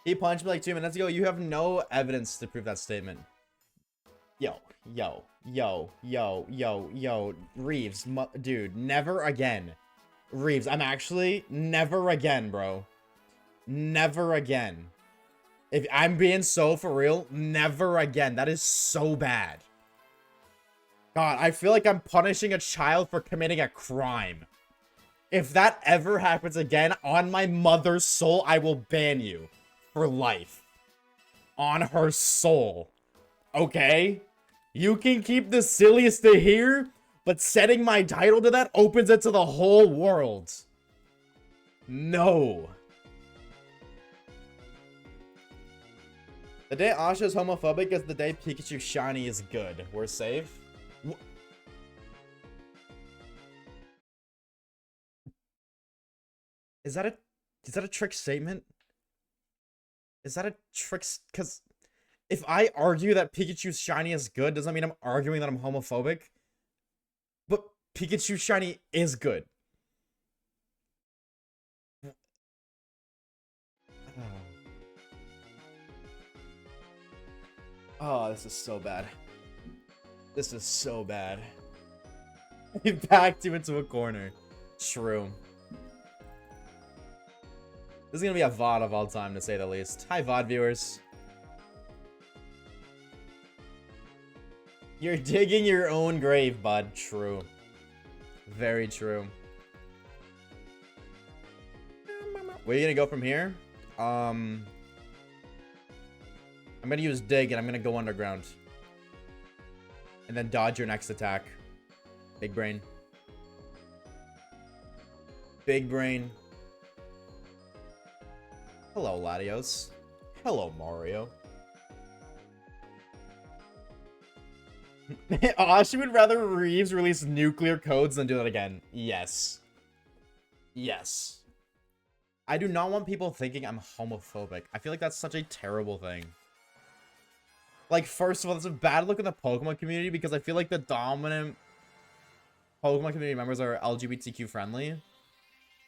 He punched me like 2 minutes ago. You have no evidence to prove that statement. Yo. Reeves, dude, never again. Reeves, I'm actually never again, bro. Never again. If I'm being so for real, never again. That is so bad. God, I feel like I'm punishing a child for committing a crime. If that ever happens again, on my mother's soul, I will ban you for life. On her soul. Okay? You can keep the silliest to here, but setting my title to that opens it to the whole world. No. The day Asha is homophobic is the day Pikachu Shiny is good. We're safe. Is that a trick statement? Is that a trick? Because if I argue that Pikachu's Shiny is good, does that mean I'm arguing that I'm homophobic? But Pikachu shiny is good. Oh, this is so bad. This is so bad. He backed you into a corner. True. This is gonna be a VOD of all time, to say the least. Hi, VOD viewers. You're digging your own grave, bud. True. Very true. Where are you gonna go from here? I'm gonna use dig and I'm gonna go underground. And then dodge your next attack. Big brain. Big brain. Hello, Latios. Hello, Mario. She would rather Reeves release nuclear codes than do that again. Yes. Yes. I do not want people thinking I'm homophobic. I feel like that's such a terrible thing. Like, first of all, it's a bad look in the Pokemon community because I feel like the dominant Pokemon community members are LGBTQ friendly.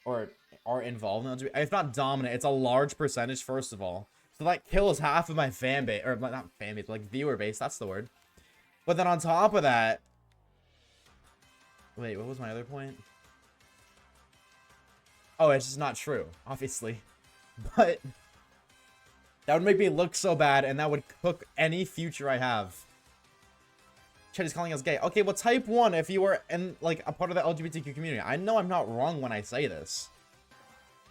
Or are involved in LGBT. If not dominant, it's a large percentage, first of all. So that kills half of my fan base. Or not fan base, but like viewer base. That's the word. But then on top of that... Wait, what was my other point? Oh, it's just not true, obviously. But... that would make me look so bad, and that would cook any future I have. Chet is calling us gay. Okay, well, type 1 if you were in, like, a part of the LGBTQ community. I know I'm not wrong when I say this.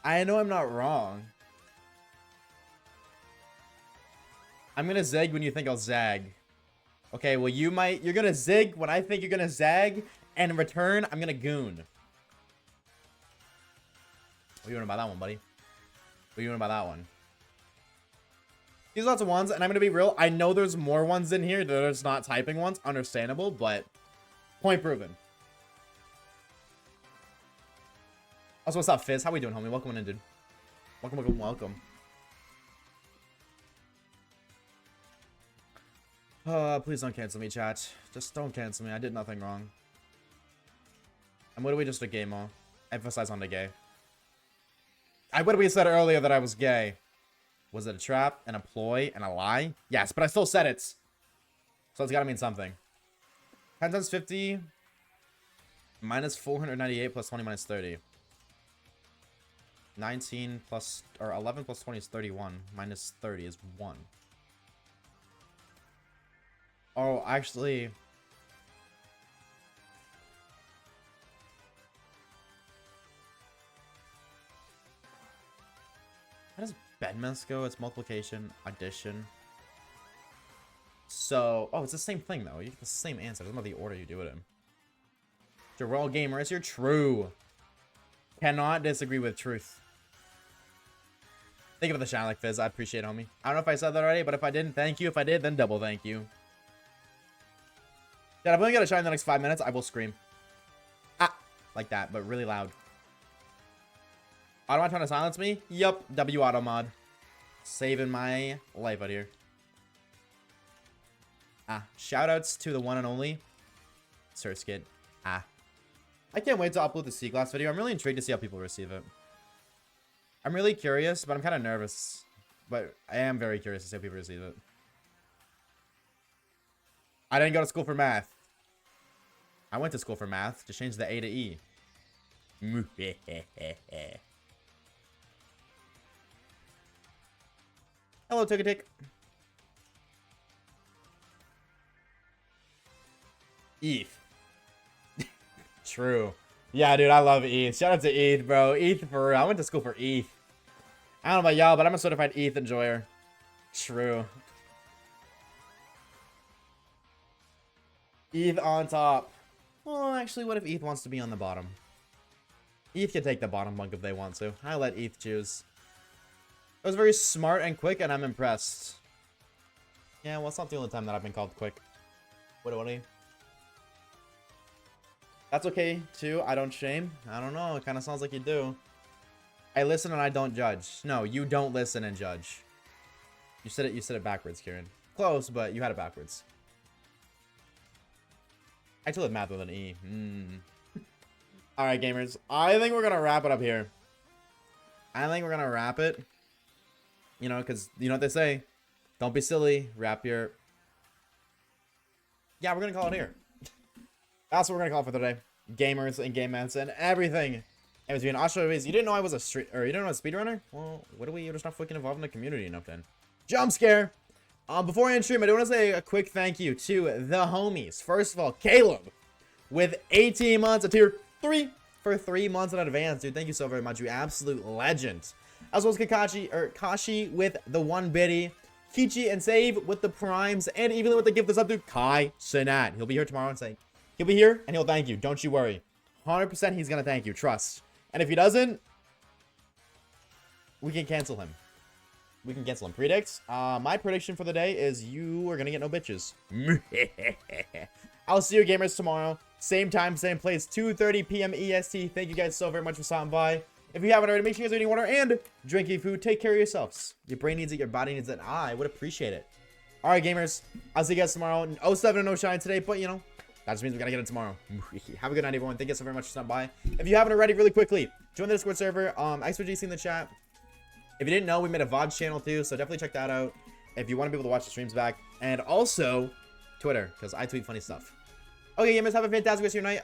I know I'm not wrong. I'm gonna zig when you think I'll zag. Okay, well, you're gonna zig when I think you're gonna zag, and in return, I'm gonna goon. What are you doing about that one, buddy? What are you doing about that one? These are lots of ones, and I'm gonna be real. I know there's more ones in here that are just not typing ones. Understandable, but point proven. Also, what's up, Fizz? How we doing, homie? Welcome in, dude. Welcome, welcome, welcome. Please don't cancel me, chat. Just don't cancel me. I did nothing wrong. And what do we just a gay mo? Emphasize on the gay. What did we said earlier that I was gay? Was it a trap, and a ploy, and a lie? Yes, but I still said it. So it's gotta mean something. 10 times 50 minus 498 plus 20 minus 30. 19 plus, or 11 plus 20 is 31. Minus 30 is 1. Oh, actually... how does Bedmouth go? It's multiplication, addition. So, oh, it's the same thing, though. You get the same answer. It doesn't matter the order you do it in. Jarrell Gamer, is your true. Cannot disagree with truth. Thank you for the shine like Fizz. I appreciate it, homie. I don't know if I said that already, but if I didn't, thank you. If I did, then double thank you. Yeah, if I only got to shine in the next 5 minutes, I will scream. Ah! Like that, but really loud. Automod trying to silence me? Yup, W Automod. Saving my life out here. Ah, shoutouts to the one and only Surskid. Ah. I can't wait to upload the C-Class video. I'm really intrigued to see how people receive it. I'm really curious, but I'm kind of nervous. But I am very curious to see how people receive it. I didn't go to school for math. I went to school for math. Just change the A to E. Hello, Togetic. ETH. True. Yeah, dude, I love ETH. Shout out to ETH, bro. ETH for real. I went to school for ETH. I don't know about y'all, but I'm a certified ETH enjoyer. True. ETH on top. Well, actually, what if ETH wants to be on the bottom? ETH can take the bottom bunk if they want to. I let ETH choose. It was very smart and quick, and I'm impressed. Yeah, well, it's not the only time that I've been called quick. What do you? That's okay, too. I don't shame. I don't know. It kind of sounds like you do. I listen and I don't judge. No, you don't listen and judge. You said it backwards, Kieran. Close, but you had it backwards. I told it math with an E. All right, gamers. I think we're going to wrap it up here. I think we're going to wrap it. You know, because you know what they say. Don't be silly. Wrap your... Yeah, we're going to call it here. That's what we're going to call it for today. Gamers and game mats and everything. It was being Oshawaves. You didn't know I was a you didn't know I was a speedrunner? Well, what do we? You're just not fucking involved in the community enough then. Jump scare. Before I end stream, I do want to say a quick thank you to the homies. First of all, Caleb with 18 months of tier 3 for 3 months in advance, dude. Thank you so very much. You absolute legend. As well as Kashi with the 1 biddy. Kichi and Save with the primes, and even with the gift is up to Kai Sinat. He'll be here tomorrow and say he'll be here and he'll thank you. Don't you worry. 100% he's gonna thank you. Trust. And if he doesn't, we can cancel him. We can cancel him. Predicts. My prediction for the day is you are gonna get no bitches. I'll see you gamers tomorrow. Same time, same place, 2:30 PM EST. Thank you guys so very much for stopping by. If you haven't already, make sure you guys are eating water and drinking food. Take care of yourselves. Your brain needs it, your body needs it. I would appreciate it. All right, gamers. I'll see you guys tomorrow. 07 and no shine today, but you know, that just means we gotta get it tomorrow. Have a good night, everyone. Thank you so very much for stopping by. If you haven't already, really quickly, join the Discord server. XYGC in the chat. If you didn't know, we made a Vods channel too, so definitely check that out if you want to be able to watch the streams back. And also, Twitter, because I tweet funny stuff. Okay, gamers, have a fantastic rest of your night.